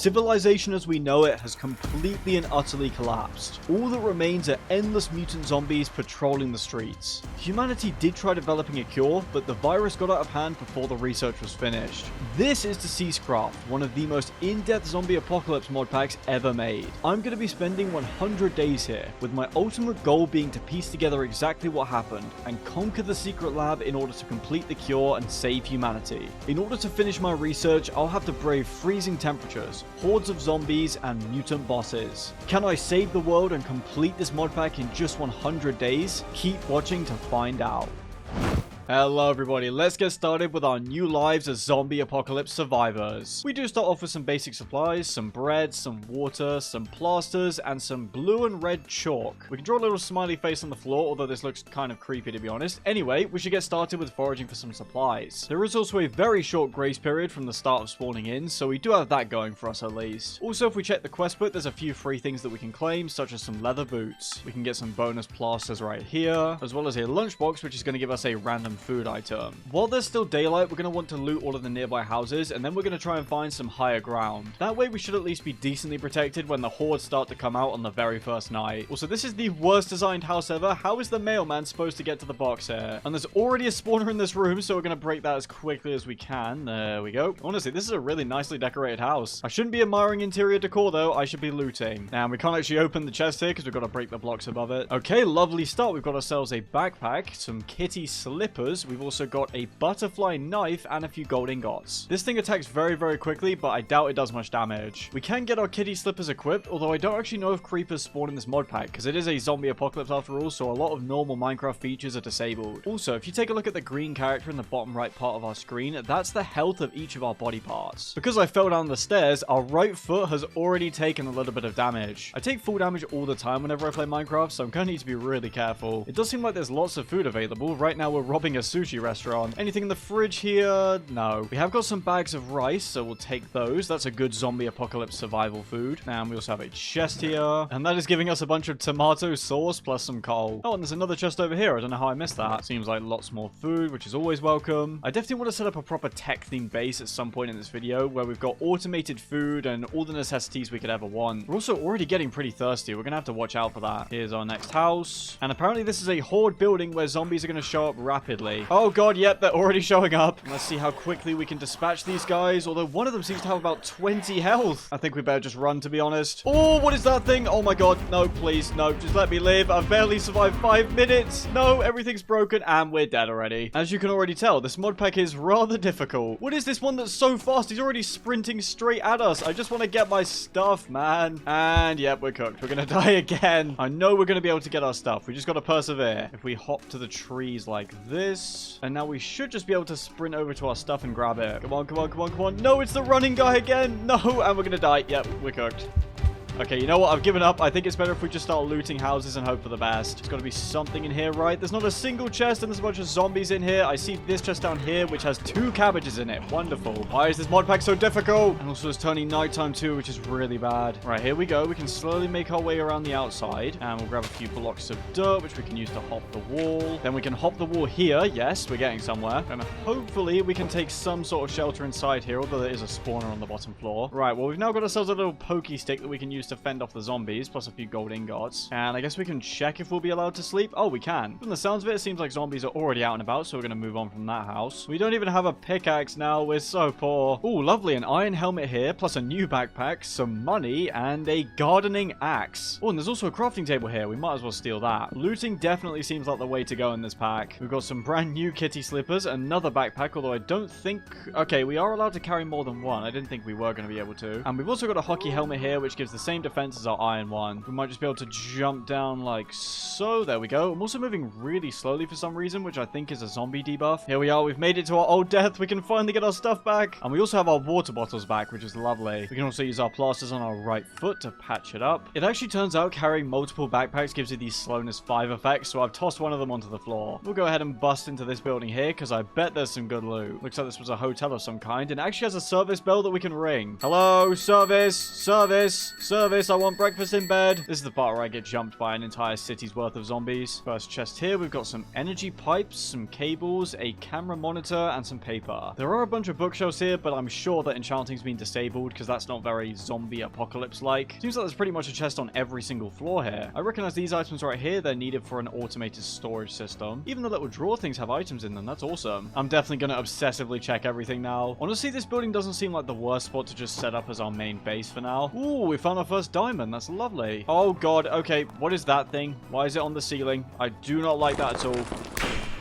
Civilization as we know it has completely and utterly collapsed. All that remains are endless mutant zombies patrolling the streets. Humanity did try developing a cure, but the virus got out of hand before the research was finished. This is Deceasedcraft, one of the most in-depth zombie apocalypse mod packs ever made. I'm going to be spending 100 days here, with my ultimate goal being to piece together exactly what happened, and conquer the secret lab in order to complete the cure and save humanity. In order to finish my research, I'll have to brave freezing temperatures, hordes of zombies, and mutant bosses. Can I save the world and complete this mod pack in just 100 days? Keep watching to find out. Hello everybody, let's get started with our new lives as zombie apocalypse survivors. We do start off with some basic supplies, some bread, some water, some plasters, and some blue and red chalk. We can draw a little smiley face on the floor, although this looks kind of creepy to be honest. Anyway, we should get started with foraging for some supplies. There is also a very short grace period from the start of spawning in, so we do have that going for us at least. Also, if we check the quest book, there's a few free things that we can claim, such as some leather boots. We can get some bonus plasters right here, as well as a lunchbox, which is going to give us a random food item. While there's still daylight, we're going to want to loot all of the nearby houses, and then we're going to try and find some higher ground. That way we should at least be decently protected when the hordes start to come out on the very first night. Also, this is the worst designed house ever. How is the mailman supposed to get to the box here? And there's already a spawner in this room, so we're going to break that as quickly as we can. There we go. Honestly, this is a really nicely decorated house. I shouldn't be admiring interior decor though. I should be looting. Now, we can't actually open the chest here because we've got to break the blocks above it. Okay, lovely start. We've got ourselves a backpack, some kitty slippers. We've also got a butterfly knife and a few gold ingots. This thing attacks very, very quickly, but I doubt it does much damage. We can get our kitty slippers equipped, although I don't actually know if creepers spawn in this mod pack, because it is a zombie apocalypse after all, so a lot of normal Minecraft features are disabled. Also, if you take a look at the green character in the bottom right part of our screen, that's the health of each of our body parts. Because I fell down the stairs, our right foot has already taken a little bit of damage. I take full damage all the time whenever I play Minecraft, so I'm going to need to be really careful. It does seem like there's lots of food available. Right now, we're robbing a sushi restaurant. Anything in the fridge here? No. We have got some bags of rice, so we'll take those. That's a good zombie apocalypse survival food. And we also have a chest here. And that is giving us a bunch of tomato sauce plus some coal. Oh, and there's another chest over here. I don't know how I missed that. Seems like lots more food, which is always welcome. I definitely want to set up a proper tech-themed base at some point in this video where we've got automated food and all the necessities we could ever want. We're also already getting pretty thirsty. We're going to have to watch out for that. Here's our next house. And apparently this is a horde building where zombies are going to show up rapidly. Oh god, yep, they're already showing up. Let's see how quickly we can dispatch these guys, although one of them seems to have about 20 health. I think we better just run, to be honest. Oh, what is that thing? Oh my god, no, please, no, just let me live. I've barely survived 5 minutes. No, everything's broken, and we're dead already. As you can already tell, this mod pack is rather difficult. What is this one that's so fast? He's already sprinting straight at us. I just want to get my stuff, man. And yep, we're cooked. We're gonna die again. I know we're gonna be able to get our stuff. We just gotta persevere. If we hop to the trees like this, and now we should just be able to sprint over to our stuff and grab it. Come on, come on, come on, come on. No, it's the running guy again. No, and we're gonna die. Yep, we're cooked. Okay, you know what? I've given up. I think it's better if we just start looting houses and hope for the best. There's got to be something in here, right? There's not a single chest, and there's a bunch of zombies in here. I see this chest down here, which has 2 cabbages in it. Wonderful. Why is this mod pack so difficult? And also, it's turning nighttime too, which is really bad. Right, here we go. We can slowly make our way around the outside, and we'll grab a few blocks of dirt, which we can use to hop the wall. Then we can hop the wall here. Yes, we're getting somewhere. And hopefully, we can take some sort of shelter inside here, although there is a spawner on the bottom floor. Right, well, we've now got ourselves a little pokey stick that we can use to fend off the zombies, plus a few gold ingots. And I guess we can check if we'll be allowed to sleep. Oh, we can. From the sounds of it, it seems like zombies are already out and about, so we're going to move on from that house. We don't even have a pickaxe now. We're so poor. Oh, lovely. An iron helmet here, plus a new backpack, some money, and a gardening axe. Oh, and there's also a crafting table here. We might as well steal that. Looting definitely seems like the way to go in this pack. We've got some brand new kitty slippers, another backpack, although I don't think... Okay, we are allowed to carry more than one. I didn't think we were going to be able to. And we've also got a hockey helmet here, which gives the same defense as our iron one. We might just be able to jump down like so. There we go. I'm also moving really slowly for some reason, which I think is a zombie debuff. Here we are. We've made it to our old death. We can finally get our stuff back. And we also have our water bottles back, which is lovely. We can also use our plasters on our right foot to patch it up. It actually turns out carrying multiple backpacks gives you these slowness 5 effects, so I've tossed one of them onto the floor. We'll go ahead and bust into this building here, because I bet there's some good loot. Looks like this was a hotel of some kind, and it actually has a service bell that we can ring. Hello, service, service, service. service. I want breakfast in bed. This is the part where I get jumped by an entire city's worth of zombies. First chest here, we've got some energy pipes, some cables, a camera monitor, and some paper. There are a bunch of bookshelves here, but I'm sure that enchanting's been disabled because that's not very zombie apocalypse-like. Seems like there's pretty much a chest on every single floor here. I recognize these items right here. They're needed for an automated storage system. Even the little drawer things have items in them. That's awesome. I'm definitely going to obsessively check everything now. Honestly, this building doesn't seem like the worst spot to just set up as our main base for now. Ooh, we found our first diamond. That's lovely. Oh god, okay. What is that thing? Why is it on the ceiling? I do not like that at all.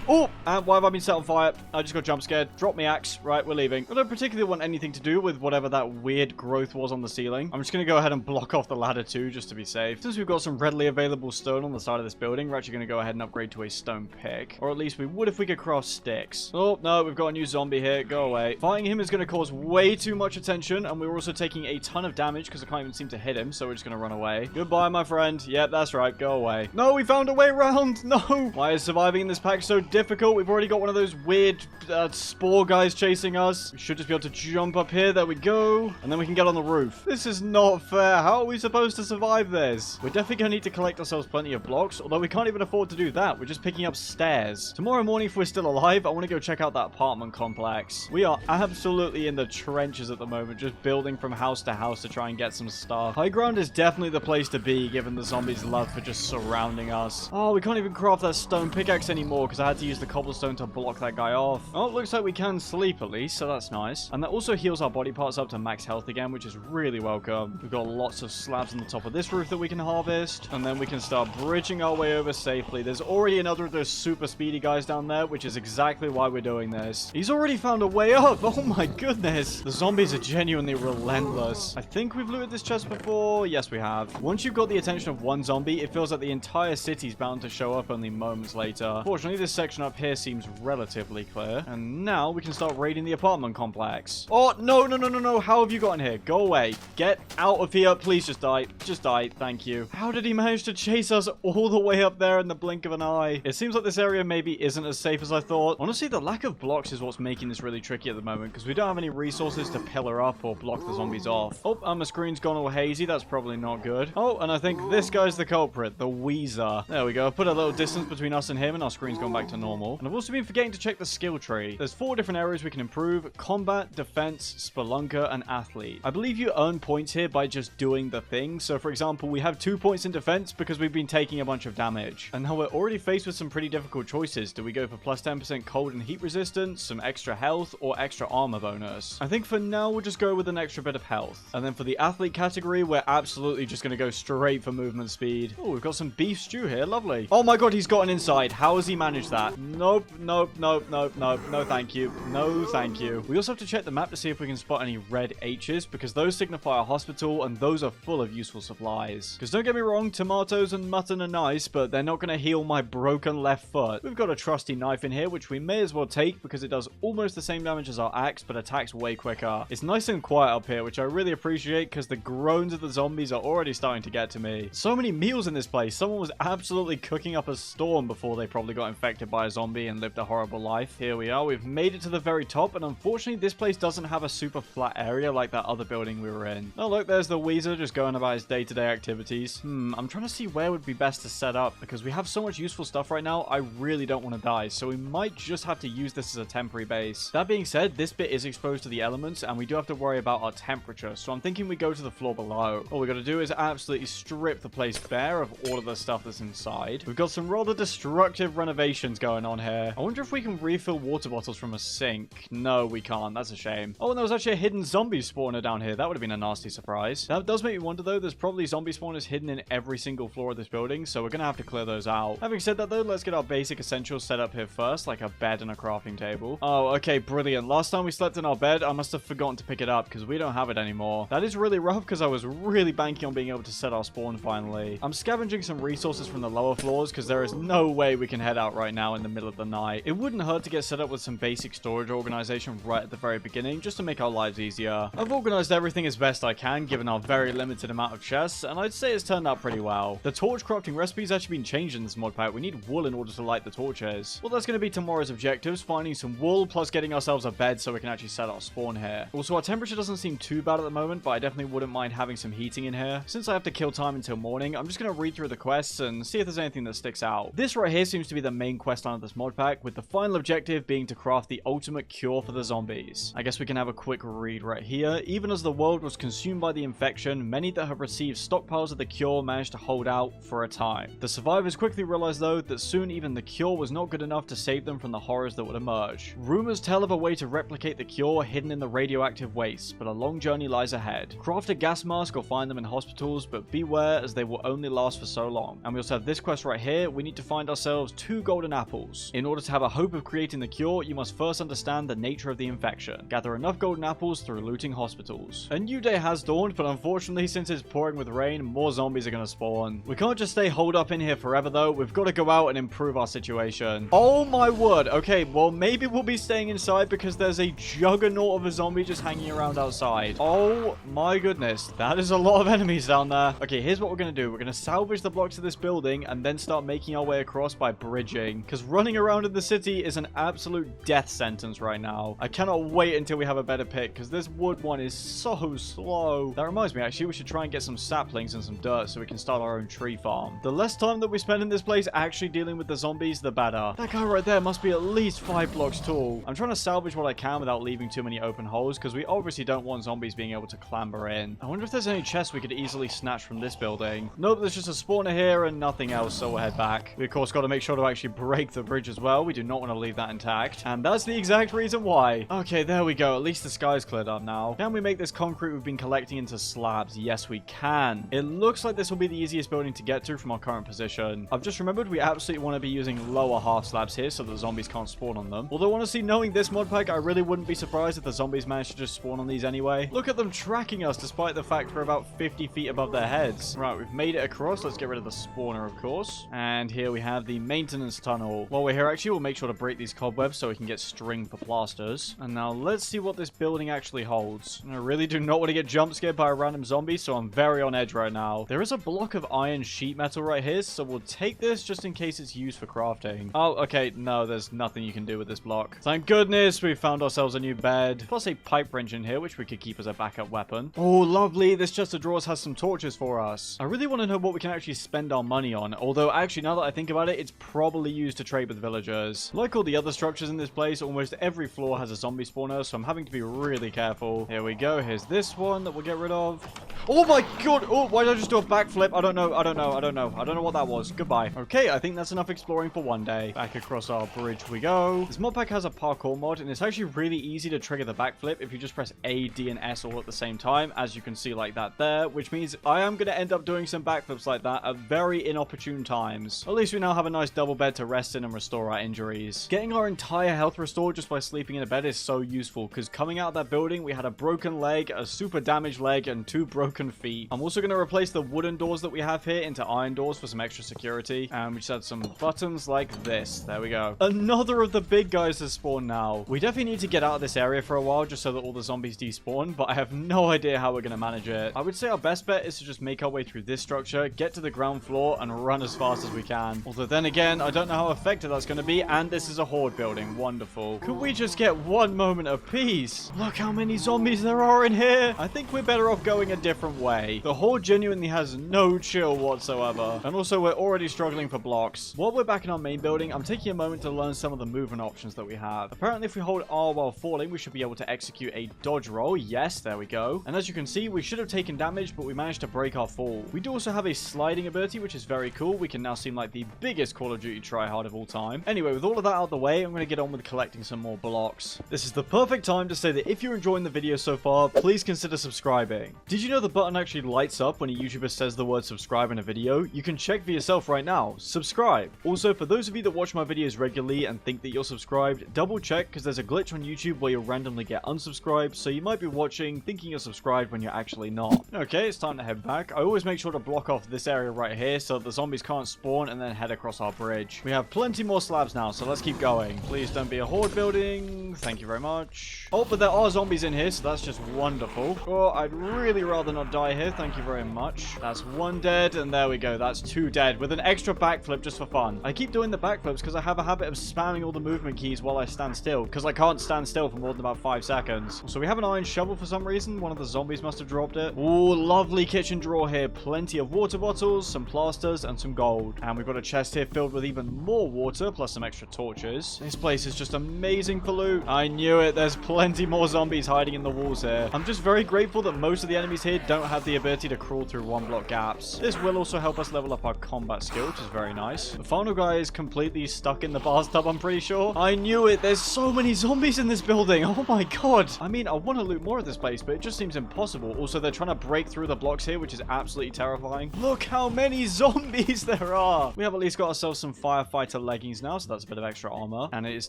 Oh, and why have I been set on fire? I just got jump scared. Drop me axe. Right, we're leaving. I don't particularly want anything to do with whatever that weird growth was on the ceiling. I'm just going to go ahead and block off the ladder too, just to be safe. Since we've got some readily available stone on the side of this building, we're actually going to go ahead and upgrade to a stone pick. Or at least we would if we could craft sticks. Oh, no, we've got a new zombie here. Go away. Fighting him is going to cause way too much attention, and we're also taking a ton of damage because I can't even seem to hit him, so we're just going to run away. Goodbye, my friend. Yep, that's right. Go away. No, we found a way around. No. Why is surviving in this pack so difficult? We've already got one of those weird spore guys chasing us. We should just be able to jump up here. There we go. And then we can get on the roof. This is not fair. How are we supposed to survive this? We're definitely going to need to collect ourselves plenty of blocks, although we can't even afford to do that. We're just picking up stairs. Tomorrow morning, if we're still alive, I want to go check out that apartment complex. We are absolutely in the trenches at the moment, just building from house to house to try and get some stuff. High ground is definitely the place to be, given the zombies' love for just surrounding us. Oh, we can't even craft that stone pickaxe anymore because I had to use the cobblestone to block that guy off. Oh, it looks like we can sleep at least, so that's nice. And that also heals our body parts up to max health again, which is really welcome. We've got lots of slabs on the top of this roof that we can harvest, and then we can start bridging our way over safely. There's already another of those super speedy guys down there, which is exactly why we're doing this. He's already found a way up. Oh my goodness. The zombies are genuinely relentless. I think we've looted this chest before. Yes, we have. Once you've got the attention of one zombie, it feels like the entire city's bound to show up only moments later. Fortunately, this section up here seems relatively clear. And now we can start raiding the apartment complex. Oh, no, no, no, no, no. How have you gotten here? Go away. Get out of here. Please just die. Just die. Thank you. How did he manage to chase us all the way up there in the blink of an eye? It seems like this area maybe isn't as safe as I thought. Honestly, the lack of blocks is what's making this really tricky at the moment because we don't have any resources to pillar up or block the zombies off. Oh, and my screen's gone all hazy. That's probably not good. Oh, and I think this guy's the culprit, the Weezer. There we go. I've put a little distance between us and him and our screen's gone back to normal. And I've also been forgetting to check the skill tree. There's 4 different areas we can improve: combat, defense, spelunker, and athlete. I believe you earn points here by just doing the thing. So for example, we have 2 points in defense because we've been taking a bunch of damage. And now we're already faced with some pretty difficult choices. Do we go for plus 10% cold and heat resistance, some extra health, or extra armor bonus? I think for now we'll just go with an extra bit of health. And then for the athlete category, we're absolutely just going to go straight for movement speed. Oh, we've got some beef stew here. Lovely. Oh my god, he's gotten inside. How has he managed that? Nope, nope, nope, nope, nope. No thank you. No thank you. We also have to check the map to see if we can spot any red H's because those signify a hospital and those are full of useful supplies. Because don't get me wrong, tomatoes and mutton are nice, but they're not going to heal my broken left foot. We've got a trusty knife in here, which we may as well take because it does almost the same damage as our axe, but attacks way quicker. It's nice and quiet up here, which I really appreciate because the groans of the zombies are already starting to get to me. So many meals in this place. Someone was absolutely cooking up a storm before they probably got infected by a zombie and lived a horrible life. Here we are. We've made it to the very top, and unfortunately, this place doesn't have a super flat area like that other building we were in. Oh, look, there's the Weezer just going about his day-to-day activities. I'm trying to see where would be best to set up because we have so much useful stuff right now. I really don't want to die, so we might just have to use this as a temporary base. That being said, this bit is exposed to the elements, and we do have to worry about our temperature, so I'm thinking we go to the floor below. All we got to do is absolutely strip the place bare of all of the stuff that's inside. We've got some rather destructive renovations going on here. I wonder if we can refill water bottles from a sink. No, we can't. That's a shame. Oh, and there was actually a hidden zombie spawner down here. That would have been a nasty surprise. That does make me wonder, though. There's probably zombie spawners hidden in every single floor of this building, so we're going to have to clear those out. Having said that, though, let's get our basic essentials set up here first, like a bed and a crafting table. Oh, okay, brilliant. Last time we slept in our bed, I must have forgotten to pick it up because we don't have it anymore. That is really rough because I was really banking on being able to set our spawn finally. I'm scavenging some resources from the lower floors because there is no way we can head out right now out in the middle of the night. It wouldn't hurt to get set up with some basic storage organization right at the very beginning, just to make our lives easier. I've organized everything as best I can, given our very limited amount of chests, and I'd say it's turned out pretty well. The torch crafting recipe's actually been changed in this mod pack. We need wool in order to light the torches. Well, that's going to be tomorrow's objectives, finding some wool, plus getting ourselves a bed so we can actually set our spawn here. Also, our temperature doesn't seem too bad at the moment, but I definitely wouldn't mind having some heating in here. Since I have to kill time until morning, I'm just going to read through the quests and see if there's anything that sticks out. This right here seems to be the main quest line of this mod pack, with the final objective being to craft the ultimate cure for the zombies. I guess we can have a quick read right here. Even as the world was consumed by the infection, many that have received stockpiles of the cure managed to hold out for a time. The survivors quickly realized though that soon even the cure was not good enough to save them from the horrors that would emerge. Rumors tell of a way to replicate the cure hidden in the radioactive waste, but a long journey lies ahead. Craft a gas mask or find them in hospitals, but beware as they will only last for so long. And we also have this quest right here. We need to find ourselves 2 golden apples. In order to have a hope of creating the cure, you must first understand the nature of the infection. Gather enough golden apples through looting hospitals. A new day has dawned, but unfortunately since it's pouring with rain, more zombies are going to spawn. We can't just stay holed up in here forever though. We've got to go out and improve our situation. Oh my word. Okay, well maybe we'll be staying inside because there's a juggernaut of a zombie just hanging around outside. Oh my goodness. That is a lot of enemies down there. Okay, here's what we're going to do. We're going to salvage the blocks of this building and then start making our way across by bridging, because running around in the city is an absolute death sentence right now. I cannot wait until we have a better pick because this wood one is so slow. That reminds me, actually, we should try and get some saplings and some dirt so we can start our own tree farm. The less time that we spend in this place actually dealing with the zombies, the better. That guy right there must be at least 5 blocks tall. I'm trying to salvage what I can without leaving too many open holes because we obviously don't want zombies being able to clamber in. I wonder if there's any chests we could easily snatch from this building. Nope, there's just a spawner here and nothing else, so we'll head back. We of course got to make sure to actually break the bridge as well. We do not want to leave that intact, and that's the exact reason why. Okay, there we go. At least the sky's cleared up now. Can we make this concrete we've been collecting into slabs? Yes, we can. It looks like this will be the easiest building to get to from our current position. I've just remembered we absolutely want to be using lower half slabs here so that zombies can't spawn on them. Although honestly, knowing this mod pack, I really wouldn't be surprised if the zombies managed to just spawn on these anyway. Look at them tracking us despite the fact we're about 50 feet above their heads. Right, we've made it across. Let's get rid of the spawner, of course. And here we have the maintenance tunnel. While we're here, actually, we'll make sure to break these cobwebs so we can get string for plasters. And now let's see what this building actually holds. And I really do not want to get jump scared by a random zombie, so I'm very on edge right now. There is a block of iron sheet metal right here, so we'll take this just in case it's used for crafting. Oh, okay. No, there's nothing you can do with this block. Thank goodness we found ourselves a new bed. Plus a pipe wrench in here, which we could keep as a backup weapon. Oh, lovely. This chest of drawers has some torches for us. I really want to know what we can actually spend our money on. Although, actually, now that I think about it, it's probably used to trade with villagers. Like all the other structures in this place, almost every floor has a zombie spawner, so I'm having to be really careful. Here we go. Here's this one that we'll get rid of. Oh my god! Oh, why did I just do a backflip? I don't know what that was. Goodbye. Okay, I think that's enough exploring for one day. Back across our bridge we go. This mod pack has a parkour mod, and it's actually really easy to trigger the backflip if you just press A, D, and S all at the same time, as you can see like that there, which means I am going to end up doing some backflips like that at very inopportune times. At least we now have a nice double bed to rest in and restore our injuries. Getting our entire health restored just by sleeping in a bed is so useful, because coming out of that building, we had a broken leg, a super damaged leg, and 2 broken feet. I'm also going to replace the wooden doors that we have here into iron doors for some extra security, and we just add some buttons like this. There we go. Another of the big guys has spawned now. We definitely need to get out of this area for a while just so that all the zombies despawn, but I have no idea how we're going to manage it. I would say our best bet is to just make our way through this structure, get to the ground floor, and run as fast as we can. Although then again, I don't know how effective that's going to be, and this is a horde building. Wonderful. Could we just get one moment of peace? Look how many zombies there are in here. I think we're better off going a different way. The horde genuinely has no chill whatsoever. And also, we're already struggling for blocks. While we're back in our main building, I'm taking a moment to learn some of the movement options that we have. Apparently, if we hold R while falling, we should be able to execute a dodge roll. Yes, there we go. And as you can see, we should have taken damage, but we managed to break our fall. We do also have a sliding ability, which is very cool. We can now seem like the biggest Call of Duty tryhard of all time. Anyway, with all of that out of the way, I'm going to get on with collecting some more blocks. This is the perfect time to say that if you're enjoying the video so far, please consider subscribing. Did you know the button actually lights up when a YouTuber says the word subscribe in a video, you can check for yourself right now. Subscribe. Also, for those of you that watch my videos regularly and think that you're subscribed, double check because there's a glitch on YouTube where you'll randomly get unsubscribed, so you might be watching thinking you're subscribed when you're actually not. Okay, it's time to head back. I always make sure to block off this area right here so that the zombies can't spawn and then head across our bridge. We have plenty more slabs now, so let's keep going. Please don't be a horde building. Thank you very much. Oh, but there are zombies in here, so that's just wonderful. Oh, I'd really rather not die here. Thank you very much. That's one dead, and there we go. That's two dead with an extra backflip just for fun. I keep doing the backflips because I have a habit of spamming all the movement keys while I stand still, because I can't stand still for more than about 5 seconds. So we have an iron shovel for some reason. One of the zombies must have dropped it. Ooh, lovely kitchen drawer here. Plenty of water bottles, some plasters, and some gold. And we've got a chest here filled with even more water, plus some extra torches. This place is just amazing for loot. I knew it. There's plenty more zombies hiding in the walls here. I'm just very grateful that most of the enemies here don't have the ability to crawl through 1-block gaps. This will also help us level up our combat skill, which is very nice. The final guy is completely stuck in the bathtub, I'm pretty sure. I knew it. There's so many zombies in this building. Oh my god. I mean, I want to loot more of this place, but it just seems impossible. Also, they're trying to break through the blocks here, which is absolutely terrifying. Look how many zombies there are. We have at least got ourselves some firefighter leggings now, so that's a bit of extra armor. And it is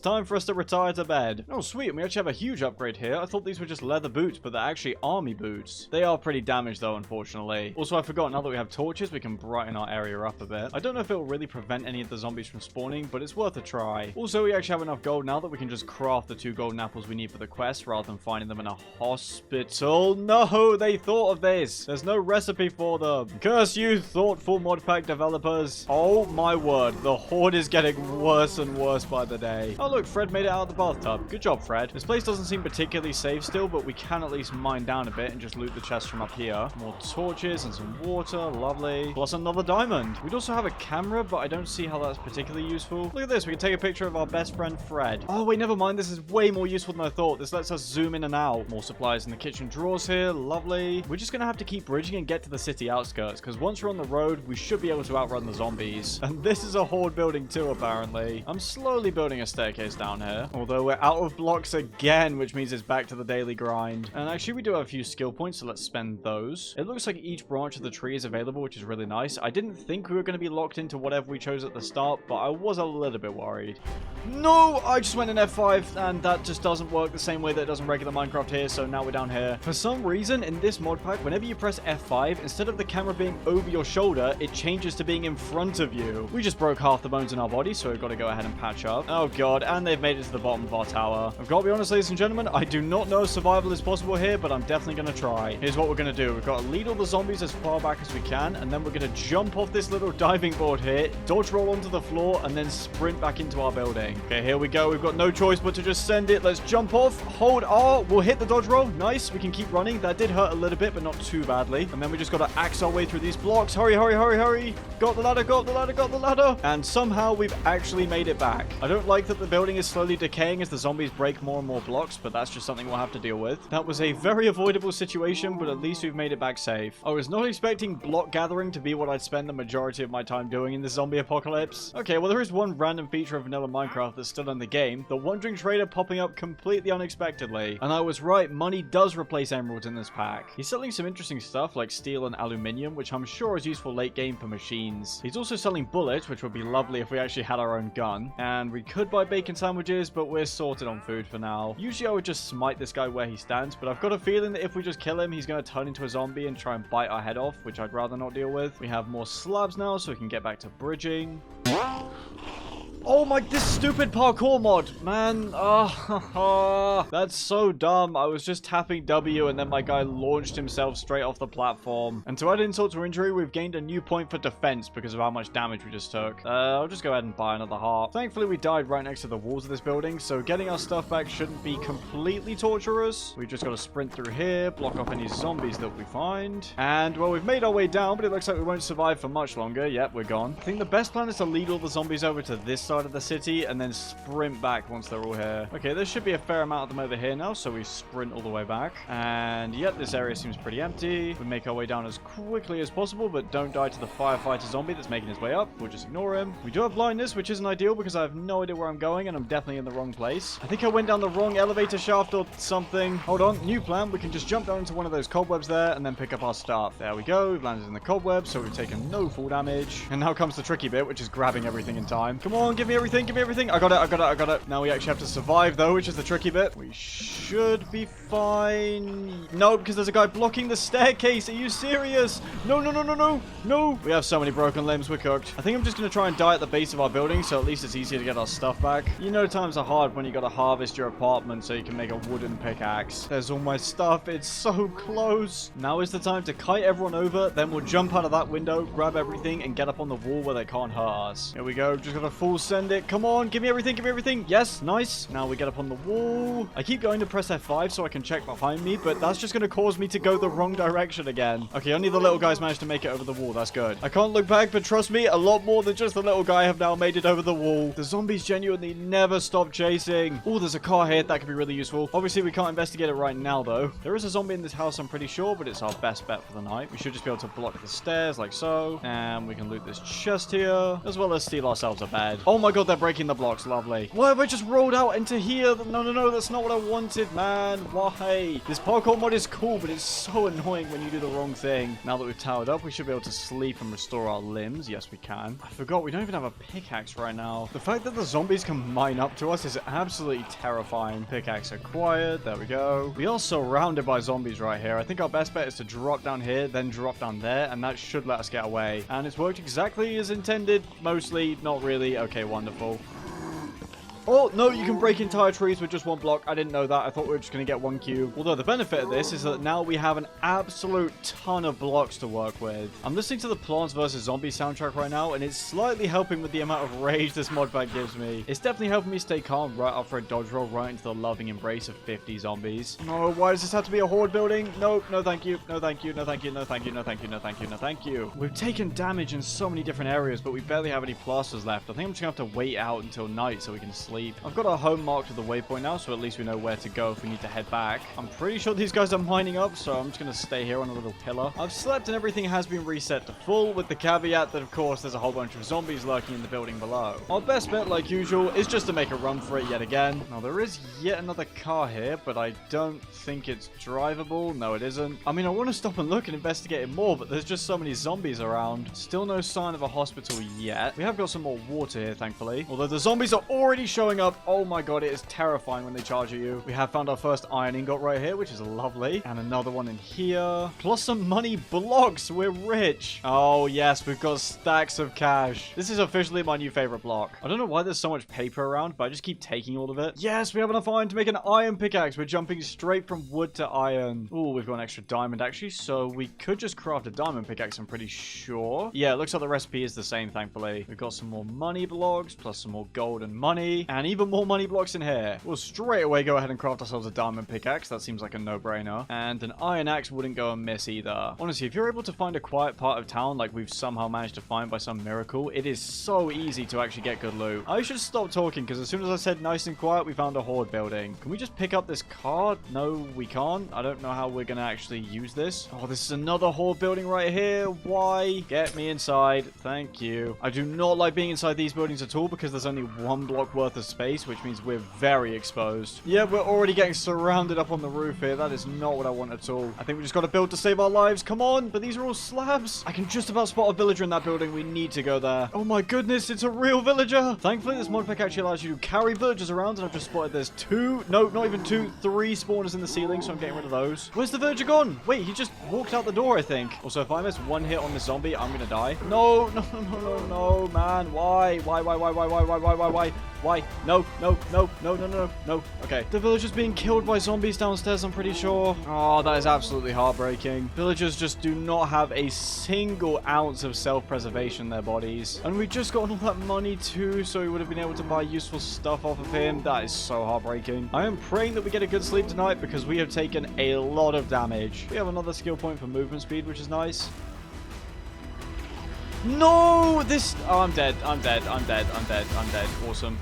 time for us to retire to bed. Oh, sweet. We actually have a huge upgrade here. I thought these were just leather boots, but they're actually army boots. They are pretty damaged, though, unfortunately. Also, I forgot, now that we have torches, we can brighten our area up a bit. I don't know if it will really prevent any of the zombies from spawning, but it's worth a try. Also, we actually have enough gold now that we can just craft the 2 golden apples we need for the quest rather than finding them in a hospital. No, they thought of this. There's no recipe for them. Curse you, thoughtful modpack developers. Oh my word, the horde is getting worse and worse by the day. Oh look, Fred made it out of the bathtub. Good job, Fred. This place doesn't seem particularly safe still, but we can at least mine down a bit and just loot the chest from up here. More torches and some water. Lovely. Plus another diamond. We'd also have a camera, but I don't see how that's particularly useful. Look at this. We can take a picture of our best friend, Fred. Oh, wait, never mind. This is way more useful than I thought. This lets us zoom in and out. More supplies in the kitchen drawers here. Lovely. We're just going to have to keep bridging and get to the city outskirts, because once we're on the road, we should be able to outrun the zombies. And this is a horde building too, apparently. I'm slowly building a staircase down here, although we're out of blocks again, which means it's back to the daily grind. And actually, we do have a few skill points, so let's spend those. It looks like each branch of the tree is available, which is really nice. I didn't think we were going to be locked into whatever we chose at the start, but I was a little bit worried. No, I just went in F5, and that just doesn't work the same way that it does in regular Minecraft here, so now we're down here. For some reason, in this mod pack, whenever you press F5, instead of the camera being over your shoulder, it changes to being in front of you. We just broke half the bones in our body, so we've got to go ahead and patch up. Oh god, and they've made it to the bottom of our tower. I've got to be honest, ladies and gentlemen, I do not know if survival is possible here, but I'm definitely going to try. Here's what we're going to do. We've got to lead all the zombies as far back as we can, and then we're going to jump off this little diving board here, dodge roll onto the floor, and then sprint back into our building. Okay, here we go. We've got no choice but to just send it. Let's jump off, hold R, we'll hit the dodge roll. Nice, we can keep running. That did hurt a little bit, but not too badly. And then we just got to axe our way through these blocks. Hurry, hurry, hurry, hurry. Got the ladder, got the ladder, got the ladder. And somehow we've actually made it back. I don't like that the building is slowly decaying as the zombies break more and more blocks, but that's just something we'll have to deal with. That was a very avoidable situation, but at least we've made it back safe. I was not expecting block gathering to be what I'd spend the majority of my time doing in this zombie apocalypse. Okay, well, there is one random feature of vanilla Minecraft that's still in the game, the wandering trader popping up completely unexpectedly. And I was right, money does replace emeralds in this pack. He's selling some interesting stuff like steel and aluminium, which I'm sure is useful late game for machines. He's also selling bullets, which would be lovely if we actually had our own gun. And we could buy bacon sandwiches, but we're sorted on food for now. Usually I would just smite this guy where he stands, but I've got a feeling that if we just kill him, he's going to turn into a zombie and try and bite our head off, which I'd rather not deal with. We have more slabs now, so we can get back to bridging. Oh my, this stupid parkour mod, man. That's so dumb. I was just tapping W and then my guy launched himself straight off the platform. And to add insult to injury, we've gained a new point for defense because of how much damage we just took. I'll just go ahead and buy another heart. Thankfully, we died right next to the walls of this building, so getting our stuff back shouldn't be completely torturous. We've just got to sprint through here, block off any zombies that we find. And, well, we've made our way down, but it looks like we won't survive for much longer. Yep, we're gone. I think the best plan is to lead all the zombies over to this side side of the city and then sprint back once they're all here. Okay, there should be a fair amount of them over here now, so we sprint all the way back. And yep, this area seems pretty empty. We make our way down as quickly as possible, but don't die to the firefighter zombie that's making his way up. We'll just ignore him. We do have blindness, which isn't ideal because I have no idea where I'm going and I'm definitely in the wrong place. I think I went down the wrong elevator shaft or something. Hold on, new plan. We can just jump down into one of those cobwebs there and then pick up our stuff. There we go. We've landed in the cobweb, so we've taken no full damage. And now comes the tricky bit, which is grabbing everything in time. Come on, give me everything, give me everything. I got it, I got it, I got it. Now we actually have to survive, though, which is the tricky bit. We should be fine. No, because there's a guy blocking the staircase. Are you serious? No, no, no, no, no, no. We have so many broken limbs. We're cooked. I think I'm just going to try and die at the base of our building, so at least it's easier to get our stuff back. You know times are hard when you got to harvest your apartment so you can make a wooden pickaxe. There's all my stuff. It's so close. Now is the time to kite everyone over. Then we'll jump out of that window, grab everything, and get up on the wall where they can't hurt us. Here we go. Just got to full send it. Come on. Give me everything. Give me everything. Yes. Nice. Now we get up on the wall. I keep going to press F5 so I can check behind me, but that's just going to cause me to go the wrong direction again. Okay, only the little guys managed to make it over the wall. That's good. I can't look back, but trust me, a lot more than just the little guy have now made it over the wall. The zombies genuinely never stop chasing. Oh, there's a car here. That could be really useful. Obviously, we can't investigate it right now, though. There is a zombie in this house, I'm pretty sure, but it's our best bet for the night. We should just be able to block the stairs like so. And we can loot this chest here, as well as steal ourselves a bed. Oh my god, they're breaking the blocks. Lovely. Why have I just rolled out into here? No, no, no. That's not what I wanted, man. Why? This parkour mod is cool, but it's so annoying when you do the wrong thing. Now that we've towered up, we should be able to sleep and restore our limbs. Yes, we can. I forgot, we don't even have a pickaxe right now. The fact that the zombies can mine up to us is absolutely terrifying. Pickaxe acquired. There we go. We are surrounded by zombies right here. I think our best bet is to drop down here, then drop down there, and that should let us get away. And it's worked exactly as intended. Mostly, not really. Okay, wonderful. Oh, no, you can break entire trees with just one block. I didn't know that. I thought we were just going to get one cube. Although the benefit of this is that now we have an absolute ton of blocks to work with. I'm listening to the Plants vs. Zombies soundtrack right now, and it's slightly helping with the amount of rage this mod pack gives me. It's definitely helping me stay calm right after a dodge roll right into the loving embrace of 50 zombies. No, why does this have to be a horde building? No, no thank you. No thank you. No thank you. No thank you. No thank you. No thank you. No thank you. We've taken damage in so many different areas, but we barely have any plasters left. I think I'm just going to have to wait out until night so we can sleep. I've got our home marked with a waypoint now, so at least we know where to go if we need to head back. I'm pretty sure these guys are mining up, so I'm just going to stay here on a little pillar. I've slept and everything has been reset to full, with the caveat that, of course, there's a whole bunch of zombies lurking in the building below. Our best bet, like usual, is just to make a run for it yet again. Now, there is yet another car here, but I don't think it's drivable. No, it isn't. I mean, I want to stop and look and investigate it more, but there's just so many zombies around. Still no sign of a hospital yet. We have got some more water here, thankfully. Although the zombies are already showing up. Oh my god, it is terrifying when they charge at you. We have found our first iron ingot right here, which is lovely. And another one in here. Plus some money blocks. We're rich. Oh yes, we've got stacks of cash. This is officially my new favorite block. I don't know why there's so much paper around, but I just keep taking all of it. Yes, we have enough iron to make an iron pickaxe. We're jumping straight from wood to iron. Oh, we've got an extra diamond actually, so we could just craft a diamond pickaxe, I'm pretty sure. Yeah, it looks like the recipe is the same, thankfully. We've got some more money blocks, plus some more gold and money, and even more money blocks in here. We'll straight away go ahead and craft ourselves a diamond pickaxe. That seems like a no-brainer. And an iron axe wouldn't go amiss either. Honestly, if you're able to find a quiet part of town like we've somehow managed to find by some miracle, it is so easy to actually get good loot. I should stop talking because as soon as I said nice and quiet, we found a horde building. Can we just pick up this card? No, we can't. I don't know how we're going to actually use this. Oh, this is another horde building right here. Why? Get me inside. Thank you. I do not like being inside these buildings at all because there's only one block worth of space, which means we're very exposed. Yeah, we're already getting surrounded up on the roof here. That is not what I want at all. I think we just got to build to save our lives. Come on, but these are all slabs. I can just about spot a villager in that building. We need to go there. Oh my goodness, it's a real villager. Thankfully, this mod pack actually allows you to carry villagers around, and I've just spotted there's two, no, not even two, three spawners in the ceiling, so I'm getting rid of those. Where's the villager gone? Wait, he just walked out the door, I think. Also, if I miss one hit on this zombie, I'm gonna die. No, no, no, no, no, no, man. Why? Why? No, no, no, no, no, no, no. Okay. The villager's being killed by zombies downstairs, I'm pretty sure. Oh, that is absolutely heartbreaking. Villagers just do not have a single ounce of self-preservation in their bodies. And we just got all that money too, so we would have been able to buy useful stuff off of him. That is so heartbreaking. I am praying that we get a good sleep tonight because we have taken a lot of damage. We have another skill point for movement speed, which is nice. No! Oh, I'm dead. I'm dead. I'm dead. I'm dead. I'm dead. Awesome.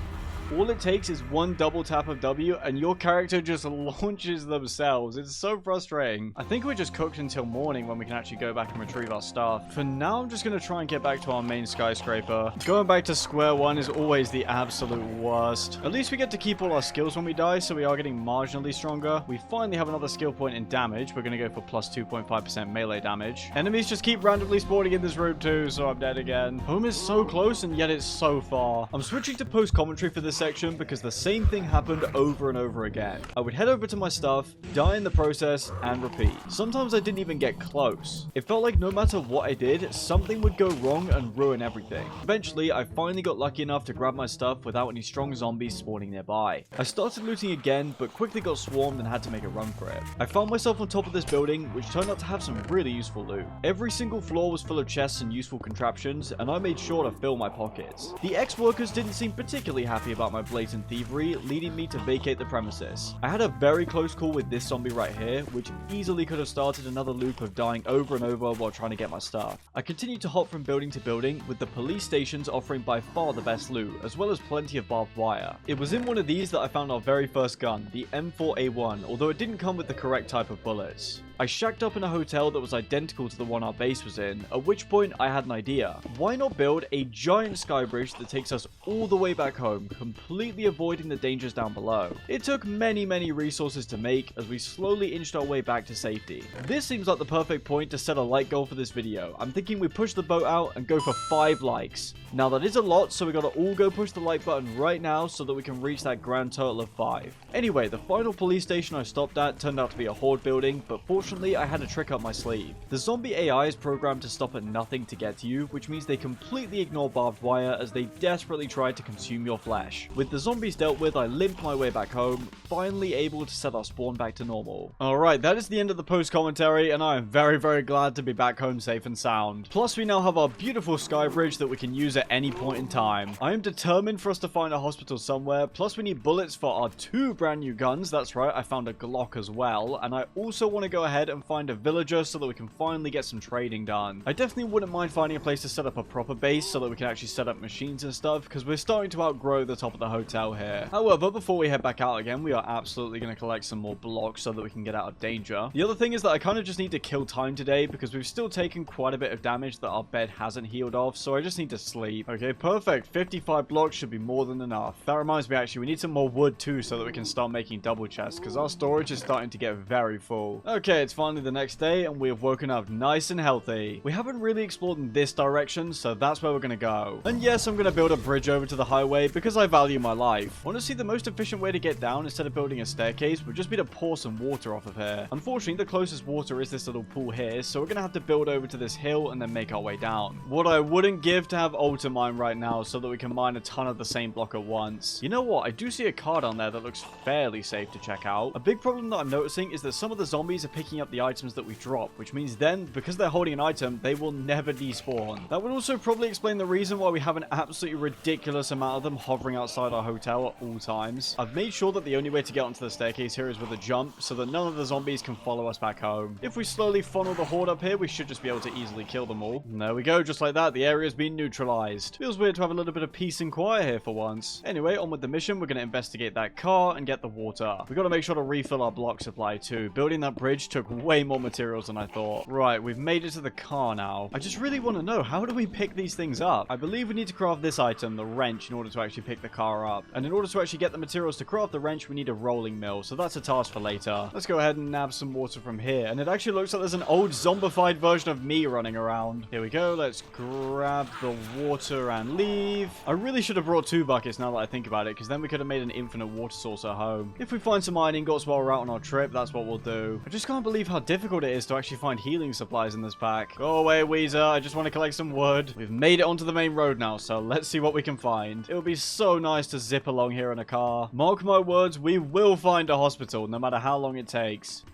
All it takes is one double tap of W and your character just launches themselves. It's so frustrating. I think we're just cooked until morning when we can actually go back and retrieve our stuff. For now, I'm just going to try and get back to our main skyscraper. Going back to square one is always the absolute worst. At least we get to keep all our skills when we die, so we are getting marginally stronger. We finally have another skill point in damage. We're going to go for plus 2.5% melee damage. Enemies just keep randomly spawning in this room too, so I'm dead again. Home is so close and yet it's so far. I'm switching to post commentary for this section because the same thing happened over and over again. I would head over to my stuff, die in the process, and repeat. Sometimes I didn't even get close. It felt like no matter what I did, something would go wrong and ruin everything. Eventually, I finally got lucky enough to grab my stuff without any strong zombies spawning nearby. I started looting again, but quickly got swarmed and had to make a run for it. I found myself on top of this building, which turned out to have some really useful loot. Every single floor was full of chests and useful contraptions, and I made sure to fill my pockets. The ex-workers didn't seem particularly happy about my blatant thievery, leading me to vacate the premises. I had a very close call with this zombie right here, which easily could have started another loop of dying over and over while trying to get my stuff. I continued to hop from building to building, with the police stations offering by far the best loot, as well as plenty of barbed wire. It was in one of these that I found our very first gun, the M4A1, although it didn't come with the correct type of bullets. I shacked up in a hotel that was identical to the one our base was in, at which point I had an idea. Why not build a giant sky bridge that takes us all the way back home, completely avoiding the dangers down below? It took many resources to make as we slowly inched our way back to safety. This seems like the perfect point to set a like goal for this video. I'm thinking we push the boat out and go for 5 likes. Now that is a lot, so we gotta all go push the like button right now so that we can reach that grand total of 5. Anyway, the final police station I stopped at turned out to be a horde building, but fortunately I had a trick up my sleeve. The zombie AI is programmed to stop at nothing to get to you, which means they completely ignore barbed wire as they desperately try to consume your flesh. With the zombies dealt with, I limped my way back home, finally able to set our spawn back to normal. Alright, that is the end of the post commentary, and I am very glad to be back home safe and sound. Plus we now have our beautiful sky bridge that we can use at any point in time. I am determined for us to find a hospital somewhere, plus we need bullets for our 2 brand new guns. That's right, I found a Glock as well, and I also want to go ahead and find a villager so that we can finally get some trading done. I definitely wouldn't mind finding a place to set up a proper base so that we can actually set up machines and stuff, because we're starting to outgrow the top of the hotel here. However, before we head back out again, we are absolutely going to collect some more blocks so that we can get out of danger. The other thing is that I kind of just need to kill time today because we've still taken quite a bit of damage that our bed hasn't healed off, so I just need to sleep. Okay, perfect. 55 blocks should be more than enough. That reminds me, actually, we need some more wood too so that we can start making double chests because our storage is starting to get very full. Okay, it's finally the next day and we have woken up nice and healthy. We haven't really explored in this direction, so that's where we're going to go. And yes, I'm going to build a bridge over to the highway because I value my life. Honestly, the most efficient way to get down instead of building a staircase would just be to pour some water off of here. Unfortunately, the closest water is this little pool here, so we're going to have to build over to this hill and then make our way down. What I wouldn't give to have Ultimine right now so that we can mine a ton of the same block at once. You know what? I do see a car down there that looks fairly safe to check out. A big problem that I'm noticing is that some of the zombies are picking up the items that we drop, which means then, because they're holding an item, they will never despawn. That would also probably explain the reason why we have an absolutely ridiculous amount of them hovering outside our hotel at all times. I've made sure that the only way to get onto the staircase here is with a jump, so that none of the zombies can follow us back home. If we slowly funnel the horde up here, we should just be able to easily kill them all. And there we go, just like that, the area's been neutralized. Feels weird to have a little bit of peace and quiet here for once. Anyway, on with the mission, we're going to investigate that car and get the water. We've got to make sure to refill our block supply too. Building that bridge took way more materials than I thought. Right, we've made it to the car now. I just really want to know, how do we pick these things up? I believe we need to craft this item, the wrench, in order to actually pick the car up. And in order to actually get the materials to craft the wrench, we need a rolling mill. So that's a task for later. Let's go ahead and nab some water from here. And it actually looks like there's an old zombified version of me running around. Here we go. Let's grab the water and leave. I really should have brought 2 buckets now that I think about it, because then we could have made an infinite water source at home. If we find some iron ingots while we're out on our trip, that's what we'll do. I just can't believe how difficult it is to actually find healing supplies in this pack. Go away, Weezer. I just want to collect some wood. We've made it onto the main road now, so let's see what we can find. It would be so nice to zip along here in a car. Mark my words, we will find a hospital, no matter how long it takes.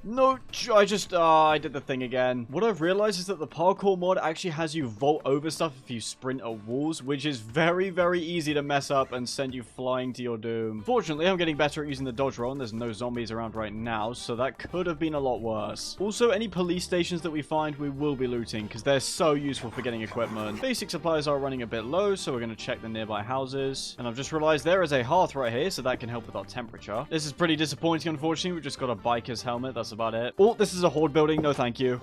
No, I did the thing again. What I've realized is that the parkour mod actually has you vault over stuff if you sprint at walls, which is very, very easy to mess up and send you flying to your doom. Fortunately, I'm getting better at using the dodge roll, and there's no zombies around right now, so that could have been a lot worse. Also, any police stations that we find, we will be looting, because they're so useful for getting equipment. Basic supplies are running a bit low, so we're going to check the nearby houses. And I've just realized there is a hearth right here, so that can help with our temperature. This is pretty disappointing, unfortunately. We've just got a biker's helmet. That's about it. Oh, this is a horde building. No, thank you.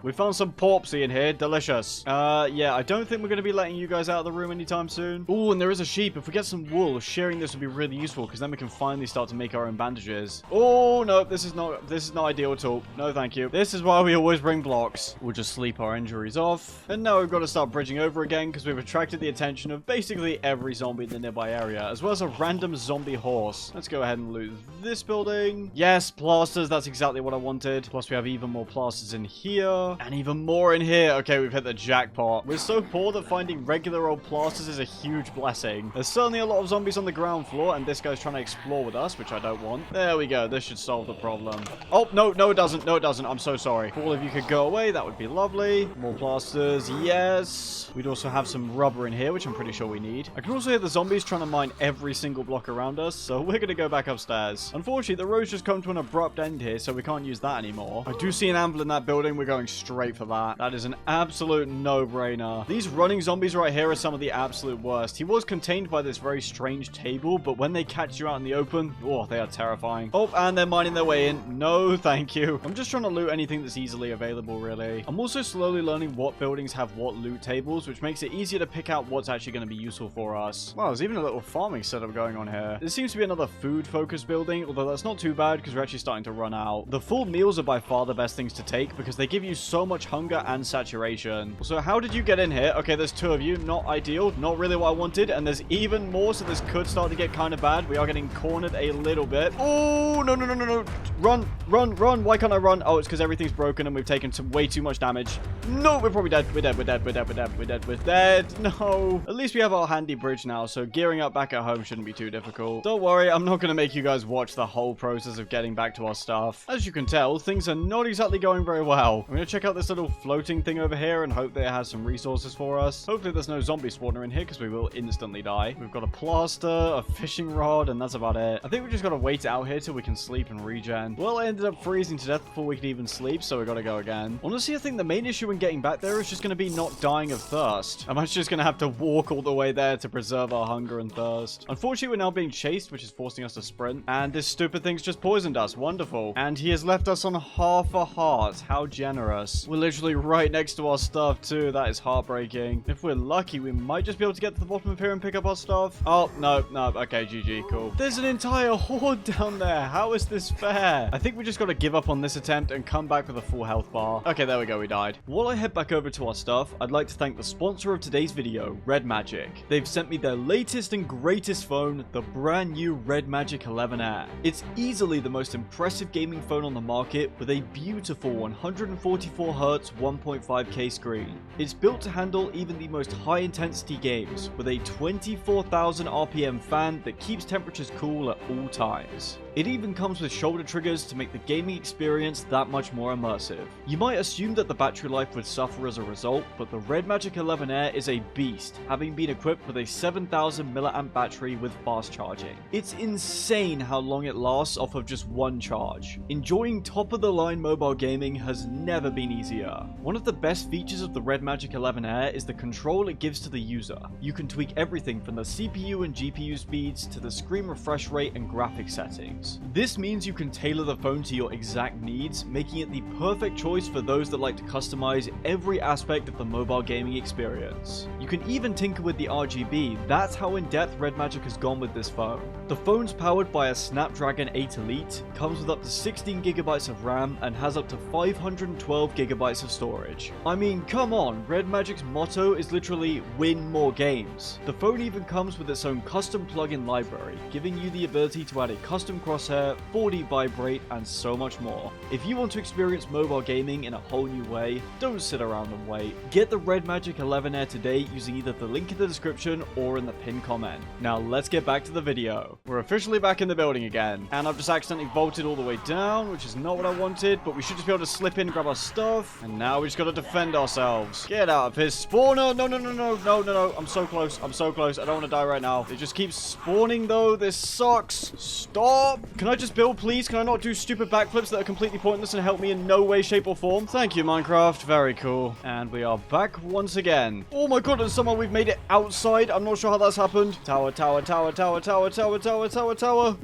We found some porpsy in here. Delicious. Yeah, I don't think we're going to be letting you guys out of the room anytime soon. Oh, and there is a sheep. If we get some wool, sharing this would be really useful because then we can finally start to make our own bandages. Oh, no, this is not ideal at all. No, thank you. This is why we always bring blocks. We'll just sleep our injuries off. And now we've got to start bridging over again because we've attracted the attention of basically every zombie in the nearby area, as well as a random zombie horse. Let's go ahead and loot this building. Yes, plasters. That's exactly what I wanted. Plus, we have even more plasters in here. And even more in here. Okay, we've hit the jackpot. We're so poor that finding regular old plasters is a huge blessing. There's certainly a lot of zombies on the ground floor, and this guy's trying to explore with us, which I don't want. There we go. This should solve the problem. Oh, no, no, it doesn't. No, it doesn't. I'm so sorry. If all of you could go away, that would be lovely. More plasters. Yes. We'd also have some rubber in here, which I'm pretty sure we need. I can also hear the zombies trying to mine every single block around us, so we're going to go back upstairs. Unfortunately, the road's just come to an abrupt end here, so we can't use that anymore. I do see an anvil in that building. We're going straight for that. That is an absolute no-brainer. These running zombies right here are some of the absolute worst. He was contained by this very strange table, but when they catch you out in the open, oh, they are terrifying. Oh, and they're mining their way in. No, thank you. I'm just trying to loot anything that's easily available, really. I'm also slowly learning what buildings have what loot tables, which makes it easier to pick out what's actually going to be useful for us. Wow, there's even a little farming setup going on here. This seems to be another food-focused building, although that's not too bad because we're actually starting to run out. The full meals are by far the best things to take because they give you so much hunger and saturation. So how did you get in here? Okay, there's two of you. Not ideal. Not really what I wanted. And there's even more, so this could start to get kind of bad. We are getting cornered a little bit. Oh, no, no, no, no, no. Run, run, run. Why can't I run? Oh, it's because everything's broken and we've taken way too much damage. No, we're probably dead. We're dead. We're dead. We're dead. We're dead. We're dead. We're dead. No. At least we have our handy bridge now, so gearing up back at home shouldn't be too difficult. Don't worry, I'm not going to make you guys watch the whole process of getting back to our stuff. As you can tell, things are not exactly going very well. I'm going to check out this little floating thing over here and hope that it has some resources for us. Hopefully there's no zombie spawner in here because we will instantly die. We've got a plaster, a fishing rod, and that's about it. I think we just got to wait out here till we can sleep and regen. Well, I ended up freezing to death before we could even sleep, so we got to go again. Honestly, I think the main issue in getting back there is just going to be not dying of thirst. I'm actually just going to have to walk all the way there to preserve our hunger and thirst. Unfortunately, we're now being chased, which is forcing us to sprint, and this stupid thing's just poisoned us. Wonderful. And he has left us on half a heart. How generous. We're literally right next to our stuff too. That is heartbreaking. If we're lucky, we might just be able to get to the bottom of here and pick up our stuff. Oh, no, no. Okay, GG. Cool. There's an entire horde down there. How is this fair? I think we just got to give up on this attempt and come back with a full health bar. Okay, there we go. We died. While I head back over to our stuff, I'd like to thank the sponsor of today's video, Red Magic. They've sent me their latest and greatest phone, the brand new Red Magic 11 Air. It's easily the most impressive gaming phone on the market with a beautiful 144Hz 1.5K screen. It's built to handle even the most high-intensity games with a 24,000 RPM fan that keeps temperatures cool at all times. It even comes with shoulder triggers to make the gaming experience that much more immersive. You might assume that the battery life would suffer as a result, but the Red Magic 11 Air is a beast, having been equipped with a 7,000 mAh battery with fast charging. It's insane how long it lasts off of just one charge. Enjoying top-of-the-line mobile gaming has never been easier. One of the best features of the Red Magic 11 Air is the control it gives to the user. You can tweak everything from the CPU and GPU speeds to the screen refresh rate and graphics settings. This means you can tailor the phone to your exact needs, making it the perfect choice for those that like to customize every aspect of the mobile gaming experience. You can even tinker with the RGB, that's how in-depth Red Magic has gone with this phone. The phone's powered by a Snapdragon 8 Elite, comes with up to 16GB of RAM, and has up to 512GB of storage. I mean, come on, Red Magic's motto is literally win more games. The phone even comes with its own custom plugin library, giving you the ability to add a custom crosshair crosshair, 4D vibrate, and so much more. If you want to experience mobile gaming in a whole new way, don't sit around and wait. Get the Red Magic 11 Air today using either the link in the description or in the pinned comment. Now let's get back to the video. We're officially back in the building again, and I've just accidentally vaulted all the way down, which is not what I wanted, but we should just be able to slip in, grab our stuff, and now we just gotta defend ourselves. Get out of here, spawner! No, I'm so close, I don't want to die right now. It just keeps spawning though, this sucks. Stop! Can I just build, please? Can I not do stupid backflips that are completely pointless and help me in no way, shape, or form? Thank you, Minecraft. Very cool. And we are back once again. Oh my god, and somehow we've made it outside. I'm not sure how that's happened. Tower.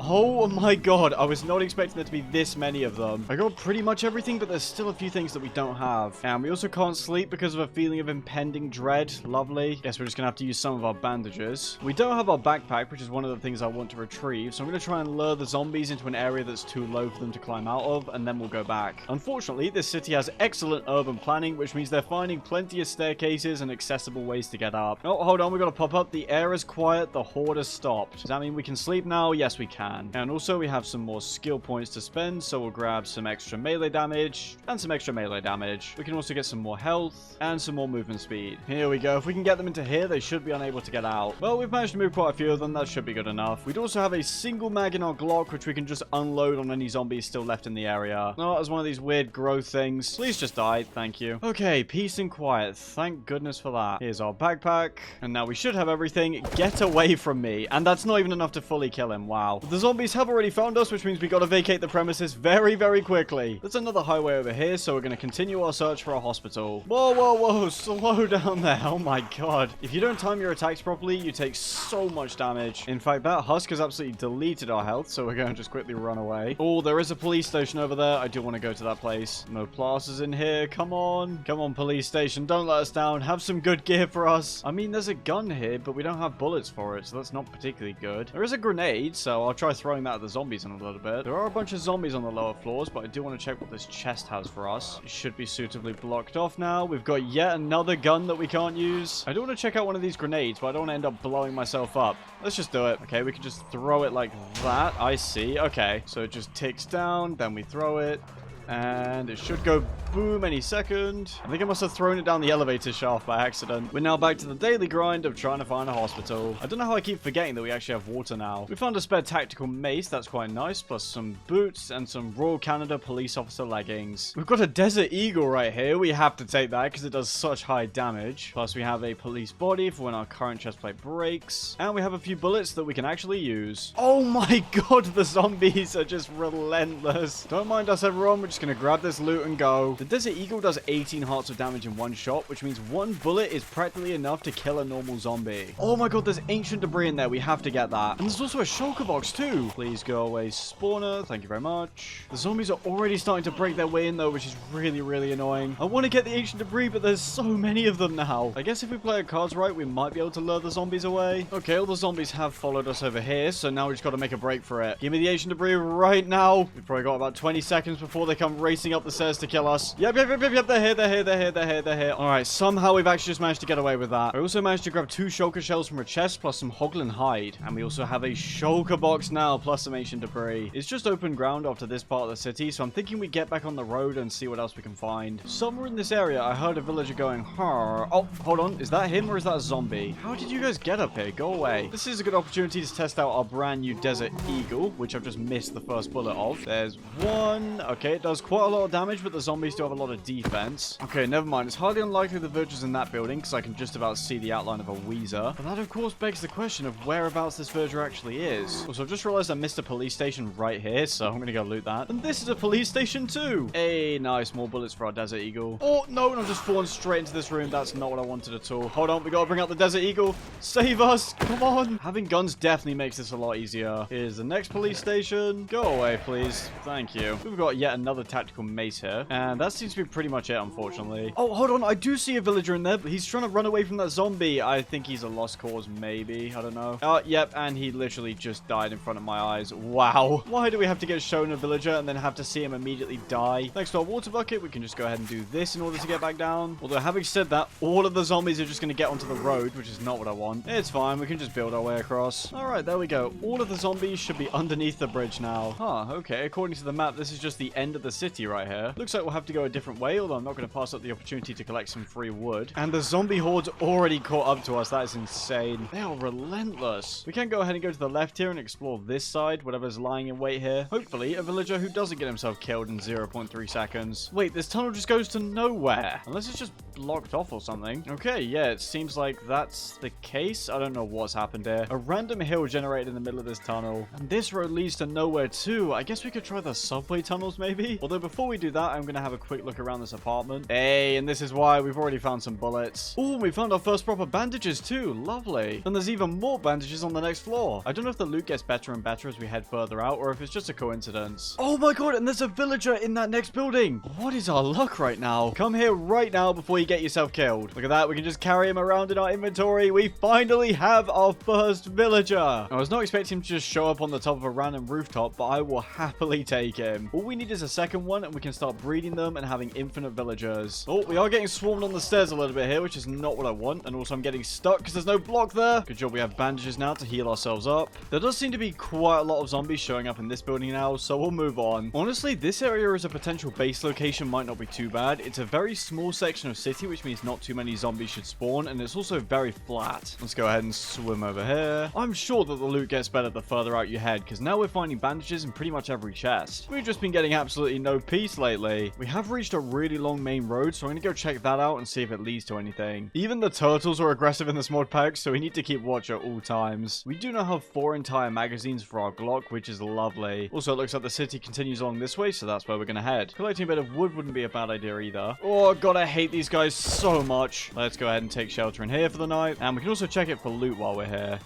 Oh my god, I was not expecting there to be this many of them. I got pretty much everything, but there's still a few things that we don't have. And we also can't sleep because of a feeling of impending dread. Lovely. Guess we're just gonna have to use some of our bandages. We don't have our backpack, which is one of the things I want to retrieve, so I'm gonna try and lure the zombies into an area that's too low for them to climb out of, and then we'll go back. Unfortunately, this city has excellent urban planning, which means they're finding plenty of staircases and accessible ways to get up. Oh, hold on, we gotta pop up. The air is quiet, the horde has stopped. Does that mean we can sleep now? Yes, we can. And also, we have some more skill points to spend, so we'll grab some extra melee damage, and some extra melee damage. We can also get some more health, and some more movement speed. Here we go. If we can get them into here, they should be unable to get out. Well, we've managed to move quite a few of them. That should be good enough. We'd also have a single mag in our Glock, which we can just unload on any zombies still left in the area. Oh, as one of these weird growth things. Please just die. Thank you. Okay, peace and quiet. Thank goodness for that. Here's our backpack. And now we should have everything. Get away from me. And that's not even enough to fully kill him. Wow. The zombies have already found us, which means we gotta vacate the premises very, very quickly. There's another highway over here, so we're gonna continue our search for a hospital. Whoa. Slow down there. Oh my god. If you don't time your attacks properly, you take so much damage. In fact, that husk has absolutely deleted our health, so we're going to just quickly run away. Oh, there is a police station over there. I do want to go to that place. No plasters in here. Come on, police station. Don't let us down. Have some good gear for us. I mean, there's a gun here, but we don't have bullets for it, so that's not particularly good. There is a grenade, so I'll try throwing that at the zombies in a little bit. There are a bunch of zombies on the lower floors, but I do want to check what this chest has for us. It should be suitably blocked off now. We've got yet another gun that we can't use. I do want to check out one of these grenades, but I don't want to end up blowing myself up. Let's just do it. Okay, we can just throw it like that. I see. Okay, so it just ticks down, then we throw it. And it should go boom any second. I think I must have thrown it down the elevator shaft by accident. We're now back to the daily grind of trying to find a hospital. I don't know how I keep forgetting that we actually have water now. We found a spare tactical mace. That's quite nice. Plus some boots and some Royal Canada police officer leggings. We've got a Desert Eagle right here. We have to take that because it does such high damage. Plus we have a police body for when our current chest plate breaks. And we have a few bullets that we can actually use. Oh my god, the zombies are just relentless. Don't mind us, everyone. We're just gonna grab this loot and go. The Desert Eagle does 18 hearts of damage in one shot, which means one bullet is practically enough to kill a normal zombie. Oh my god, there's ancient debris in there. We have to get that. And there's also a shulker box too. Please go away, spawner. Thank you very much. The zombies are already starting to break their way in though, which is really annoying. I want to get the ancient debris, but there's so many of them now. I guess if we play our cards right, we might be able to lure the zombies away. Okay, all the zombies have followed us over here, so now we just got to make a break for it. Give me the ancient debris right now. We've probably got about 20 seconds before they come racing up the stairs to kill us. Yep. They're here. Alright, somehow we've actually just managed to get away with that. I also managed to grab 2 shulker shells from a chest, plus some hoglin hide. And we also have a shulker box now, plus some ancient debris. It's just open ground after this part of the city, so I'm thinking we get back on the road and see what else we can find. Somewhere in this area, I heard a villager going, "Har." Oh, hold on. Is that him or is that a zombie? How did you guys get up here? Go away. This is a good opportunity to test out our brand new Desert Eagle, which I've just missed the first bullet of. There's one. Okay, it does quite a lot of damage, but the zombies do have a lot of defense. Okay, never mind. It's hardly unlikely the villager's in that building, because I can just about see the outline of a Weezer. But that, of course, begs the question of whereabouts this villager actually is. Also, I've just realized I missed a police station right here, so I'm gonna go loot that. And this is a police station too. Hey, nice. More bullets for our Desert Eagle. Oh, no, and I've just fallen straight into this room. That's not what I wanted at all. Hold on, we gotta bring out the Desert Eagle. Save us. Come on. Having guns definitely makes this a lot easier. Here's the next police station. Go away, please. Thank you. We've got yet another the tactical mace here. And that seems to be pretty much it, unfortunately. Oh, hold on. I do see a villager in there, but he's trying to run away from that zombie. I think he's a lost cause, maybe. I don't know. Oh, yep. And he literally just died in front of my eyes. Wow. Why do we have to get shown a villager and then have to see him immediately die? Next to our water bucket, we can just go ahead and do this in order to get back down. Although, having said that, all of the zombies are just going to get onto the road, which is not what I want. It's fine. We can just build our way across. All right, there we go. All of the zombies should be underneath the bridge now. Huh, okay. According to the map, this is just the end of the city right here. Looks like we'll have to go a different way, although I'm not going to pass up the opportunity to collect some free wood. And the zombie horde's already caught up to us. That is insane. They are relentless. We can go ahead and go to the left here and explore this side, whatever's lying in wait here. Hopefully, a villager who doesn't get himself killed in 0.3 seconds. Wait, this tunnel just goes to nowhere. Unless it's just blocked off or something. Okay, yeah, it seems like that's the case. I don't know what's happened here. A random hill generated in the middle of this tunnel. And this road leads to nowhere too. I guess we could try the subway tunnels maybe? Although before we do that, I'm going to have a quick look around this apartment. Hey, and this is why we've already found some bullets. Oh, we found our first proper bandages too. Lovely. And there's even more bandages on the next floor. I don't know if the loot gets better and better as we head further out or if it's just a coincidence. Oh my god, and there's a villager in that next building. What is our luck right now? Come here right now before you get yourself killed. Look at that. We can just carry him around in our inventory. We finally have our first villager. I was not expecting him to just show up on the top of a random rooftop, but I will happily take him. All we need is a second one and we can start breeding them and having infinite villagers. Oh, we are getting swarmed on the stairs a little bit here, which is not what I want. And also I'm getting stuck because there's no block there. Good job we have bandages now to heal ourselves up. There does seem to be quite a lot of zombies showing up in this building now, so we'll move on. Honestly, this area as a potential base location might not be too bad. It's a very small section of city, which means not too many zombies should spawn, and it's also very flat. Let's go ahead and swim over here. I'm sure that the loot gets better the further out you head, because now we're finding bandages in pretty much every chest. We've just been getting absolutely no peace lately. We have reached a really long main road, so I'm going to go check that out and see if it leads to anything. Even the turtles are aggressive in this mod pack, so we need to keep watch at all times. We do now have 4 entire magazines for our Glock, which is lovely. Also, it looks like the city continues along this way, so that's where we're going to head. Collecting a bit of wood wouldn't be a bad idea either. Oh god, I hate these guys so much. Let's go ahead and take shelter in here for the night. And we can also check it for loot while we're here.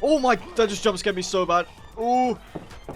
Oh my, that just jump scared me so bad. Oh,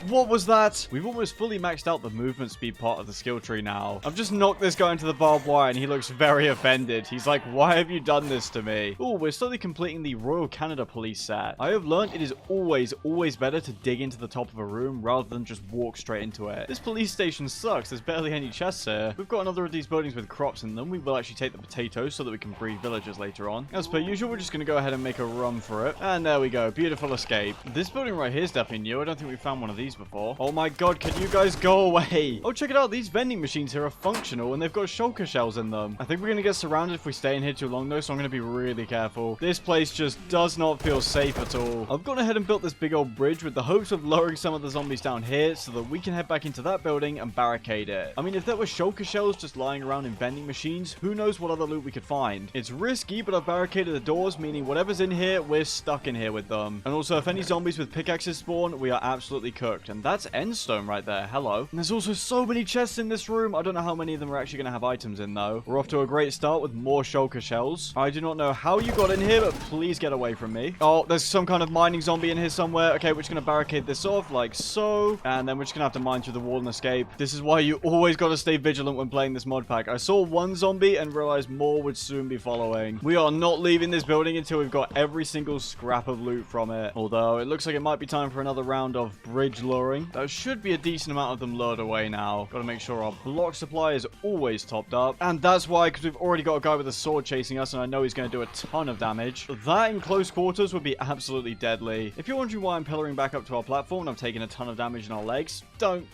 what was that? We've almost fully maxed out the movement speed part of the skill tree now. I've just knocked this guy into the barbed wire and he looks very offended. He's like, why have you done this to me? Oh, we're slowly completing the Royal Canada Police set. I have learned it is always better to dig into the top of a room rather than just walk straight into it. This police station sucks. There's barely any chests here. We've got another of these buildings with crops in them. We will actually take the potatoes so that we can breed villagers later on. As per usual, we're just going to go ahead and make a run for it. And there we go. Beautiful escape. This building right here is definitely new. I don't think we've found one of these before. Oh my god, can you guys go away? Oh, check it out. These vending machines here are functional and they've got shulker shells in them. I think we're going to get surrounded if we stay in here too long though, so I'm going to be really careful. This place just does not feel safe at all. I've gone ahead and built this big old bridge with the hopes of lowering some of the zombies down here so that we can head back into that building and barricade it. I mean, if there were shulker shells just lying around in vending machines, who knows what other loot we could find. It's risky, but I've barricaded the doors, meaning whatever's in here, we're stuck in here with them. And also, if any zombies with pickaxes spawn, we are absolutely cooked. And that's endstone right there. Hello. And there's also so many chests in this room. I don't know how many of them are actually going to have items in, though. We're off to a great start with more shulker shells. I do not know how you got in here, but please get away from me. Oh, there's some kind of mining zombie in here somewhere. Okay, we're just going to barricade this off like so. And then we're just going to have to mine through the wall and escape. This is why you always got to stay vigilant when playing this mod pack. I saw one zombie and realized more would soon be following. We are not leaving this building until we've got every single scrap of loot from it. Although, it looks like it might be time for another round of bridge luring. There should be a decent amount of them lured away now. Got to make sure our block supply is always topped up. And that's why, because we've already got a guy with a sword chasing us, and I know he's going to do a ton of damage. That in close quarters would be absolutely deadly. If you're wondering why I'm pillaring back up to our platform and I'm taking a ton of damage in our legs, don't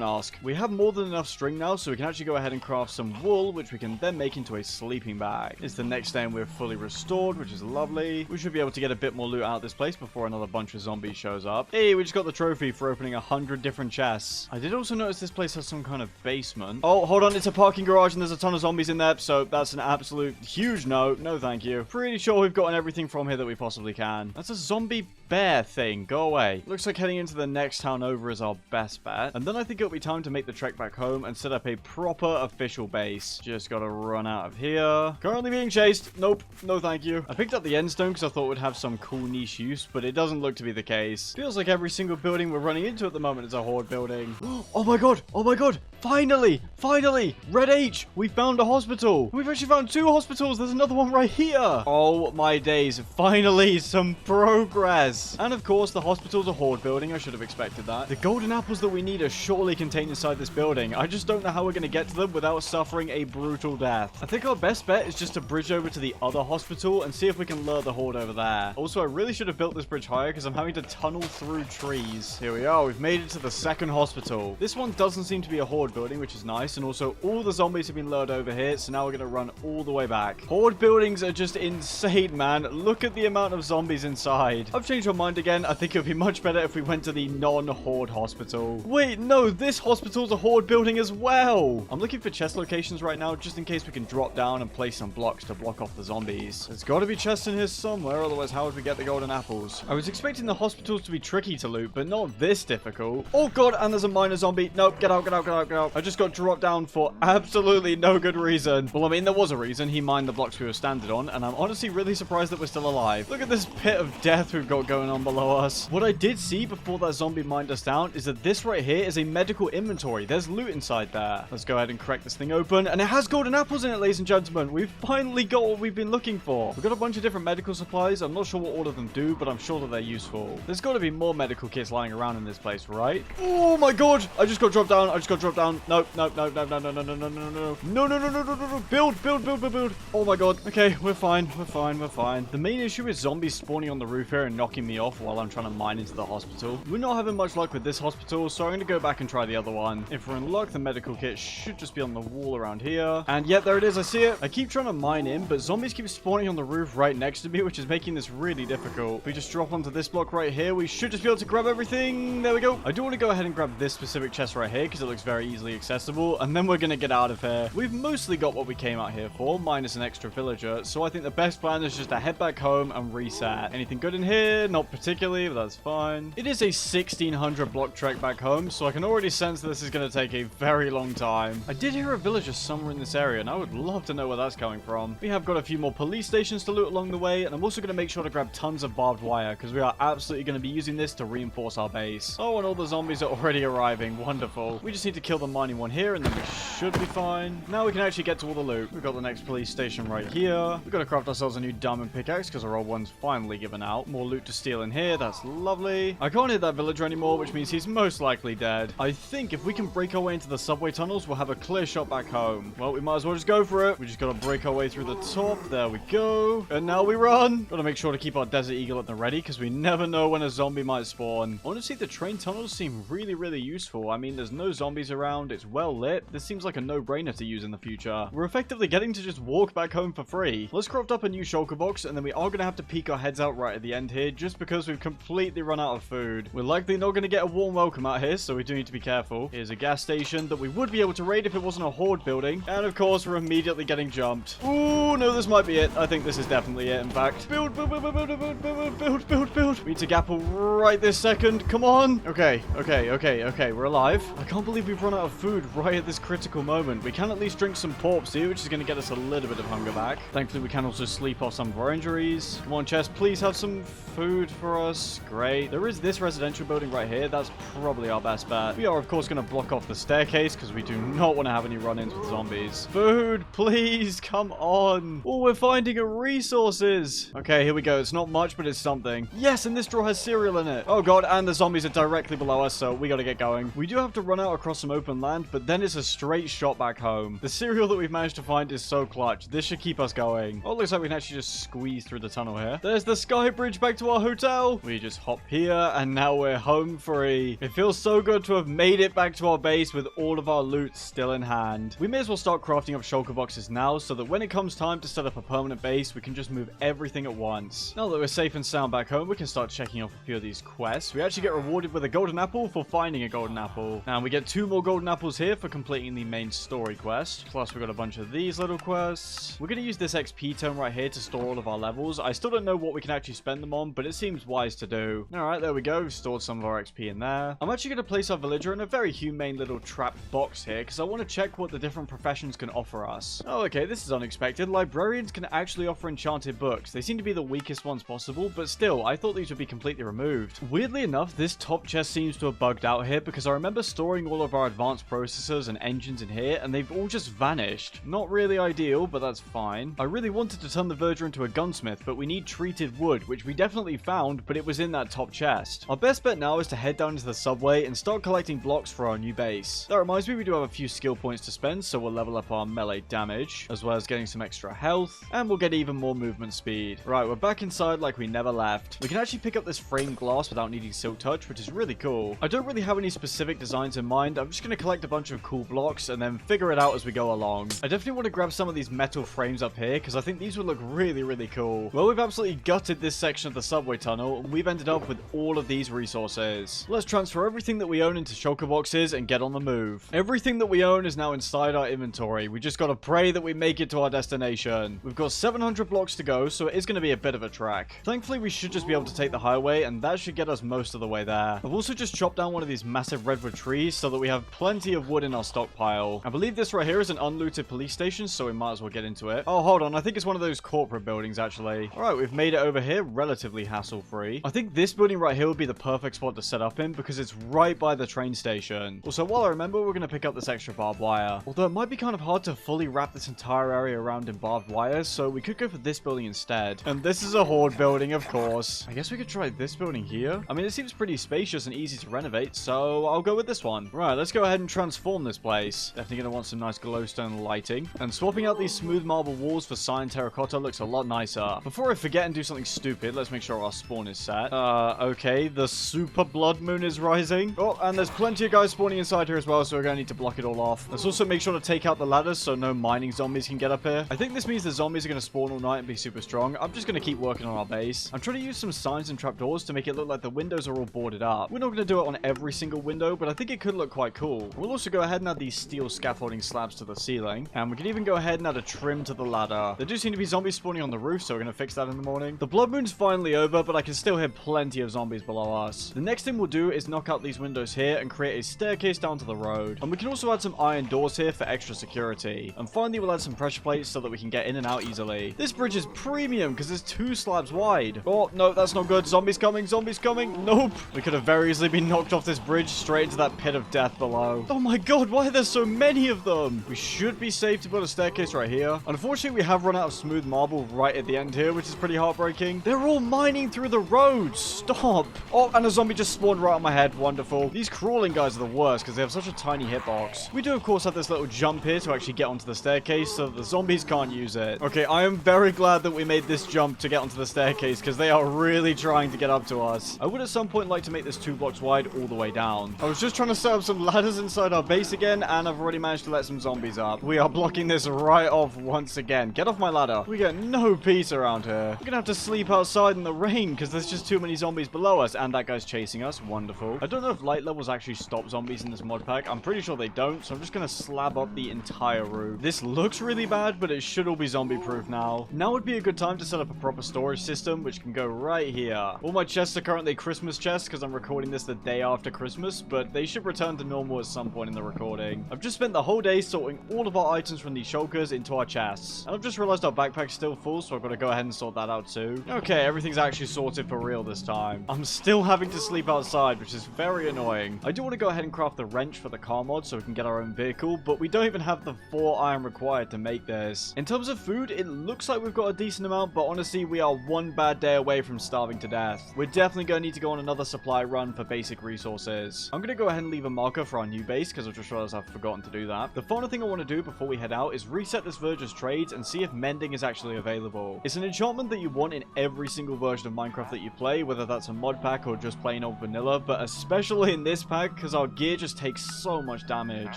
ask. We have more than enough string now, so we can actually go ahead and craft some wool, which we can then make into a sleeping bag. It's the next day and we're fully restored, which is lovely. We should be able to get a bit more loot out of this place before another bunch of zombies shows up. Hey, we just got the trophy for opening 100 different chests. I did also notice this place has some kind of basement. Oh, hold on. It's a parking garage and there's a ton of zombies in there, so that's an absolute huge no. No, thank you. Pretty sure we've gotten everything from here that we possibly can. That's a zombie bear thing. Go away. Looks like heading into the next town over is our best bet. And then I think think it'll be time to make the trek back home and set up a proper official base. Just gotta run out of here. Currently being chased. Nope. No thank you. I picked up the endstone because I thought it would have some cool niche use, but it doesn't look to be the case. Feels like every single building we're running into at the moment is a horde building. Oh my god. Oh my god. Finally. Finally. Red H. We found a hospital. We've actually found 2 hospitals. There's another one right here. Oh my days. Finally some progress. And of course the hospital's a horde building. I should have expected that. The golden apples that we need are surely contained inside this building. I just don't know how we're going to get to them without suffering a brutal death. I think our best bet is just to bridge over to the other hospital and see if we can lure the horde over there. Also, I really should have built this bridge higher because I'm having to tunnel through trees. Here we are. We've made it to the second hospital. This one doesn't seem to be a horde building, which is nice. And also, all the zombies have been lured over here. So now we're going to run all the way back. Horde buildings are just insane, man. Look at the amount of zombies inside. I've changed my mind again. I think it would be much better if we went to the non-horde hospital. Wait, no, this hospital's a horde building as well. I'm looking for chest locations right now, just in case we can drop down and place some blocks to block off the zombies. There's got to be chests in here somewhere, otherwise how would we get the golden apples? I was expecting the hospitals to be tricky to loot, but not this difficult. Oh god, and there's a minor zombie. Nope, get out, get out, get out, get out. I just got dropped down for absolutely no good reason. Well, I mean, there was a reason. He mined the blocks we were standing on, and I'm honestly really surprised that we're still alive. Look at this pit of death we've got going on below us. What I did see before that zombie mined us down is that this right here is a medical inventory. There's loot inside there. Let's go ahead and crack this thing open, and it has golden apples in it, ladies and gentlemen. We've finally got what we've been looking for. We've got a bunch of different medical supplies. I'm not sure what all of them do, but I'm sure that they're useful. There's got to be more medical kits lying around in this place, right? Oh my god! I just got dropped down. I just got dropped down. Nope, nope, nope, no, no, no, no, no, no, no, no, no, no, no, no, no, no, no, build, build, build, build, build. Oh my god. Okay, we're fine. We're fine. We're fine. The main issue is zombies spawning on the roof here and knocking me off while I'm trying to mine into the hospital. We're not having much luck with this hospital, so I'm going to go back and try the other one. If we're in luck, the medical kit should just be on the wall around here. And yep, there it is. I see it. I keep trying to mine in, but zombies keep spawning on the roof right next to me, which is making this really difficult. If we just drop onto this block right here, we should just be able to grab everything. There we go. I do want to go ahead and grab this specific chest right here because it looks very easily accessible, and then we're going to get out of here. We've mostly got what we came out here for, minus an extra villager, so I think the best plan is just to head back home and reset. Anything good in here? Not particularly, but that's fine. It is a 1600 block trek back home, so I can already sense this is going to take a very long time. I did hear a villager somewhere in this area, and I would love to know where that's coming from. We have got a few more police stations to loot along the way, and I'm also going to make sure to grab tons of barbed wire, because we are absolutely going to be using this to reinforce our base. Oh, and all the zombies are already arriving. Wonderful. We just need to kill the mining one here, and then we should be fine. Now we can actually get to all the loot. We've got the next police station right here. We've got to craft ourselves a new diamond pickaxe, because our old one's finally given out. More loot to steal in here. That's lovely. I can't hit that villager anymore, which means he's most likely dead. I think if we can break our way into the subway tunnels, we'll have a clear shot back home. Well, we might as well just go for it. We just got to break our way through the top. There we go. And now we run. Got to make sure to keep our Desert Eagle at the ready, because we never know when a zombie might spawn. Honestly, the train tunnels seem really, really useful. I mean, there's no zombies around. It's well lit. This seems like a no-brainer to use in the future. We're effectively getting to just walk back home for free. Let's craft up a new shulker box, and then we are going to have to peek our heads out right at the end here, just because we've completely run out of food. We're likely not going to get a warm welcome out here, so we do need to be careful. Here's a gas station that we would be able to raid if it wasn't a horde building. And of course, we're immediately getting jumped. Ooh, no, this might be it. I think this is definitely it, in fact. Build, build, build, build, build, build, build, build, build, build. We need to gapple right this second. Come on. Okay, okay, okay, okay. We're alive. I can't believe we've run out of food right at this critical moment. We can at least drink some porps here, which is going to get us a little bit of hunger back. Thankfully, we can also sleep off some of our injuries. Come on, chest, please have some food for us. Great. There is this residential building right here. That's probably our best bet. We are, of course, going to block off the staircase because we do not want to have any run-ins with zombies. Food, please. Come on. Oh, we're finding resources. Okay, here we go. It's not much, but it's something. Yes, and this drawer has cereal in it. Oh, God, and the zombies are directly below us, so we got to get going. We do have to run out across some open land, but then it's a straight shot back home. The cereal that we've managed to find is so clutch. This should keep us going. Oh, it looks like we can actually just squeeze through the tunnel here. There's the sky bridge back to our hotel. We just hop here, and now we're home free. It feels so good to have made it back to our base with all of our loot still in hand. We may as well start crafting up shulker boxes now, so that when it comes time to set up a permanent base, we can just move everything at once. Now that we're safe and sound back home, we can start checking off a few of these quests. We actually get rewarded with a golden apple for finding a golden apple. Now we get 2 more golden apples here for completing the main story quest. Plus we got a bunch of these little quests. We're going to use this XP tome right here to store all of our levels. I still don't know what we can actually spend them on, but it seems wise to do. Alright, there we go. We've stored some of our XP in there. I'm actually going to place our villager villager in a very humane little trap box here because I want to check what the different professions can offer us. Oh, okay, this is unexpected. Librarians can actually offer enchanted books. They seem to be the weakest ones possible, but still, I thought these would be completely removed. Weirdly enough, this top chest seems to have bugged out here because I remember storing all of our advanced processors and engines in here, and they've all just vanished. Not really ideal, but that's fine. I really wanted to turn the verger into a gunsmith, but we need treated wood, which we definitely found, but it was in that top chest. Our best bet now is to head down into the subway and start collecting blocks for our new base. That reminds me, we do have a few skill points to spend, so we'll level up our melee damage, as well as getting some extra health, and we'll get even more movement speed. Right, we're back inside like we never left. We can actually pick up this framed glass without needing silk touch, which is really cool. I don't really have any specific designs in mind. I'm just going to collect a bunch of cool blocks and then figure it out as we go along. I definitely want to grab some of these metal frames up here because I think these would look really, really cool. Well, we've absolutely gutted this section of the subway tunnel, and we've ended up with all of these resources. Let's transfer everything that we own into shulker boxes and get on the move. Everything that we own is now inside our inventory. We just got to pray that we make it to our destination. We've got 700 blocks to go, so it is going to be a bit of a trek. Thankfully, we should just be able to take the highway, and that should get us most of the way there. I've also just chopped down one of these massive redwood trees so that we have plenty of wood in our stockpile. I believe this right here is an unlooted police station, so we might as well get into it. Oh, hold on. I think it's one of those corporate buildings, actually. All right, we've made it over here relatively hassle-free. I think this building right here would be the perfect spot to set up in because it's right by the train station. Also, while I remember, we're going to pick up this extra barbed wire. Although it might be kind of hard to fully wrap this entire area around in barbed wire, so we could go for this building instead. And this is a horde building, of course. I guess we could try this building here. I mean, it seems pretty spacious and easy to renovate, so I'll go with this one. Right, let's go ahead and transform this place. Definitely going to want some nice glowstone lighting. And swapping out these smooth marble walls for cyan terracotta looks a lot nicer. Before I forget and do something stupid, let's make sure our spawn is set. Okay, the super blood moon is rising. Oh, and there's plenty of guys spawning inside here as well, so we're going to need to block it all off. Let's also make sure to take out the ladders so no mining zombies can get up here. I think this means the zombies are going to spawn all night and be super strong. I'm just going to keep working on our base. I'm trying to use some signs and trapdoors to make it look like the windows are all boarded up. We're not going to do it on every single window, but I think it could look quite cool. We'll also go ahead and add these steel scaffolding slabs to the ceiling, and we can even go ahead and add a trim to the ladder. There do seem to be zombies spawning on the roof, so we're going to fix that in the morning. The blood moon's finally over, but I can still hear plenty of zombies below us. The next thing we'll do is knock out these windows here and create a staircase down to the road. And we can also add some iron doors here for extra security. And finally, we'll add some pressure plates so that we can get in and out easily. This bridge is premium because it's 2 slabs wide. Oh, no, that's not good. Zombies coming, zombies coming. Nope. We could have very easily been knocked off this bridge straight into that pit of death below. Oh my god, why are there so many of them? We should be safe to build a staircase right here. Unfortunately, we have run out of smooth marble right at the end here, which is pretty heartbreaking. They're all mining through the road. Stop. Oh, and a zombie just spawned right on my head. Wonderful. These crawling guys are the worst because they have such a tiny hitbox. We do, of course, have this little jump here to actually get onto the staircase so that the zombies can't use it. Okay, I am very glad that we made this jump to get onto the staircase because they are really trying to get up to us. I would at some point like to make this 2 blocks wide all the way down. I was just trying to set up some ladders inside our base again, and I've already managed to let some zombies up. We are blocking this right off once again. Get off my ladder. We get no peace around here. We're gonna have to sleep outside in the rain because there's just too many zombies below us, and that guy's chasing us. Wonderful. I don't know if light levels actually stop zombies in this mod pack. I'm pretty sure they don't, so I'm just gonna slab up the entire roof. This looks really bad, but it should all be zombie proof now. Now would be a good time to set up a proper storage system, which can go right here. All my chests are currently Christmas chests because I'm recording this the day after Christmas, but they should return to normal at some point in the recording. I've just spent the whole day sorting all of our items from these shulkers into our chests, and I've just realized our backpack's still full, so I've got to go ahead and sort that out too. Okay, everything's actually sorted for real this time. I'm still having to sleep outside, which is very annoying. I do want to go ahead and craft the wrench for the car mod so we can get our own vehicle, but we don't even have the 4 iron required to make this. In terms of food, it looks like we've got a decent amount, but honestly, we are one bad day away from starving to death. We're definitely going to need to go on another supply run for basic resources. I'm going to go ahead and leave a marker for our new base because I've just realized I've forgotten to do that. The final thing I want to do before we head out is reset this verger's trades and see if mending is actually available. It's an enchantment that you want in every single version of Minecraft that you play, whether that's a mod pack or just plain old vanilla, but especially in this pack because our gear just takes so much damage.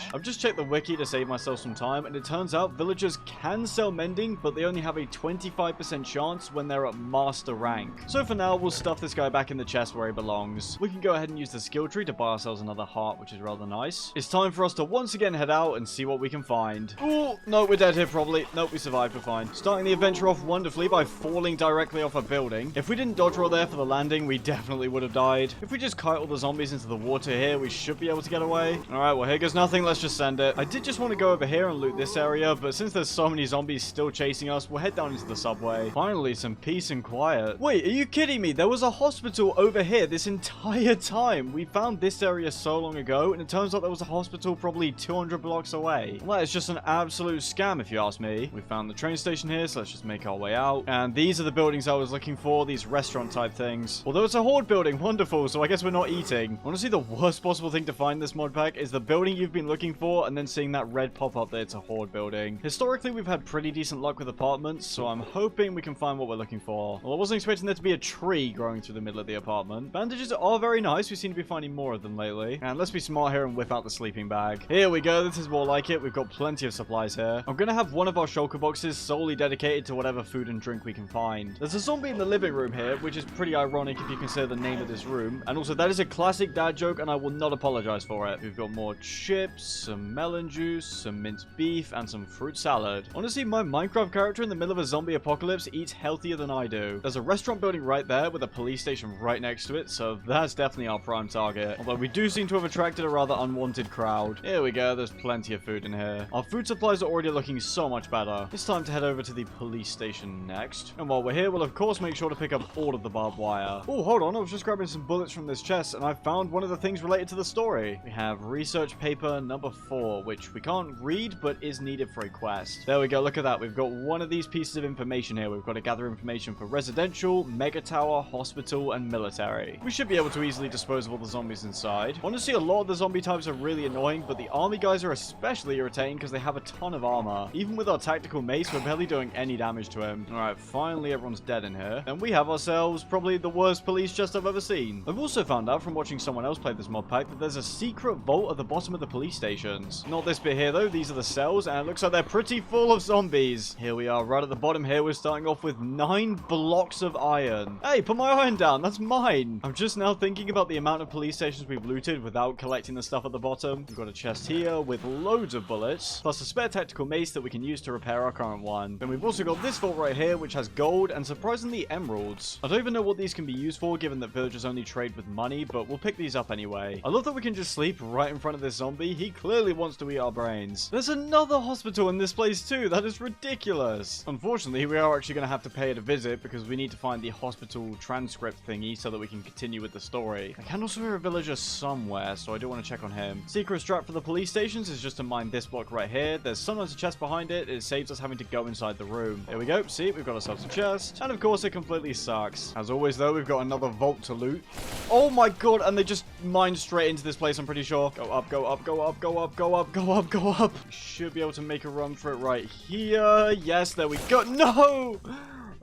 I've just checked the wiki to save myself some time, and it turns out villagers can sell mending, but they only have a 25% chance when they're at master rank. So for now, we'll stuff this guy back in the chest where he belongs. We can go ahead and use the skill tree to buy ourselves another heart, which is rather nice. It's time for us to once again head out and see what we can find. Oh, no, we're dead here probably. Nope, we survived, we're fine. Starting the adventure off wonderfully by falling directly off a building. If we didn't dodge roll there for the landing, we definitely would have died. If we just kite all the zombies into the water here, here, we should be able to get away. Alright, well, here goes nothing. Let's just send it. I did just want to go over here and loot this area, but since there's so many zombies still chasing us, we'll head down into the subway. Finally, some peace and quiet. Wait, are you kidding me? There was a hospital over here this entire time. We found this area so long ago, and it turns out there was a hospital probably 200 blocks away. Well, that is just an absolute scam, if you ask me. We found the train station here, so let's just make our way out. And these are the buildings I was looking for, these restaurant type things. Although it's a horde building, wonderful, so I guess we're not eating. Honestly, the worst possible thing to find this mod pack is the building you've been looking for, and then seeing that red pop up that it's a horde building. Historically, we've had pretty decent luck with apartments, so I'm hoping we can find what we're looking for. Well, I wasn't expecting there to be a tree growing through the middle of the apartment. Bandages are very nice. We seem to be finding more of them lately. And let's be smart here and whip out the sleeping bag. Here we go. This is more like it. We've got plenty of supplies here. I'm going to have one of our shulker boxes solely dedicated to whatever food and drink we can find. There's a zombie in the living room here, which is pretty ironic if you consider the name of this room. And also, that is a classic dad joke, and I will not apologize for it. We've got more chips, some melon juice, some minced beef, and some fruit salad. Honestly, my Minecraft character in the middle of a zombie apocalypse eats healthier than I do. There's a restaurant building right there with a police station right next to it, so that's definitely our prime target. Although we do seem to have attracted a rather unwanted crowd. Here we go, there's plenty of food in here. Our food supplies are already looking so much better. It's time to head over to the police station next. And while we're here, we'll of course make sure to pick up all of the barbed wire. Oh, hold on, I was just grabbing some bullets from this chest, and I found one of the things related to the story. We have research paper number 4, which we can't read, but is needed for a quest. There we go, look at that. We've got one of these pieces of information here. We've got to gather information for residential, mega tower, hospital, and military. We should be able to easily dispose of all the zombies inside. Honestly, a lot of the zombie types are really annoying, but the army guys are especially irritating because they have a ton of armor. Even with our tactical mace, we're barely doing any damage to him. Alright, finally everyone's dead in here. And we have ourselves probably the worst police chest I've ever seen. I've also found out from watching someone else play this mod pack that there's a secret vault at the bottom of the police stations. Not this bit here though, these are the cells, and it looks like they're pretty full of zombies. Here we are, right at the bottom here, we're starting off with 9 blocks of iron. Hey, put my iron down, that's mine. I'm just now thinking about the amount of police stations we've looted without collecting the stuff at the bottom. We've got a chest here with loads of bullets, plus a spare tactical mace that we can use to repair our current one. Then we've also got this vault right here, which has gold and surprisingly emeralds. I don't even know what these can be used for, given that villagers only trade with money, but we'll pick these up anyway. I love that we can just sleep right in front of this zombie. He clearly wants to eat our brains. There's another hospital in this place too. That is ridiculous. Unfortunately, we are actually going to have to pay it a visit because we need to find the hospital transcript thingy so that we can continue with the story. I can also hear a villager somewhere, so I do want to check on him. Secret strat for the police stations is just to mine this block right here. There's sometimes a chest behind it. It saves us having to go inside the room. There we go. See, we've got ourselves a chest. And of course, it completely sucks. As always, though, we've got another vault to loot. Oh my god, and they just mined straight into this place, I'm pretty sure. Go up, go up, go up, go up, go up, go up, go up. Should be able to make a run for it right here. Yes, there we go. No!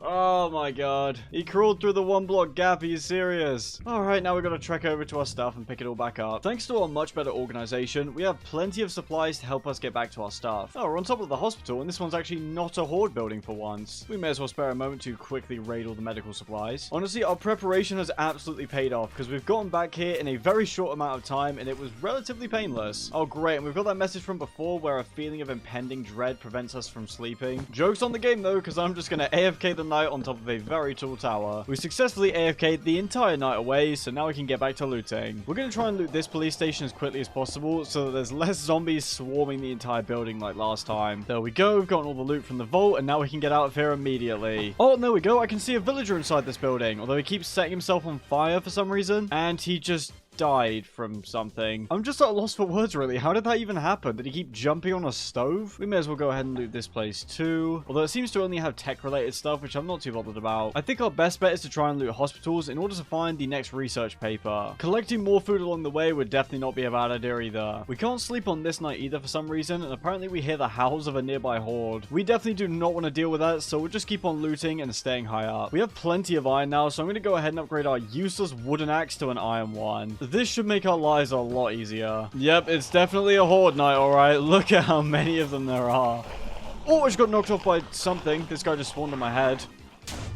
Oh my god. He crawled through the 1 block gap. Are you serious? Alright, now we've got to trek over to our stuff and pick it all back up. Thanks to our much better organization, we have plenty of supplies to help us get back to our stuff. Oh, we're on top of the hospital, and this one's actually not a horde building for once. We may as well spare a moment to quickly raid all the medical supplies. Honestly, our preparation has absolutely paid off, because we've gotten back here in a very short amount of time, and it was relatively painless. Oh, great, and we've got that message from before where a feeling of impending dread prevents us from sleeping. Joke's on the game, though, because I'm just going to AFK the night on top of a very tall tower. We successfully AFK'd the entire night away, so now we can get back to looting. We're going to try and loot this police station as quickly as possible so that there's less zombies swarming the entire building like last time. There we go, we've gotten all the loot from the vault, and now we can get out of here immediately. Oh, and there we go, I can see a villager inside this building, although he keeps setting himself on fire for some reason, and he just died from something. I'm just at a loss for words, really. How did that even happen? Did he keep jumping on a stove? We may as well go ahead and loot this place too. Although it seems to only have tech-related stuff, which I'm not too bothered about. I think our best bet is to try and loot hospitals in order to find the next research paper. Collecting more food along the way would definitely not be a bad idea either. We can't sleep on this night either for some reason, and apparently we hear the howls of a nearby horde. We definitely do not want to deal with that, so we'll just keep on looting and staying high up. We have plenty of iron now, so I'm going to go ahead and upgrade our useless wooden axe to an iron one. This should make our lives a lot easier. Yep, it's definitely a horde night, alright. Look at how many of them there are. Oh, I just got knocked off by something. This guy just spawned on my head.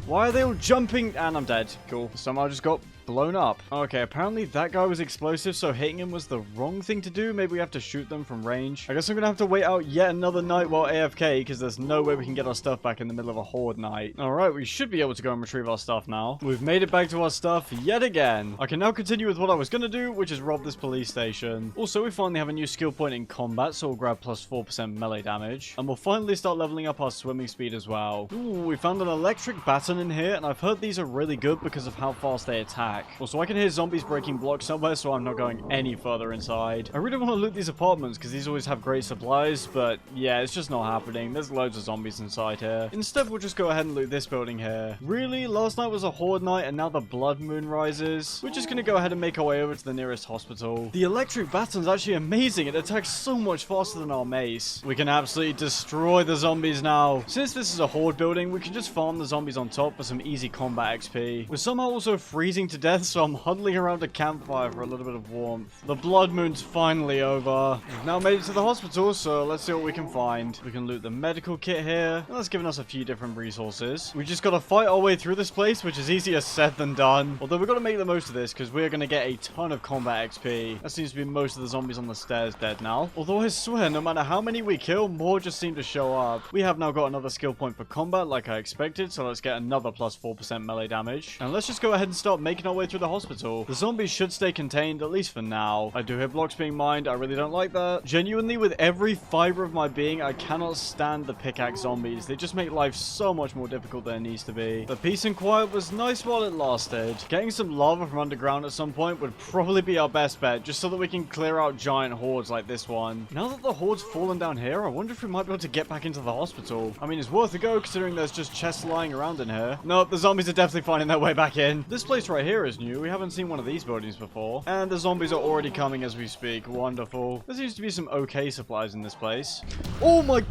Why are they all jumping? And I'm dead. Cool. Somehow just got blown up. Okay, apparently that guy was explosive, so hitting him was the wrong thing to do. Maybe we have to shoot them from range. I guess I'm gonna have to wait out yet another night while AFK, because there's no way we can get our stuff back in the middle of a horde night. Alright, we should be able to go and retrieve our stuff now. We've made it back to our stuff yet again. I can now continue with what I was gonna do, which is rob this police station. Also, we finally have a new skill point in combat, so we'll grab plus 4% melee damage. And we'll finally start leveling up our swimming speed as well. Ooh, we found an electric baton in here, and I've heard these are really good because of how fast they attack. Also, I can hear zombies breaking blocks somewhere, so I'm not going any further inside. I really want to loot these apartments because these always have great supplies, but yeah, it's just not happening. There's loads of zombies inside here. Instead, we'll just go ahead and loot this building here. Really? Last night was a horde night, and now the blood moon rises? We're just gonna go ahead and make our way over to the nearest hospital. The electric baton's actually amazing. It attacks so much faster than our mace. We can absolutely destroy the zombies now. Since this is a horde building, we can just farm the zombies on top for some easy combat XP. We're somehow also freezing to death, so I'm huddling around a campfire for a little bit of warmth. The blood moon's finally over. We've now made it to the hospital, so let's see what we can find. We can loot the medical kit here, and that's given us a few different resources. We just gotta fight our way through this place, which is easier said than done. Although we've got to make the most of this, because we're gonna get a ton of combat XP. That seems to be most of the zombies on the stairs dead now. Although I swear, no matter how many we kill, more just seem to show up. We have now got another skill point for combat, like I expected, so let's get another plus 4% melee damage. And let's just go ahead and start making our way through the hospital. The zombies should stay contained, at least for now. I do hear blocks being mined. I really don't like that. Genuinely, with every fiber of my being, I cannot stand the pickaxe zombies. They just make life so much more difficult than it needs to be. The peace and quiet was nice while it lasted. Getting some lava from underground at some point would probably be our best bet, just so that we can clear out giant hordes like this one. Now that the horde's fallen down here, I wonder if we might be able to get back into the hospital. I mean, it's worth a go considering there's just chests lying around in here. Nope, the zombies are definitely finding their way back in. This place right here is new. We haven't seen one of these buildings before. And the zombies are already coming as we speak. Wonderful. There seems to be some okay supplies in this place. Oh my...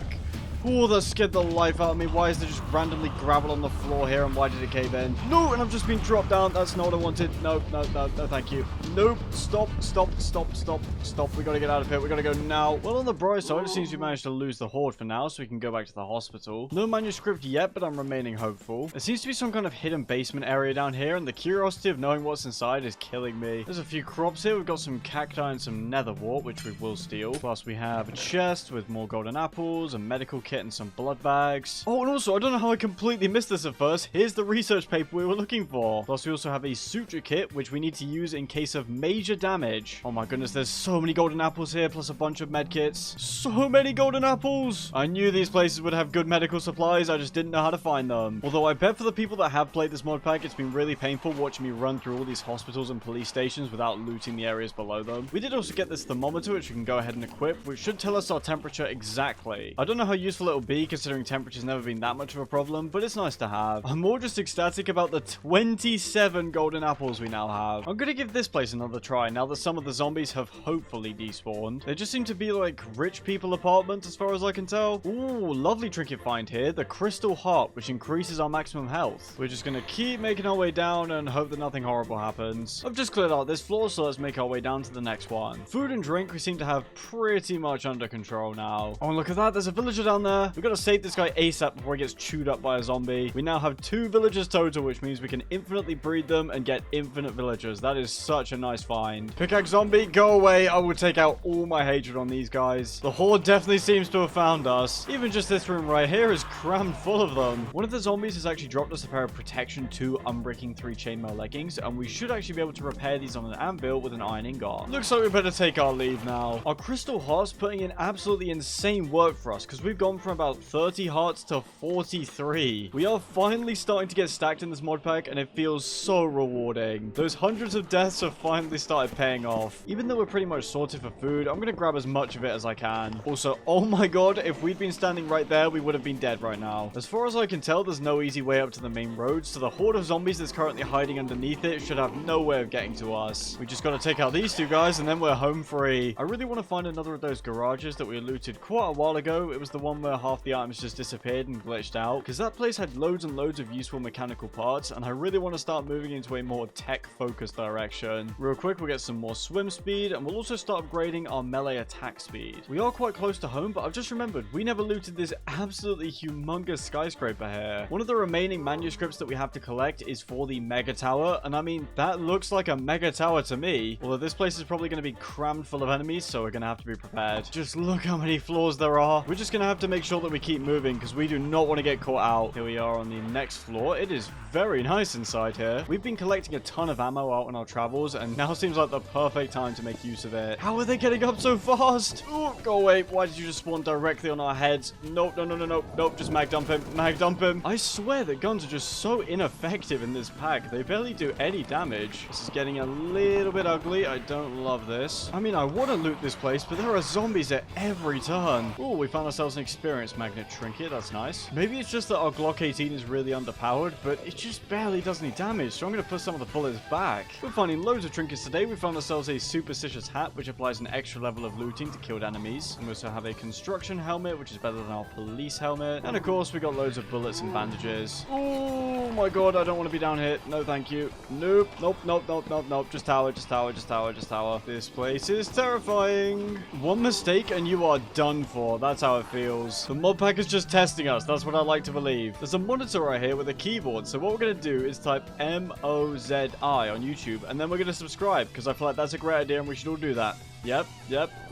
Oh, that scared the life out of me. Why is there just randomly gravel on the floor here, and why did it cave in? No, and I've just been dropped down. That's not what I wanted. No, no, no, no, thank you. Nope. Stop, stop, stop, stop, stop. We gotta get out of here. We gotta go now. Well, on the bright side, it seems we managed to lose the horde for now, so we can go back to the hospital. No manuscript yet, but I'm remaining hopeful. There seems to be some kind of hidden basement area down here, and the curiosity of knowing what's inside is killing me. There's a few crops here. We've got some cacti and some nether wart, which we will steal. Plus, we have a chest with more golden apples, a medical kit, and some blood bags. Oh, and also, I don't know how I completely missed this at first. Here's the research paper we were looking for. Plus, we also have a suture kit, which we need to use in case of major damage. Oh my goodness, there's so many golden apples here, plus a bunch of med kits. So many golden apples! I knew these places would have good medical supplies, I just didn't know how to find them. Although I bet for the people that have played this mod pack, it's been really painful watching me run through all these hospitals and police stations without looting the areas below them. We did also get this thermometer, which we can go ahead and equip, which should tell us our temperature exactly. I don't know how useful it'll be, considering temperature's never been that much of a problem, but it's nice to have. I'm more just ecstatic about the 27 golden apples we now have. I'm gonna give this place another try now that some of the zombies have hopefully despawned. They just seem to be like rich people apartments as far as I can tell. Ooh, lovely trinket find here, the crystal heart, which increases our maximum health. We're just gonna keep making our way down and hope that nothing horrible happens. I've just cleared out this floor, so let's make our way down to the next one. Food and drink we seem to have pretty much under control now. Oh, and look at that, there's a villager down there. We've got to save this guy ASAP before he gets chewed up by a zombie. We now have 2 villagers total, which means we can infinitely breed them and get infinite villagers. That is such a nice find. Pickaxe zombie, go away. I will take out all my hatred on these guys. The horde definitely seems to have found us. Even just this room right here is crammed full of them. One of the zombies has actually dropped us a pair of protection 2 unbreaking 3 chainmail leggings, and we should actually be able to repair these on an anvil with an iron ingot. Looks like we better take our leave now. Our crystal heart's putting in absolutely insane work for us, because we've gone from about 30 hearts to 43. We are finally starting to get stacked in this mod pack, and it feels so rewarding. Those hundreds of deaths have finally started paying off. Even though we're pretty much sorted for food, I'm gonna grab as much of it as I can. Also, oh my god, if we'd been standing right there, we would have been dead right now. As far as I can tell, there's no easy way up to the main road, so the horde of zombies that's currently hiding underneath it should have no way of getting to us. We just gotta take out these 2 guys, and then we're home free. I really want to find another of those garages that we looted quite a while ago. It was the one armor, half the items just disappeared and glitched out, because that place had loads and loads of useful mechanical parts, and I really want to start moving into a more tech-focused direction. Real quick, we'll get some more swim speed, and we'll also start upgrading our melee attack speed. We are quite close to home, but I've just remembered, we never looted this absolutely humongous skyscraper here. One of the remaining manuscripts that we have to collect is for the mega tower, and I mean, that looks like a mega tower to me, although this place is probably going to be crammed full of enemies, so we're going to have to be prepared. Just look how many floors there are. We're just going to have to make sure that we keep moving, because we do not want to get caught out. Here we are on the next floor. It is very nice inside here. We've been collecting a ton of ammo out on our travels, and now seems like the perfect time to make use of it. How are they getting up so fast? Oh, go away. Why did you just spawn directly on our heads? Nope, no, no, no, no. Nope, just mag dump him. Mag dump him. I swear that guns are just so ineffective in this pack. They barely do any damage. This is getting a little bit ugly. I don't love this. I mean, I want to loot this place, but there are zombies at every turn. Oh, we found ourselves an experience magnet trinket. That's nice. Maybe it's just that our Glock 18 is really underpowered, but it just barely does any damage, so I'm going to put some of the bullets back. We're finding loads of trinkets today. We found ourselves a superstitious hat, which applies an extra level of looting to killed enemies. And we also have a construction helmet, which is better than our police helmet. And of course, we got loads of bullets and bandages. Oh my god, I don't want to be down here. No, thank you. Nope. Nope, nope, nope, nope, nope. Just tower, just tower, just tower, just tower. This place is terrifying. One mistake and you are done for. That's how it feels. The mod pack is just testing us. That's what I like to believe. There's a monitor right here with a keyboard. So what we're going to do is type M-O-Z-I on YouTube. And then we're going to subscribe, because I feel like that's a great idea and we should all do that. Yep.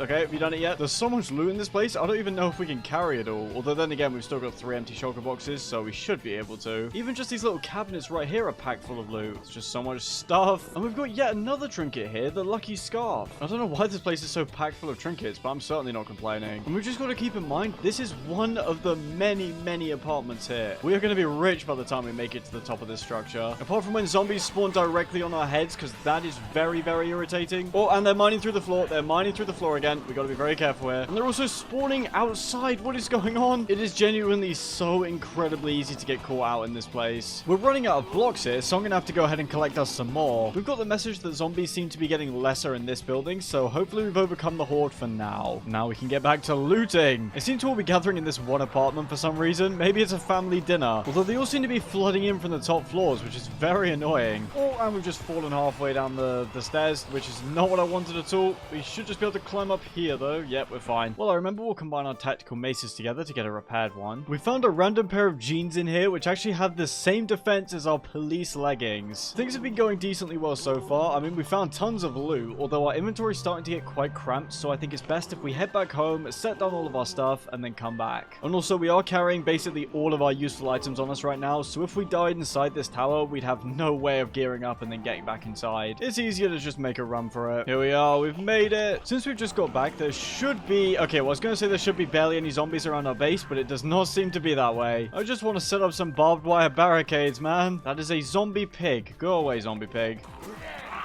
Okay, have you done it yet? There's so much loot in this place, I don't even know if we can carry it all. Although then again, we've still got 3 empty shulker boxes, so we should be able to. Even just these little cabinets right here are packed full of loot. It's just so much stuff. And we've got yet another trinket here, the lucky scarf. I don't know why this place is so packed full of trinkets, but I'm certainly not complaining. And we've just got to keep in mind, this is one of the many apartments here. We are going to be rich by the time we make it to the top of this structure. Apart from when zombies spawn directly on our heads, because that is very irritating. Oh, and they're mining through the floor. They're mining through the floor again. We got to be very careful here. And they're also spawning outside. What is going on? It is genuinely so incredibly easy to get caught out in this place. We're running out of blocks here, so I'm going to have to go ahead and collect us some more. We've got the message that zombies seem to be getting lesser in this building, so hopefully we've overcome the horde for now. Now we can get back to looting. They seem to all be gathering in this one apartment for some reason. Maybe it's a family dinner. Although they all seem to be flooding in from the top floors, which is very annoying. Oh, and we've just fallen halfway down the stairs, which is not what I wanted at all. We should just be able to climb up here though. Yep, we're fine. Well, I remember we'll combine our tactical maces together to get a repaired one. We found a random pair of jeans in here which actually have the same defense as our police leggings. Things have been going decently well so far. I mean, we found tons of loot, although our inventory is starting to get quite cramped, so I think it's best if we head back home, set down all of our stuff, and then come back. And also, we are carrying basically all of our useful items on us right now, so if we died inside this tower, we'd have no way of gearing up and then getting back inside. It's easier to just make a run for it. Here we are, we've made it. Since we've just got back, there should be... Okay, well, I was going to say there should be barely any zombies around our base, but it does not seem to be that way. I just want to set up some barbed wire barricades, man. That is a zombie pig. Go away, zombie pig.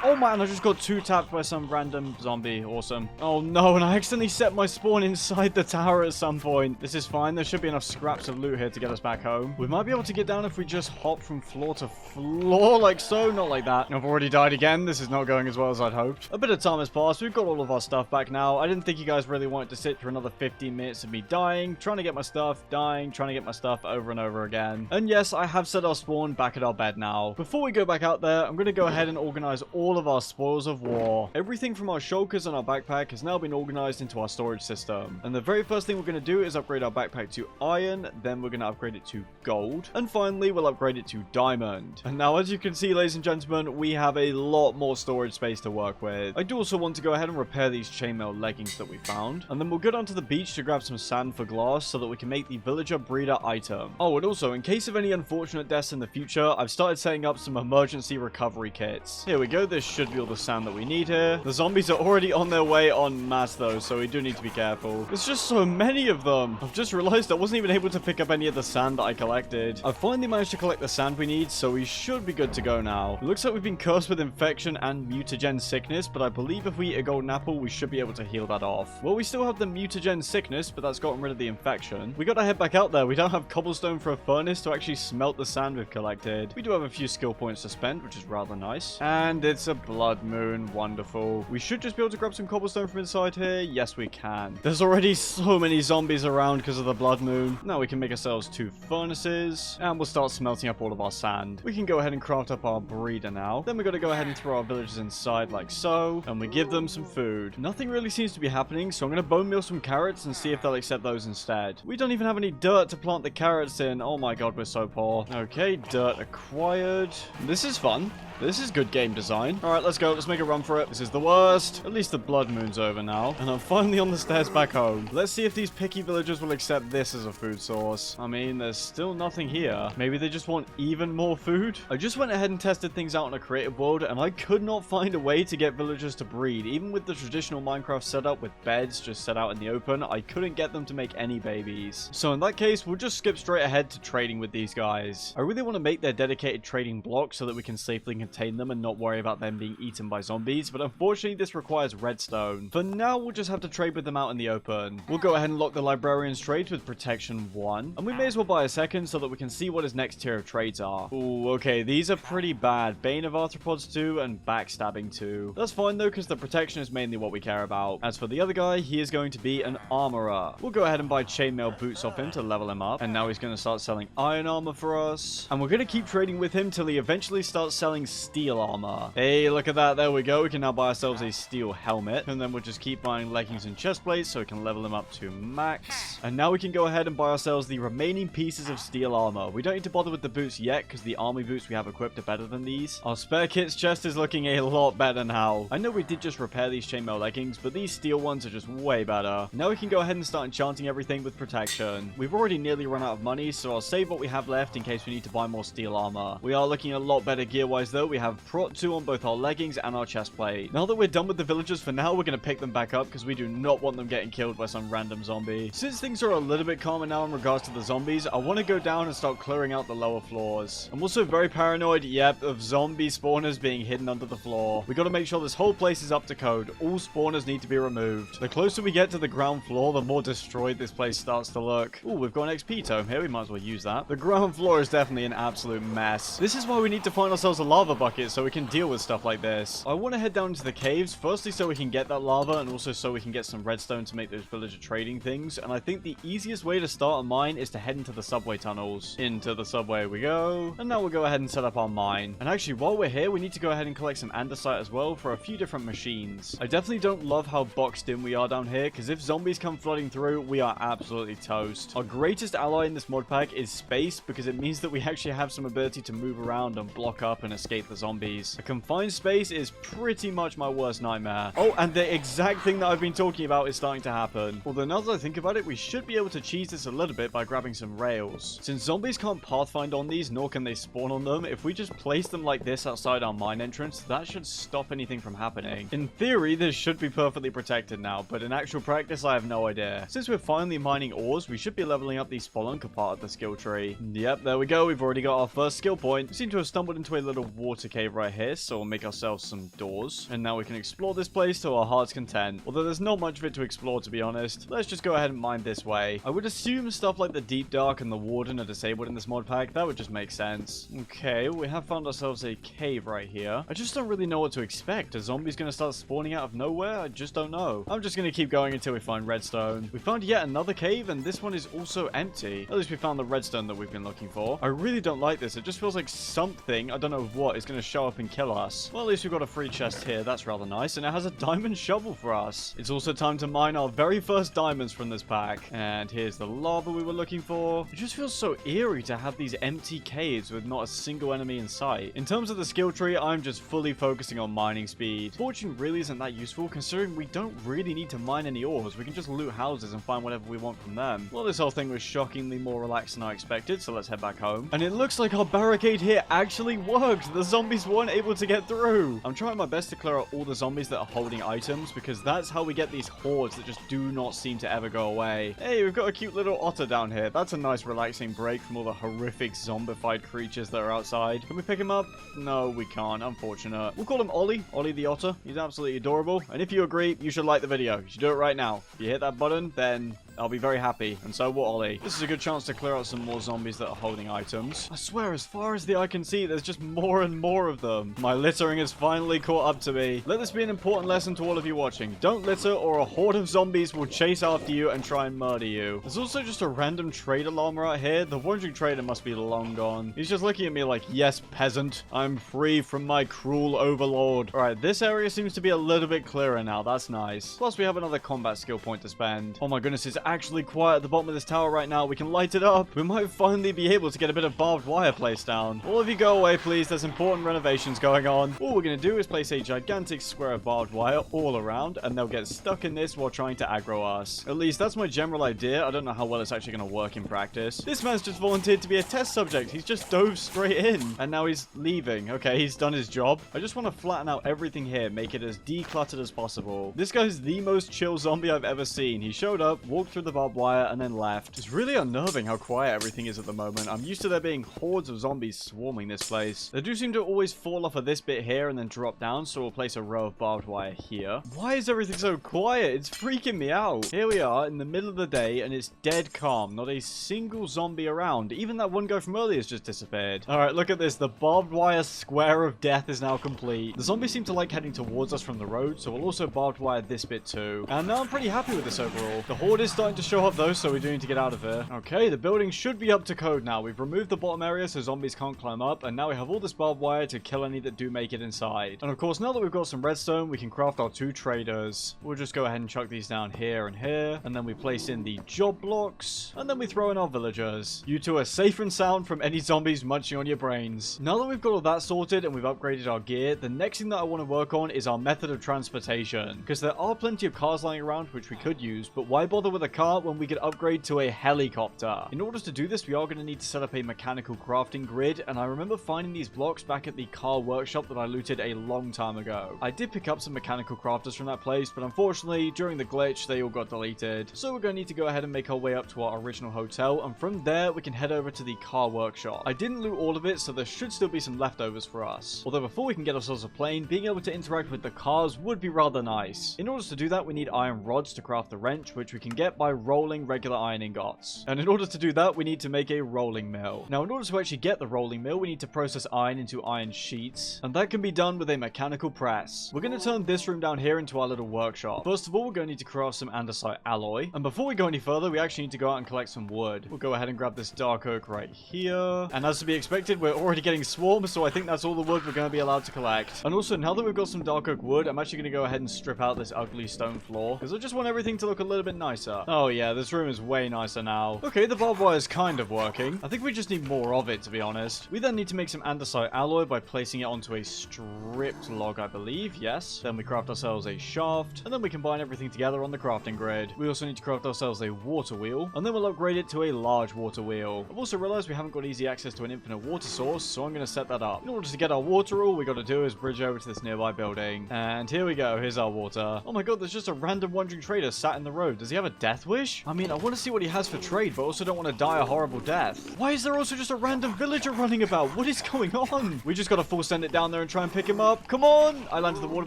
Oh man, I just got 2-tapped by some random zombie. Awesome. Oh no, and I accidentally set my spawn inside the tower at some point. This is fine. There should be enough scraps of loot here to get us back home. We might be able to get down if we just hop from floor to floor like so. Not like that. I've already died again. This is not going as well as I'd hoped. A bit of time has passed. We've got all of our stuff back now. I didn't think you guys really wanted to sit through another 15 minutes of me dying, trying to get my stuff, dying, trying to get my stuff over and over again. And yes, I have set our spawn back at our bed now. Before we go back out there, I'm going to go ahead and organize all of our spoils of war. Everything from our shulkers and our backpack has now been organized into our storage system. And the very first thing we're going to do is upgrade our backpack to iron, then we're going to upgrade it to gold, and finally we'll upgrade it to diamond. And now, as you can see, ladies and gentlemen, we have a lot more storage space to work with. I do also want to go ahead and repair these chainmail leggings that we found, and then we'll go down to the beach to grab some sand for glass so that we can make the villager breeder item. Oh, and also, in case of any unfortunate deaths in the future, I've started setting up some emergency recovery kits. Here we go. This should be all the sand that we need here. The zombies are already on their way en masse though, so we do need to be careful. There's just so many of them. I've just realized I wasn't even able to pick up any of the sand that I collected. I've finally managed to collect the sand we need, so we should be good to go now. It looks like we've been cursed with infection and mutagen sickness, but I believe if we eat a golden apple, we should be able to heal that off. Well, we still have the mutagen sickness, but that's gotten rid of the infection. We gotta head back out there. We don't have cobblestone for a furnace to actually smelt the sand we've collected. We do have a few skill points to spend, which is rather nice. And it's a blood moon. Wonderful. We should just be able to grab some cobblestone from inside here. Yes, we can. There's already so many zombies around because of the blood moon. Now we can make ourselves 2 furnaces, and we'll start smelting up all of our sand. We can go ahead and craft up our breeder now. Then we're going to go ahead and throw our villagers inside like so, and we give them some food. Nothing really seems to be happening, so I'm going to bone meal some carrots and see if they'll accept those instead. We don't even have any dirt to plant the carrots in. Oh my god, we're so poor. Okay, dirt acquired. This is fun. This is good game design. Alright, let's go. Let's make a run for it. This is the worst. At least the blood moon's over now. And I'm finally on the stairs back home. Let's see if these picky villagers will accept this as a food source. I mean, there's still nothing here. Maybe they just want even more food? I just went ahead and tested things out in a creative world, and I could not find a way to get villagers to breed. Even with the traditional Minecraft setup with beds just set out in the open, I couldn't get them to make any babies. So in that case, we'll just skip straight ahead to trading with these guys. I really want to make their dedicated trading block so that we can safely contain them and not worry about them being eaten by zombies, but unfortunately this requires redstone. For now, we'll just have to trade with them out in the open. We'll go ahead and lock the librarian's trades with protection 1, and we may as well buy a second so that we can see what his next tier of trades are. Ooh, okay, these are pretty bad. Bane of Arthropods 2 and Backstabbing 2. That's fine though, because the protection is mainly what we care about. As for the other guy, he is going to be an armorer. We'll go ahead and buy chainmail boots off him to level him up, and now he's going to start selling iron armor for us, and we're going to keep trading with him till he eventually starts selling steel armor. Hey, look at that. There we go. We can now buy ourselves a steel helmet, and then we'll just keep buying leggings and chest plates so we can level them up to max. And now we can go ahead and buy ourselves the remaining pieces of steel armor. We don't need to bother with the boots yet because the army boots we have equipped are better than these. Our spare kits chest is looking a lot better now. I know we did just repair these chainmail leggings, but these steel ones are just way better. Now we can go ahead and start enchanting everything with protection. We've already nearly run out of money, so I'll save what we have left in case we need to buy more steel armor. We are looking a lot better gear-wise though. We have Prot 2 on both our leggings and our chest plate. Now that we're done with the villagers for now, we're going to pick them back up because we do not want them getting killed by some random zombie. Since things are a little bit calmer now in regards to the zombies, I want to go down and start clearing out the lower floors. I'm also very paranoid, yep, of zombie spawners being hidden under the floor. We got to make sure this whole place is up to code. All spawners need to be removed. The closer we get to the ground floor, the more destroyed this place starts to look. Ooh, we've got an XP tome here. We might as well use that. The ground floor is definitely an absolute mess. This is why we need to find ourselves a lava bucket so we can deal with stuff like this. I want to head down into the caves, firstly so we can get that lava, and also so we can get some redstone to make those villager trading things. And I think the easiest way to start a mine is to head into the subway tunnels. Into the subway we go. And now we'll go ahead and set up our mine. And actually, while we're here, we need to go ahead and collect some andesite as well for a few different machines. I definitely don't love how boxed in we are down here, because if zombies come flooding through, we are absolutely toast. Our greatest ally in this mod pack is space, because it means that we actually have some ability to move around and block up and escape the zombies. A confined space is pretty much my worst nightmare. Oh, and the exact thing that I've been talking about is starting to happen. Although now that I think about it, we should be able to cheese this a little bit by grabbing some rails. Since zombies can't pathfind on these, nor can they spawn on them, if we just place them like this outside our mine entrance, that should stop anything from happening. In theory, this should be perfectly protected now, but in actual practice, I have no idea. Since we're finally mining ores, we should be leveling up the Spelunker part of the skill tree. Yep, there we go. We've already got our first skill point. We seem to have stumbled into a little water cave right here, so we'll make ourselves some doors. And now we can explore this place to our heart's content. Although there's not much of it to explore, to be honest. Let's just go ahead and mine this way. I would assume stuff like the Deep Dark and the Warden are disabled in this mod pack. That would just make sense. Okay, we have found ourselves a cave right here. I just don't really know what to expect. Are zombies going to start spawning out of nowhere? I just don't know. I'm just going to keep going until we find redstone. We found yet another cave, and this one is also empty. At least we found the redstone that we've been looking for. I really don't like this. It just feels like something, I don't know what, is going to show up and kill us. Well, at least we've got a free chest here. That's rather nice. And it has a diamond shovel for us. It's also time to mine our very first diamonds from this pack. And here's the lava we were looking for. It just feels so eerie to have these empty caves with not a single enemy in sight. In terms of the skill tree, I'm just fully focusing on mining speed. Fortune really isn't that useful considering we don't really need to mine any ores. We can just loot houses and find whatever we want from them. Well, this whole thing was shockingly more relaxed than I expected, so let's head back home. And it looks like our barricade here actually worked. The zombies weren't able to get through. I'm trying my best to clear out all the zombies that are holding items because that's how we get these hordes that just do not seem to ever go away. Hey, we've got a cute little otter down here. That's a nice relaxing break from all the horrific zombified creatures that are outside. Can we pick him up? No, we can't. Unfortunate. We'll call him Ollie. Ollie the otter. He's absolutely adorable. And if you agree, you should like the video. You should do it right now. If you hit that button, then I'll be very happy, and so will Ollie. This is a good chance to clear out some more zombies that are holding items. I swear, as far as the eye can see, there's just more and more of them. My littering has finally caught up to me. Let this be an important lesson to all of you watching. Don't litter, or a horde of zombies will chase after you and try and murder you. There's also just a random trader llama out here. The wandering trader must be long gone. He's just looking at me like, yes, peasant, I'm free from my cruel overlord. Alright, this area seems to be a little bit clearer now. That's nice. Plus, we have another combat skill point to spend. Oh my goodness, it's actually quiet at the bottom of this tower right now. We can light it up. We might finally be able to get a bit of barbed wire placed down. All of you go away, please. There's important renovations going on. All we're going to do is place a gigantic square of barbed wire all around, and they'll get stuck in this while trying to aggro us. At least that's my general idea. I don't know how well it's actually going to work in practice. This man's just volunteered to be a test subject. He's just dove straight in, and now he's leaving. Okay, he's done his job. I just want to flatten out everything here, make it as decluttered as possible. This guy's the most chill zombie I've ever seen. He showed up, walked through the barbed wire, and then left. It's really unnerving how quiet everything is at the moment. I'm used to there being hordes of zombies swarming this place. They do seem to always fall off of this bit here and then drop down, so we'll place a row of barbed wire here. Why is everything so quiet? It's freaking me out. Here we are in the middle of the day, and it's dead calm. Not a single zombie around. Even that one guy from earlier has just disappeared. Alright, look at this. The barbed wire square of death is now complete. The zombies seem to like heading towards us from the road, so we'll also barbed wire this bit too. And now I'm pretty happy with this overall. The horde is starting to show up though, so we do need to get out of here. Okay, the building should be up to code now. We've removed the bottom area so zombies can't climb up, and now we have all this barbed wire to kill any that do make it inside. And of course, now that we've got some redstone, we can craft our 2 traders. We'll just go ahead and chuck these down here and here, and then we place in the job blocks, and then we throw in our villagers. You two are safe and sound from any zombies munching on your brains. Now that we've got all that sorted and we've upgraded our gear, the next thing that I want to work on is our method of transportation, because there are plenty of cars lying around which we could use, but why bother with a car when we could upgrade to a helicopter? In order to do this, we are going to need to set up a mechanical crafting grid, and I remember finding these blocks back at the car workshop that I looted a long time ago. I did pick up some mechanical crafters from that place, but unfortunately, during the glitch, they all got deleted. So we're going to need to go ahead and make our way up to our original hotel, and from there, we can head over to the car workshop. I didn't loot all of it, so there should still be some leftovers for us. Although before we can get ourselves a plane, being able to interact with the cars would be rather nice. In order to do that, we need iron rods to craft the wrench, which we can get by rolling regular iron ingots. And in order to do that, we need to make a rolling mill. Now, in order to actually get the rolling mill, we need to process iron into iron sheets, and that can be done with a mechanical press. We're going to turn this room down here into our little workshop. First of all, we're going to need to craft some andesite alloy, and before we go any further, we actually need to go out and collect some wood. We'll go ahead and grab this dark oak right here, and as to be expected, we're already getting swarmed, so I think that's all the wood we're going to be allowed to collect. And also, now that we've got some dark oak wood, I'm actually going to go ahead and strip out this ugly stone floor, because I just want everything to look a little bit nicer. Oh yeah, this room is way nicer now. Okay, the barbed wire is kind of working. I think we just need more of it, to be honest. We then need to make some andesite alloy by placing it onto a stripped log, I believe. Yes. Then we craft ourselves a shaft, and then we combine everything together on the crafting grid. We also need to craft ourselves a water wheel, and then we'll upgrade it to a large water wheel. I've also realized we haven't got easy access to an infinite water source, so I'm going to set that up. In order to get our water, all we got to do is bridge over to this nearby building. And here we go. Here's our water. Oh my god, there's just a random wandering trader sat in the road. Does he have a death wish? I mean, I want to see what he has for trade, but also don't want to die a horrible death. Why is there also just a random villager running about? What is going on? We just got to full send it down there and try and pick him up. Come on! I landed the water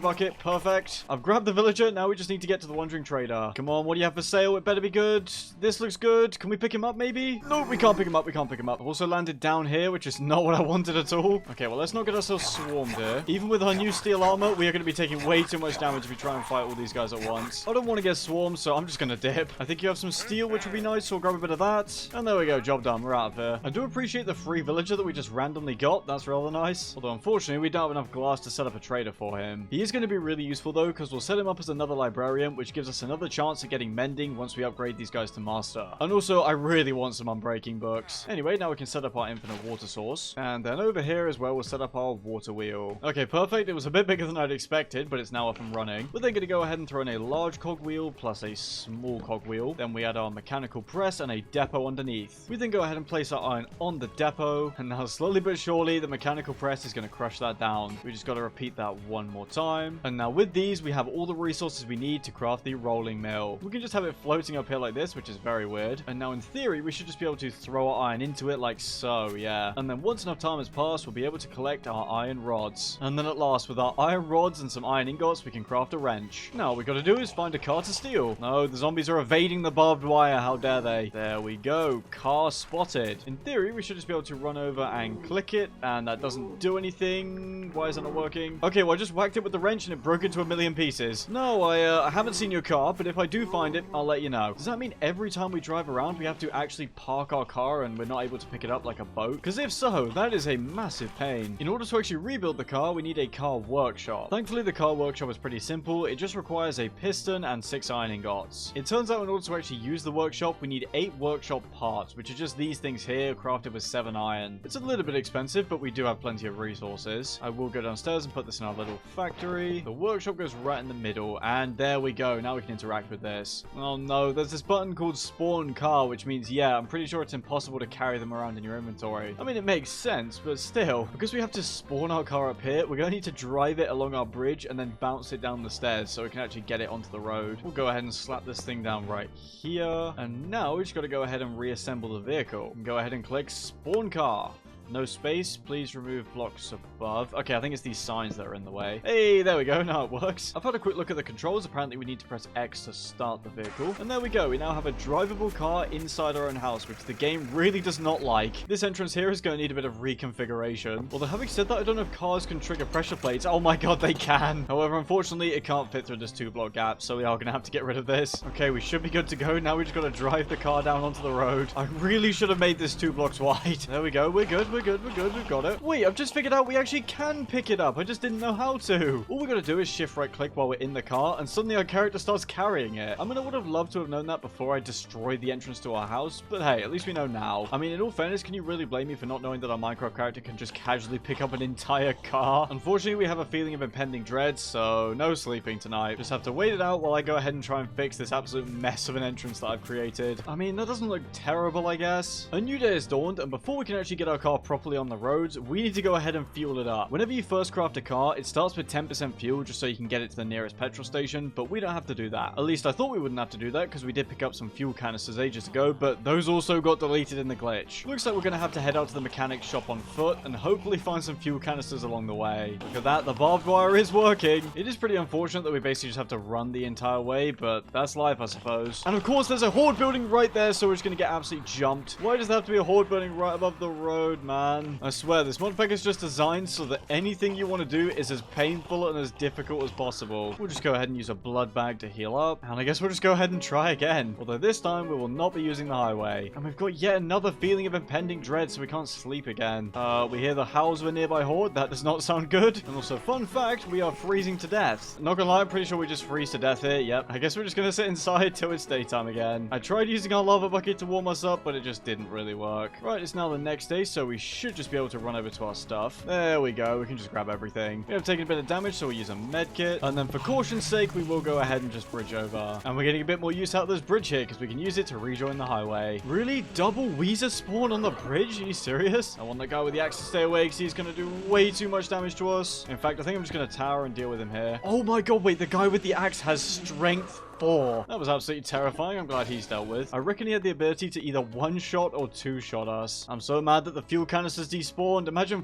bucket. Perfect. I've grabbed the villager. Now we just need to get to the wandering trader. Come on, what do you have for sale? It better be good. This looks good. Can we pick him up, maybe? No, we can't pick him up. We can't pick him up. I've also landed down here, which is not what I wanted at all. Okay, well, let's not get ourselves swarmed here. Even with our new steel armor, we are going to be taking way too much damage if we try and fight all these guys at once. I don't want to get swarmed, so I'm just going to dip. I think you have some steel, which would be nice, so I'll grab a bit of that. And there we go. Job done. We're out of here. I do appreciate the free villager that we just randomly got. That's rather nice. Although, unfortunately, we don't have enough glass to set up a trader for him. He is going to be really useful, though, because we'll set him up as another librarian, which gives us another chance at getting mending once we upgrade these guys to master. And also, I really want some unbreaking books. Anyway, now we can set up our infinite water source. And then over here as well, we'll set up our water wheel. Okay, perfect. It was a bit bigger than I'd expected, but it's now up and running. We're then going to go ahead and throw in a large cogwheel plus a small cogwheel. Then we add our mechanical press and a depot underneath. We then go ahead and place our iron on the depot. And now slowly but surely, the mechanical press is going to crush that down. We just got to repeat that one more time. And now with these, we have all the resources we need to craft the rolling mill. We can just have it floating up here like this, which is very weird. And now in theory, we should just be able to throw our iron into it like so, yeah. And then once enough time has passed, we'll be able to collect our iron rods. And then at last, with our iron rods and some iron ingots, we can craft a wrench. Now all we got to do is find a car to steal. No, the zombies are evading evading the barbed wire. How dare they? There we go. Car spotted. In theory, we should just be able to run over and click it, and that doesn't do anything. Why is it not working? Okay, well, I just whacked it with the wrench, and it broke into a million pieces. No, I haven't seen your car, but if I do find it, I'll let you know. Does that mean every time we drive around, we have to actually park our car, and we're not able to pick it up like a boat? Because if so, that is a massive pain. In order to actually rebuild the car, we need a car workshop. Thankfully, the car workshop is pretty simple. It just requires a piston and 6 iron ingots. It turns out in order to actually use the workshop, we need 8 workshop parts, which are just these things here, crafted with 7 iron. It's a little bit expensive, but we do have plenty of resources. I will go downstairs and put this in our little factory. The workshop goes right in the middle, and there we go. Now we can interact with this. Oh no, there's this button called spawn car, which means, yeah, I'm pretty sure it's impossible to carry them around in your inventory. I mean, it makes sense, but still, because we have to spawn our car up here, we're going to need to drive it along our bridge and then bounce it down the stairs so we can actually get it onto the road. We'll go ahead and slap this thing down right here. And now we just got to go ahead and reassemble the vehicle. And go ahead and click spawn car. No space. Please remove blocks above. Okay, I think it's these signs that are in the way. Hey, there we go. Now it works. I've had a quick look at the controls. Apparently, we need to press X to start the vehicle. And there we go. We now have a drivable car inside our own house, which the game really does not like. This entrance here is going to need a bit of reconfiguration. Although, having said that, I don't know if cars can trigger pressure plates. Oh my god, they can. However, unfortunately, it can't fit through this 2-block gap, so we are going to have to get rid of this. Okay, we should be good to go. Now we just got to drive the car down onto the road. I really should have made this 2 blocks wide. There we go. We're good. We're good. We're good. We've got it. Wait, I've just figured out we actually can pick it up. I just didn't know how to. All we got to do is shift right click while we're in the car, and suddenly our character starts carrying it. I mean, I would have loved to have known that before I destroyed the entrance to our house, but hey, at least we know now. I mean, in all fairness, can you really blame me for not knowing that our Minecraft character can just casually pick up an entire car? Unfortunately, we have a feeling of impending dread, so no sleeping tonight. Just have to wait it out while I go ahead and try and fix this absolute mess of an entrance that I've created. I mean, that doesn't look terrible, I guess. A new day has dawned, and before we can actually get our car properly on the roads, we need to go ahead and fuel it up. Whenever you first craft a car, it starts with 10% fuel just so you can get it to the nearest petrol station, but we don't have to do that. At least I thought we wouldn't have to do that because we did pick up some fuel canisters ages ago, but those also got deleted in the glitch. Looks like we're going to have to head out to the mechanic's shop on foot and hopefully find some fuel canisters along the way. Look at that, the barbed wire is working. It is pretty unfortunate that we basically just have to run the entire way, but that's life, I suppose. And of course, there's a horde building right there, so we're just going to get absolutely jumped. Why does there have to be a horde building right above the road, man? I swear, this modpack is just designed so that anything you want to do is as painful and as difficult as possible. We'll just go ahead and use a blood bag to heal up, and I guess we'll just go ahead and try again. Although this time, we will not be using the highway. And we've got yet another feeling of impending dread, so we can't sleep again. We hear the howls of a nearby horde. That does not sound good. And also, fun fact, we are freezing to death. Not gonna lie, I'm pretty sure we just freeze to death here. Yep, I guess we're just gonna sit inside till it's daytime again. I tried using our lava bucket to warm us up, but it just didn't really work. Right, it's now the next day, so we should just be able to run over to our stuff. There we go. We can just grab everything. We have taken a bit of damage, so we'll use a med kit. And then for caution's sake, we will go ahead and just bridge over. And we're getting a bit more use out of this bridge here, because we can use it to rejoin the highway. Really? Double Weezer spawn on the bridge? Are you serious? I want the guy with the axe to stay away, because he's going to do way too much damage to us. In fact, I think I'm just going to tower and deal with him here. Oh my god, wait. The guy with the axe has strength 4. That was absolutely terrifying. I'm glad he's dealt with. I reckon he had the ability to either one-shot or two-shot us. I'm so mad that the fuel canisters despawned. Imagine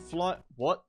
What?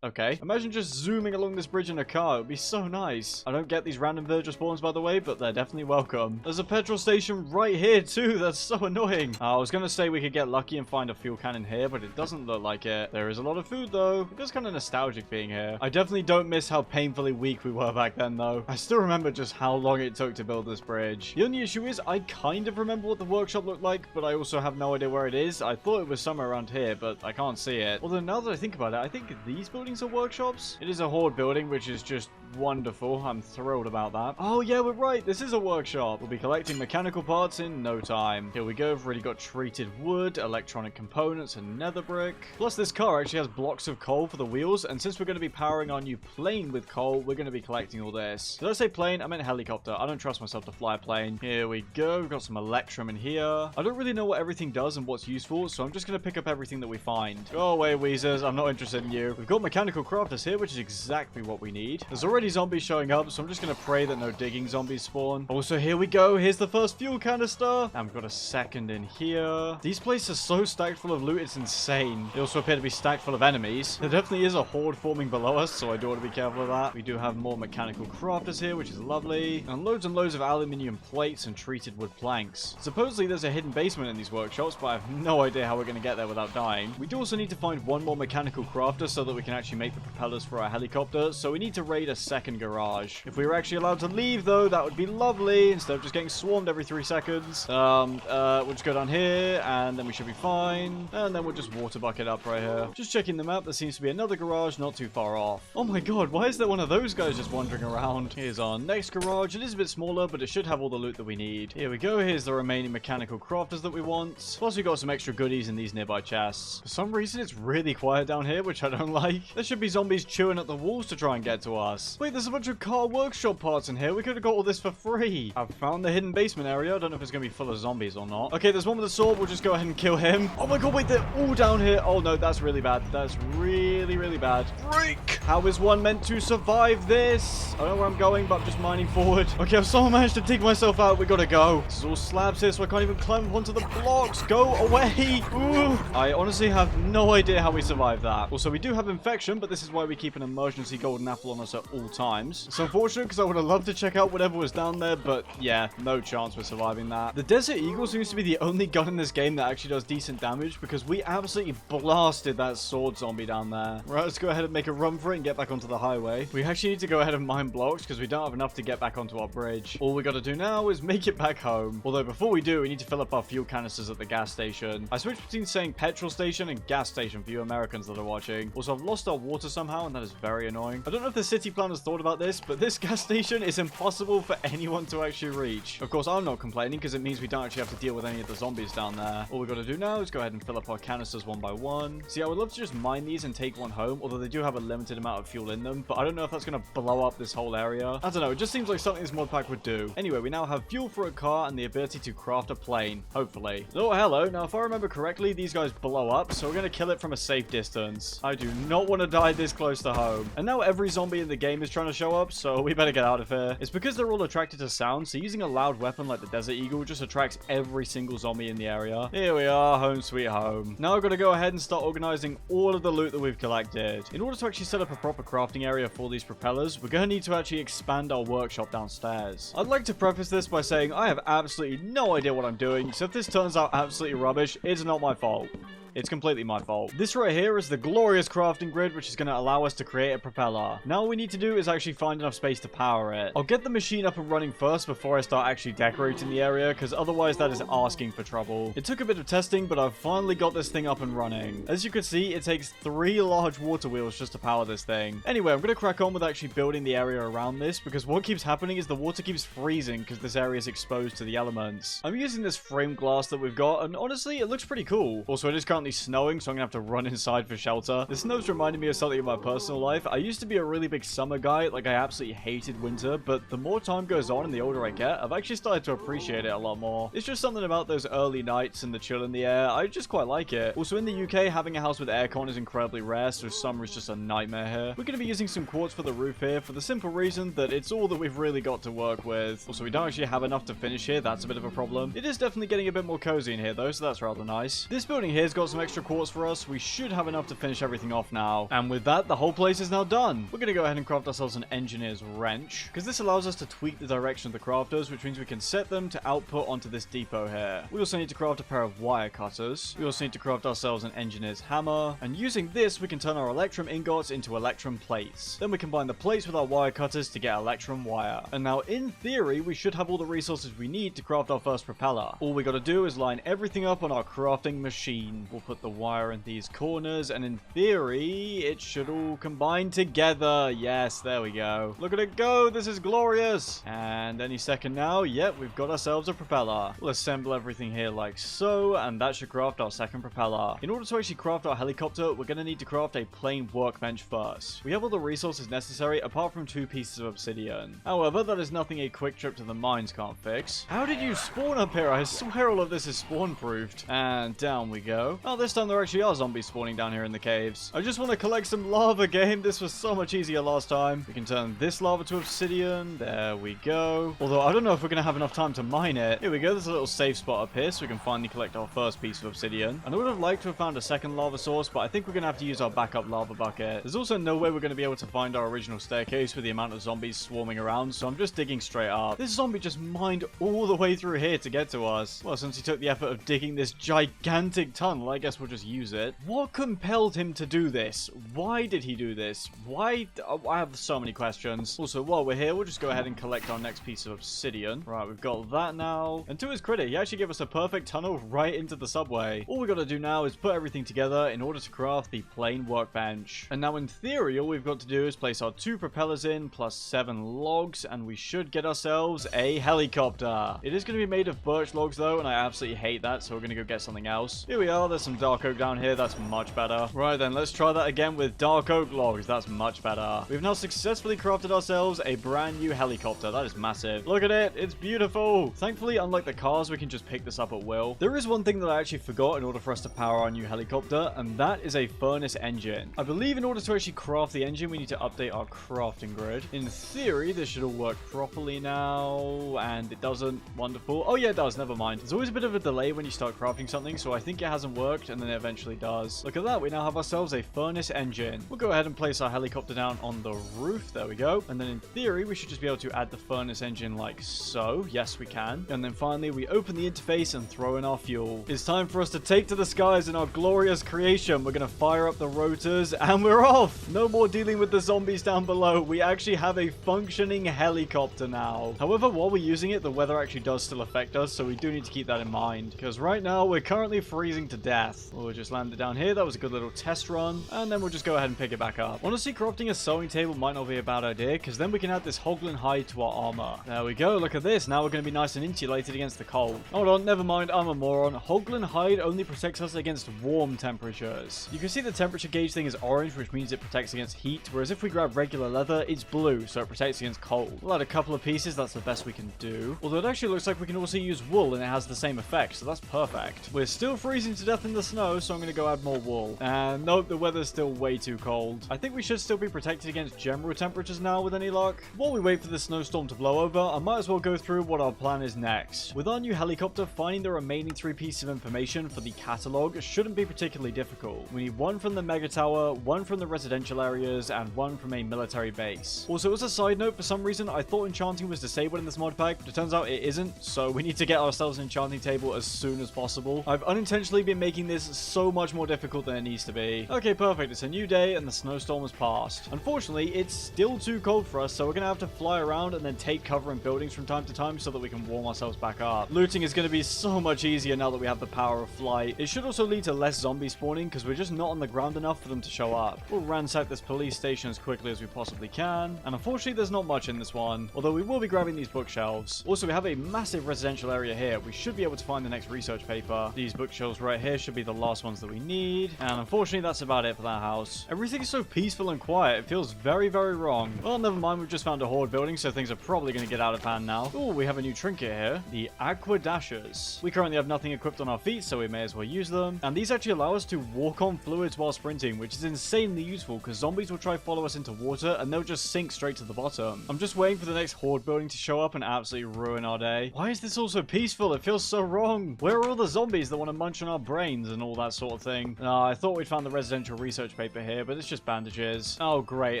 Okay. Imagine just zooming along this bridge in a car. It would be so nice. I don't get these random villager spawns, by the way, but they're definitely welcome. There's a petrol station right here, too. That's so annoying. I was going to say we could get lucky and find a fuel cannon here, but it doesn't look like it. There is a lot of food, though. It feels kind of nostalgic being here. I definitely don't miss how painfully weak we were back then, though. I still remember just how long it took to build this bridge. The only issue is I kind of remember what the workshop looked like, but I also have no idea where it is. I thought it was somewhere around here, but I can't see it. Although now that I think about it, I think these buildings are workshops. It is a horde building, which is just wonderful. I'm thrilled about that. Oh yeah, we're right. This is a workshop. We'll be collecting mechanical parts in no time. Here we go. We've already got treated wood, electronic components, and nether brick. Plus, this car actually has blocks of coal for the wheels, and since we're going to be powering our new plane with coal, we're going to be collecting all this. Did I say plane? I meant helicopter. I don't trust myself to fly a plane. Here we go. We've got some electrum in here. I don't really know what everything does and what's useful, so I'm just going to pick up everything that we find. Go away, Weezers. I'm not interested in you. go. We've got mechanical crafters here, which is exactly what we need. There's already zombies showing up, so I'm just going to pray that no digging zombies spawn. Also, here we go. Here's the first fuel canister. And we've got a second in here. These places are so stacked full of loot, it's insane. They also appear to be stacked full of enemies. There definitely is a horde forming below us, so I do want to be careful of that. We do have more mechanical crafters here, which is lovely. And loads of aluminium plates and treated wood planks. Supposedly, there's a hidden basement in these workshops, but I have no idea how we're going to get there without dying. We do also need to find one more mechanical crafter so that we can actually make the propellers for our helicopter, so we need to raid a second garage. If we were actually allowed to leave, though, that would be lovely, instead of just getting swarmed every 3 seconds. We'll just go down here, and then we should be fine. And then we'll just water bucket up right here. Just checking the map, there seems to be another garage not too far off. Oh my god, why is there one of those guys just wandering around? Here's our next garage. It is a bit smaller, but it should have all the loot that we need. Here we go, here's the remaining mechanical crafters that we want. Plus, we got some extra goodies in these nearby chests. For some reason, it's really quiet down here, which I don't like. There should be zombies chewing at the walls to try and get to us. Wait, there's a bunch of car workshop parts in here. We could have got all this for free. I've found the hidden basement area. I don't know if it's going to be full of zombies or not. Okay, there's one with a sword. We'll just go ahead and kill him. Oh my god, wait, they're all down here. Oh no, that's really bad. That's really, really bad. Break! How is one meant to survive this? I don't know where I'm going, but I'm just mining forward. Okay, I've somehow managed to dig myself out. We gotta go. This is all slabs here, so I can't even climb up onto the blocks. Go away. Ooh. I honestly have no idea how we survived that. Also, we do have infection, but this is why we keep an emergency golden apple on us at all times. It's unfortunate because I would have loved to check out whatever was down there, but yeah, no chance we're surviving that. The Desert Eagle seems to be the only gun in this game that actually does decent damage because we absolutely blasted that sword zombie down there. Right, let's go ahead and make a run for it and get back onto the highway. We actually need to go ahead and mine blocks because we don't have enough to get back onto our bridge. All we got to do now is make it back home. Although before we do, we need to fill up our fuel canisters at the gas station. I switched between saying petrol station and gas station for you Americans that are watching. Also, I've lost our water somehow, and that is very annoying. I don't know if the city planners thought about this, but this gas station is impossible for anyone to actually reach. Of course, I'm not complaining because it means we don't actually have to deal with any of the zombies down there. All we got to do now is go ahead and fill up our canisters one by one. See, I would love to just mine these and take one home, although they do have a limited amount of fuel in them, but I don't know if that's going to blow up this whole area. I don't know, it just seems like something this mod pack would do. Anyway, we now have fuel for a car and the ability to craft a plane, hopefully. Oh, hello. Now, if I remember correctly, these guys blow up, so we're going to kill it from a safe distance. I do not want to die this close to home. And now every zombie in the game is trying to show up, so we better get out of here. It's because they're all attracted to sound, so using a loud weapon like the Desert Eagle just attracts every single zombie in the area. Here we are, home sweet home. Now I've got to go ahead and start organizing all of the loot that we've collected. In order to actually set up a proper crafting area for these propellers, we're going to need to actually expand our workshop downstairs. I'd like to preface this by saying I have absolutely no idea what I'm doing, so if this turns out absolutely rubbish, it's not my fault. It's completely my fault. This right here is the glorious crafting grid, which is going to allow us to create a propeller. Now all we need to do is actually find enough space to power it. I'll get the machine up and running first before I start actually decorating the area, because otherwise that is asking for trouble. It took a bit of testing, but I've finally got this thing up and running. As you can see, it takes 3 large water wheels just to power this thing. Anyway, I'm going to crack on with actually building the area around this, because what keeps happening is the water keeps freezing because this area is exposed to the elements. I'm using this frame glass that we've got, and honestly, it looks pretty cool. Also, it is currently snowing, so I'm gonna have to run inside for shelter. The snow's reminded me of something in my personal life. I used to be a really big summer guy, like I absolutely hated winter, but the more time goes on and the older I get, I've actually started to appreciate it a lot more. It's just something about those early nights and the chill in the air. I just quite like it. Also, in the UK, having a house with aircon is incredibly rare, so summer is just a nightmare here. We're gonna be using some quartz for the roof here for the simple reason that it's all that we've really got to work with. Also, we don't actually have enough to finish here. That's a bit of a problem. It is definitely getting a bit more cozy in here though, so that's rather nice. This building here's got some extra quartz for us. We should have enough to finish everything off now. And with that, the whole place is now done. We're going to go ahead and craft ourselves an engineer's wrench, because this allows us to tweak the direction of the crafters, which means we can set them to output onto this depot here. We also need to craft a pair of wire cutters. We also need to craft ourselves an engineer's hammer. And using this, we can turn our electrum ingots into electrum plates. Then we combine the plates with our wire cutters to get electrum wire. And now, in theory, we should have all the resources we need to craft our first propeller. All we got to do is line everything up on our crafting machine. We'll put the wire in these corners, and in theory, it should all combine together. Yes, there we go. Look at it go. This is glorious. And any second now, yep, we've got ourselves a propeller. We'll assemble everything here like so, and that should craft our second propeller. In order to actually craft our helicopter, we're going to need to craft a plain workbench first. We have all the resources necessary apart from 2 pieces of obsidian. However, that is nothing a quick trip to the mines can't fix. How did you spawn up here? I swear all of this is spawn proofed. And down we go. Oh, this time there actually are zombies spawning down here in the caves. I just want to collect some lava, game. This was so much easier last time. We can turn this lava to obsidian. There we go. Although I don't know if we're going to have enough time to mine it. Here we go. There's a little safe spot up here so we can finally collect our first piece of obsidian. And I would have liked to have found a second lava source, but I think we're going to have to use our backup lava bucket. There's also no way we're going to be able to find our original staircase with the amount of zombies swarming around, so I'm just digging straight up. This zombie just mined all the way through here to get to us. Well, since he took the effort of digging this gigantic tunnel, I guess we'll just use it. What compelled him to do this? Why did he do this? Why? Oh, I have so many questions. Also, while we're here, we'll just go ahead and collect our next piece of obsidian. Right, we've got that now. And to his credit, he actually gave us a perfect tunnel right into the subway. All we got to do now is put everything together in order to craft the plain workbench. And now in theory, all we've got to do is place our 2 propellers in plus 7 logs, and we should get ourselves a helicopter. It is going to be made of birch logs though, and I absolutely hate that, so we're going to go get something else. Here we are. There's some dark oak down here. That's much better. Right then, let's try that again with dark oak logs. That's much better. We've now successfully crafted ourselves a brand new helicopter. That is massive. Look at it. It's beautiful. Thankfully, unlike the cars, we can just pick this up at will. There is one thing that I actually forgot in order for us to power our new helicopter, and that is a furnace engine. I believe in order to actually craft the engine, we need to update our crafting grid. In theory, this should all work properly now, and it doesn't. Wonderful. Oh yeah, it does. Never mind. There's always a bit of a delay when you start crafting something, so I think it hasn't worked, and then it eventually does. Look at that. We now have ourselves a furnace engine. We'll go ahead and place our helicopter down on the roof. There we go. And then in theory, we should just be able to add the furnace engine like so. Yes, we can. And then finally, we open the interface and throw in our fuel. It's time for us to take to the skies in our glorious creation. We're going to fire up the rotors, and we're off. No more dealing with the zombies down below. We actually have a functioning helicopter now. However, while we're using it, the weather actually does still affect us, so we do need to keep that in mind. Because right now, we're currently freezing to death. We'll just land it down here. That was a good little test run. And then we'll just go ahead and pick it back up. Honestly, crafting a sewing table might not be a bad idea, because then we can add this hoglin hide to our armor. There we go. Look at this. Now we're going to be nice and insulated against the cold. Hold on. Never mind. I'm a moron. Hoglin hide only protects us against warm temperatures. You can see the temperature gauge thing is orange, which means it protects against heat, whereas if we grab regular leather, it's blue, so it protects against cold. We'll add a couple of pieces. That's the best we can do. Although it actually looks like we can also use wool, and it has the same effect, so that's perfect. We're still freezing to death in the snow, so I'm going to go add more wool. And nope, the weather's still way too cold. I think we should still be protected against general temperatures now with any luck. While we wait for the snowstorm to blow over, I might as well go through what our plan is next. With our new helicopter, finding the remaining 3 pieces of information for the catalog shouldn't be particularly difficult. We need 1 from the mega tower, 1 from the residential areas, and 1 from a military base. Also, as a side note, for some reason, I thought enchanting was disabled in this mod pack, but it turns out it isn't, so we need to get ourselves an enchanting table as soon as possible. I've unintentionally been making this so much more difficult than it needs to be. Okay, perfect. It's a new day, and the snowstorm has passed. Unfortunately, it's still too cold for us, so we're going to have to fly around and then take cover in buildings from time to time so that we can warm ourselves back up. Looting is going to be so much easier now that we have the power of flight. It should also lead to less zombies spawning because we're just not on the ground enough for them to show up. We'll ransack this police station as quickly as we possibly can, and unfortunately there's not much in this one, although we will be grabbing these bookshelves. Also, we have a massive residential area here. We should be able to find the next research paper. These bookshelves right here should be the last ones that we need, and unfortunately that's about it for that house. Everything is so peaceful and quiet. It feels very, very wrong. Well, never mind. We've just found a horde building, so things are probably going to get out of hand now. Oh, we have a new trinket here. The Aqua Dashers. We currently have nothing equipped on our feet, so we may as well use them. And these actually allow us to walk on fluids while sprinting, which is insanely useful because zombies will try to follow us into water and they'll just sink straight to the bottom. I'm just waiting for the next horde building to show up and absolutely ruin our day. Why is this all so peaceful? It feels so wrong. Where are all the zombies that want to munch on our brains and all that sort of thing? I thought we'd found the residential research paper here, but it's just bandages. Oh, great.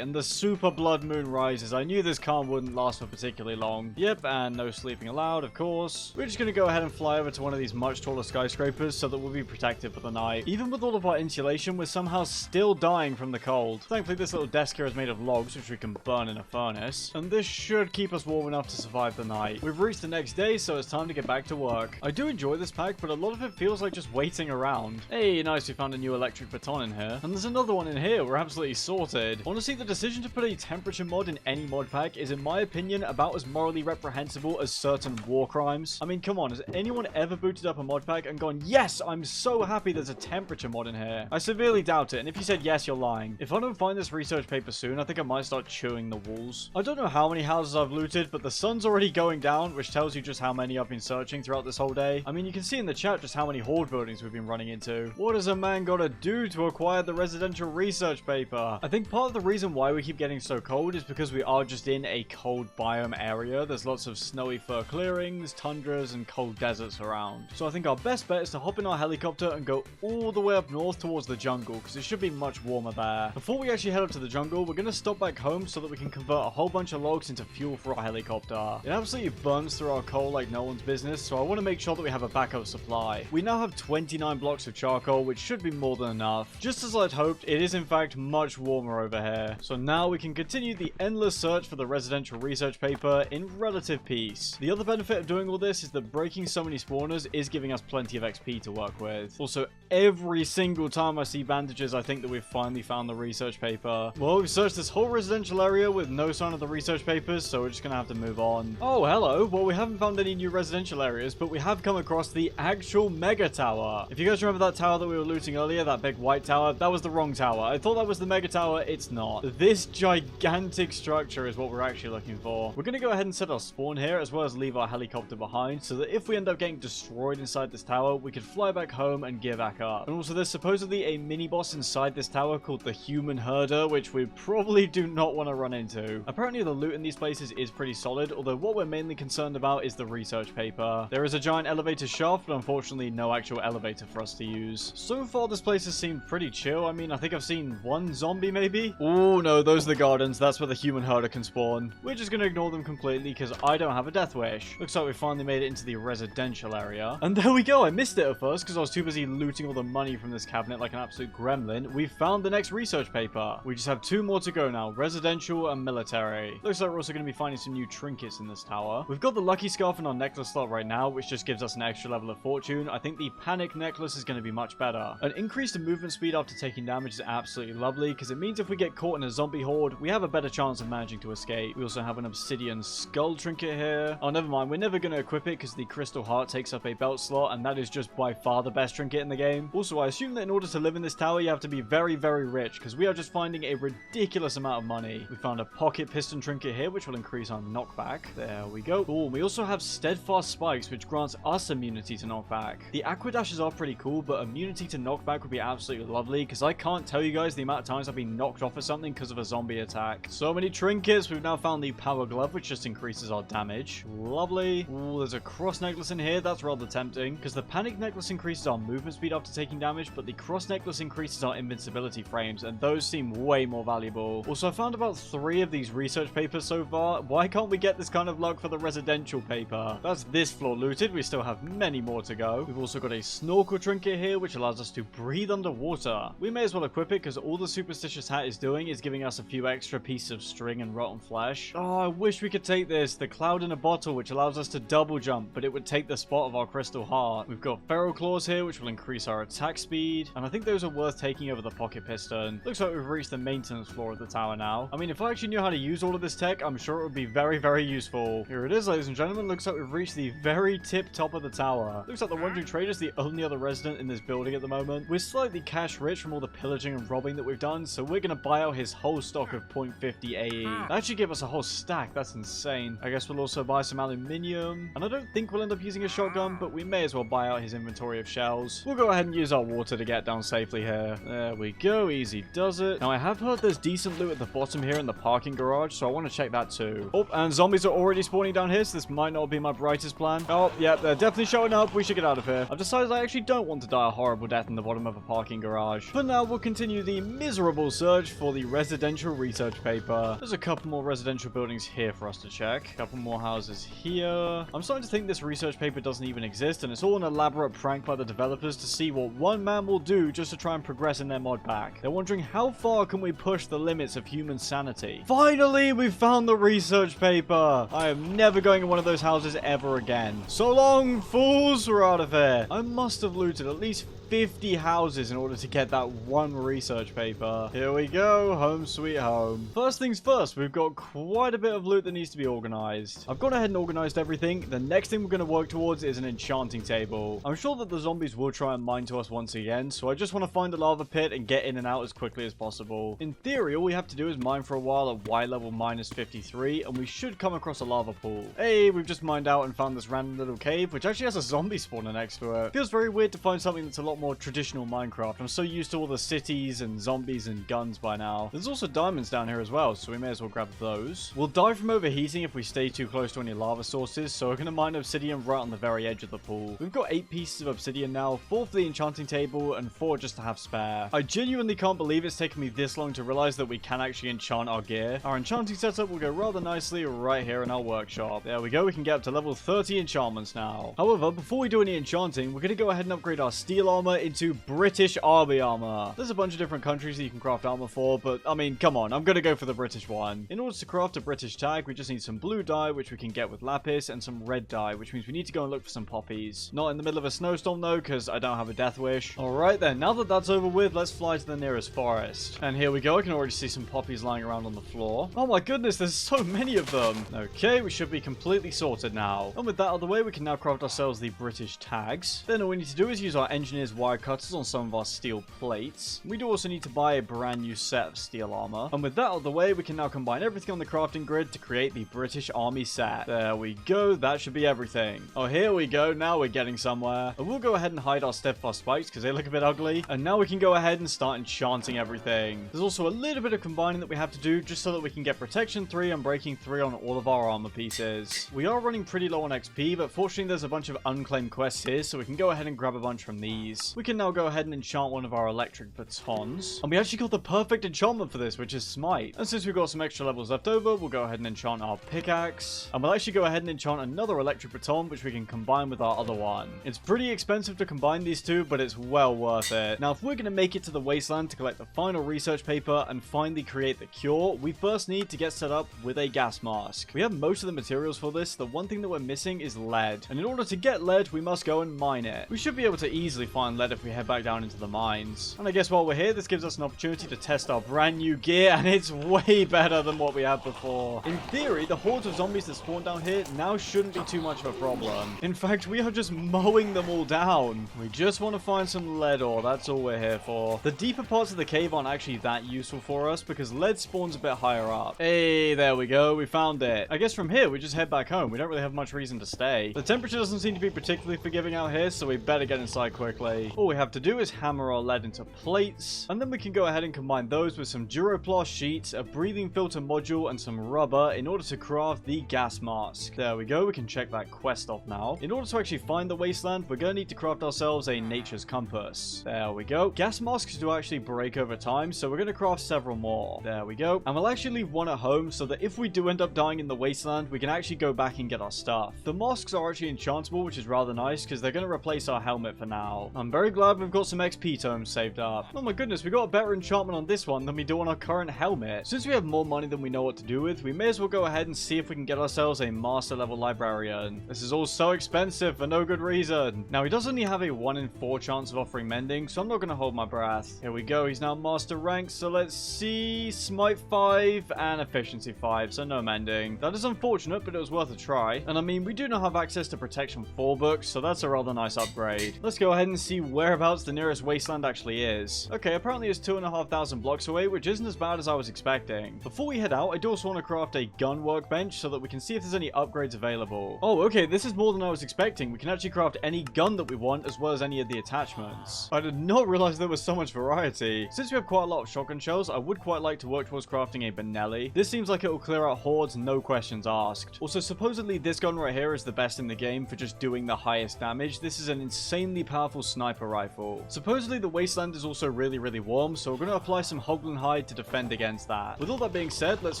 And the super blood moon rises. I knew this calm wouldn't last for particularly long. Yep, and no sleeping allowed, of course. We're just going to go ahead and fly over to one of these much taller skyscrapers so that we'll be protected for the night. Even with all of our insulation, we're somehow still dying from the cold. Thankfully, this little desk here is made of logs, which we can burn in a furnace. And this should keep us warm enough to survive the night. We've reached the next day, so it's time to get back to work. I do enjoy this pack, but a lot of it feels like just waiting around. Hey, nice, we found a new electric baton in here. And there's another one in here. We're absolutely sorted. Honestly, the decision to put a temperature mod in any mod pack is, in my opinion, about as morally reprehensible as certain war crimes. I mean, come on, has anyone ever booted up a mod pack and gone, yes, I'm so happy there's a temperature mod in here? I severely doubt it, and if you said yes, you're lying. If I don't find this research paper soon, I think I might start chewing the walls. I don't know how many houses I've looted, but the sun's already going down, which tells you just how many I've been searching throughout this whole day. I mean, you can see in the chat just how many horde buildings we've been running running into. What does a man gotta do to acquire the residential research paper? I think part of the reason why we keep getting so cold is because we are just in a cold biome area. There's lots of snowy fir clearings, tundras, and cold deserts around. So I think our best bet is to hop in our helicopter and go all the way up north towards the jungle, because it should be much warmer there. Before we actually head up to the jungle, we're going to stop back home so that we can convert a whole bunch of logs into fuel for our helicopter. It absolutely burns through our coal like no one's business, so I want to make sure that we have a backup supply. We now have 29 blocks of charcoal, which should be more than enough. Just as I'd hoped, it is in fact much warmer over here. So now we can continue the endless search for the residential research paper in relative peace. The other benefit of doing all this is that breaking so many spawners is giving us plenty of XP to work with. Also, every single time I see bandages, I think that we've finally found the research paper. Well, we've searched this whole residential area with no sign of the research papers, so we're just gonna have to move on. Oh, hello. Well, we haven't found any new residential areas, but we have come across the actual mega tower. If you guys remember that tower that we were looting earlier, that big white tower, that was the wrong tower. I thought that was the mega tower. It's not. This gigantic structure is what we're actually looking for. We're gonna go ahead and set our spawn here, as well as leave our helicopter behind, so that if we end up getting destroyed inside this tower, we could fly back home and gear back up. And also, there's supposedly a mini boss inside this tower called the human herder, which we probably do not want to run into. Apparently, the loot in these places is pretty solid, although what we're mainly concerned about is the research paper. There is a giant elevator shaft, but unfortunately no actual elevator for us to use. So far, this place has seemed pretty chill. I mean, I think I've seen one zombie maybe? Oh no, those are the gardens. That's where the human herder can spawn. We're just gonna ignore them completely because I don't have a death wish. Looks like we finally made it into the residential area. And there we go. I missed it at first because I was too busy looting all the money from this cabinet like an absolute gremlin. We found the next research paper. We just have 2 more to go now, residential and military. Looks like we're also going to be finding some new trinkets in this tower. We've got the lucky scarf in our necklace slot right now, which just gives us an extra level of fortune. I think the panic necklace is going to be much better. An increased movement speed after taking damage is absolutely lovely because it means if we get caught in a zombie horde, we have a better chance of managing to escape. We also have an obsidian skull trinket here. Oh, never mind. We're never going to equip it because the crystal heart takes up a belt slot, and that is just by far the best trinket in the game. Also, I assume that in order to live in this tower, you have to be very, very rich because we are just finding a ridiculous amount of money. We found a pocket piston trinket here, which will increase our knockback. There we go. Cool. We also have steadfast spikes, which grants us immunity to knockback. The aquadashes are pretty cool, but immunity to knockback would be absolutely lovely because I can't tell you guys the amount of times I've been knocked off of something because of a zombie attack. So many trinkets. We've now found the power glove, which just increases our damage. Lovely. Ooh, there's a cross necklace in here. That's rather tempting because the panic necklace increases our movement speed after taking damage, but the cross necklace increases our invincibility frames, and those seem way more valuable. Also, I found about 3 of these research papers so far. Why can't we get this kind of luck for the residential paper? That's this floor looted. We still have many more to go. We've also got a snorkel trinket here, which allows us to breathe underwater. We may as well equip it because all the superstitious hat is doing is giving us a few extra pieces of string and rotten flesh. Oh, I wish we could take this. The cloud in a bottle, which allows us to double jump, but it would take the spot of our crystal heart. We've got feral claws here, which will increase our attack speed, and I think those are worth taking over the pocket piston. Looks like we've reached the maintenance floor of the tower now. I mean, if I actually knew how to use all of this tech, I'm sure it would be very, very useful. Here it is, ladies and gentlemen. Looks like we've reached the very tip top of the tower. Looks like the Wandering Trader is the only other resident in this building at the moment. We're slightly cash rich from all the pillaging and robbing that we've done, so we're gonna buy out his whole stock of .50 AE. That should give us a whole stack. That's insane. I guess we'll also buy some aluminium, and I don't think we'll end up using a shotgun, but we may as well buy out his inventory of shells. We'll go ahead and use our water to get down safely here. There we go. Easy does it. Now, I have heard there's decent loot at the bottom here in the parking garage, so I want to check that too. Oh, and zombies are already spawning down here, so this might not be my brightest plan. Oh, yeah, they're definitely showing up. We should get out of here. I've decided I actually don't want to die a horrible death in the bottom of a parking garage. For now, we'll continue the miserable search for the residential research paper. There's a couple more residential buildings here for us to check. A couple more houses here. I'm starting to think this research paper doesn't even exist, and it's all an elaborate prank by the developers to see what one man will do just to try and progress in their mod pack. They're wondering how far can we push the limits of human sanity. Finally, we found the research paper. I am never going in one of those houses ever again. So long, fools. We're out of here. I must have looted at least 50 houses in order to get that one research paper. Here we go. Home sweet home. First things first, we've got quite a bit of loot that needs to be organized. I've gone ahead and organized everything. The next thing we're going to work towards is an enchanting table. I'm sure that the zombies will try and mine to us once again, so I just want to find a lava pit and get in and out as quickly as possible. In theory, all we have to do is mine for a while at Y level -53, and we should come across a lava pool. Hey, we've just mined out and found this random little cave, which actually has a zombie spawner next to it. Feels very weird to find something that's a lot lot more traditional Minecraft. I'm so used to all the cities and zombies and guns by now. There's also diamonds down here as well, so we may as well grab those. We'll die from overheating if we stay too close to any lava sources, so we're going to mine obsidian right on the very edge of the pool. We've got 8 pieces of obsidian now, 4 for the enchanting table, and 4 just to have spare. I genuinely can't believe it's taken me this long to realize that we can actually enchant our gear. Our enchanting setup will go rather nicely right here in our workshop. There we go, we can get up to level 30 enchantments now. However, before we do any enchanting, we're going to go ahead and upgrade our steel armor into British Army armor. There's a bunch of different countries that you can craft armor for, but I mean, come on, I'm going to go for the British one. In order to craft a British tag, we just need some blue dye, which we can get with lapis, and some red dye, which means we need to go and look for some poppies. Not in the middle of a snowstorm though, because I don't have a death wish. Alright then, now that that's over with, let's fly to the nearest forest. And here we go, I can already see some poppies lying around on the floor. Oh my goodness, there's so many of them. Okay, we should be completely sorted now. And with that out of the way, we can now craft ourselves the British tags. Then all we need to do is use our engineer's wire cutters on some of our steel plates. We do also need to buy a brand new set of steel armor. And with that out of the way, we can now combine everything on the crafting grid to create the British Army set. There we go, that should be everything. Oh, here we go, now we're getting somewhere. And we'll go ahead and hide our steadfast spikes because they look a bit ugly. And now we can go ahead and start enchanting everything. There's also a little bit of combining that we have to do just so that we can get protection 3 and breaking 3 on all of our armor pieces. We are running pretty low on XP, but fortunately there's a bunch of unclaimed quests here, so we can go ahead and grab a bunch from these. We can now go ahead and enchant one of our electric batons. And we actually got the perfect enchantment for this, which is Smite. And since we've got some extra levels left over, we'll go ahead and enchant our pickaxe. And we'll actually go ahead and enchant another electric baton, which we can combine with our other one. It's pretty expensive to combine these two, but it's well worth it. Now, if we're going to make it to the wasteland to collect the final research paper and finally create the cure, we first need to get set up with a gas mask. We have most of the materials for this. The one thing that we're missing is lead. And in order to get lead, we must go and mine it. We should be able to easily find lead if we head back down into the mines. And I guess while we're here, this gives us an opportunity to test our brand new gear, and it's way better than what we had before. In theory, the hordes of zombies that spawn down here now shouldn't be too much of a problem. In fact, we are just mowing them all down. We just want to find some lead ore. That's all we're here for. The deeper parts of the cave aren't actually that useful for us because lead spawns a bit higher up. Hey, there we go. We found it. I guess from here, we just head back home. We don't really have much reason to stay. The temperature doesn't seem to be particularly forgiving out here, so we better get inside quickly. All we have to do is hammer our lead into plates, and then we can go ahead and combine those with some Duroplast sheets, a breathing filter module, and some rubber in order to craft the gas mask. There we go. We can check that quest off now. In order to actually find the wasteland, we're going to need to craft ourselves a nature's compass. There we go. Gas masks do actually break over time, so we're going to craft several more. There we go. And we'll actually leave one at home so that if we do end up dying in the wasteland, we can actually go back and get our stuff. The masks are actually enchantable, which is rather nice because they're going to replace our helmet for now. I'm very glad we've got some XP tomes saved up. Oh my goodness, we got a better enchantment on this one than we do on our current helmet. Since we have more money than we know what to do with, we may as well go ahead and see if we can get ourselves a master level librarian. This is all so expensive for no good reason. Now, he does only have a 1 in 4 chance of offering mending, so I'm not going to hold my breath. Here we go. He's now master rank, so let's see. Smite 5 and efficiency 5, so no mending. That is unfortunate, but it was worth a try. And I mean, we do not have access to protection 4 books, so that's a rather nice upgrade. Let's go ahead and see whereabouts the nearest wasteland actually is. Okay, apparently it's 2,500 blocks away, which isn't as bad as I was expecting. Before we head out, I do also want to craft a gun workbench so that we can see if there's any upgrades available. Oh, okay, this is more than I was expecting. We can actually craft any gun that we want as well as any of the attachments. I did not realize there was so much variety. Since we have quite a lot of shotgun shells, I would quite like to work towards crafting a Benelli. This seems like it will clear out hordes, no questions asked. Also, supposedly this gun right here is the best in the game for just doing the highest damage. This is an insanely powerful sniper rifle. Supposedly the wasteland is also really warm, so we're going to apply some Hoglin hide to defend against that. With all that being said, let's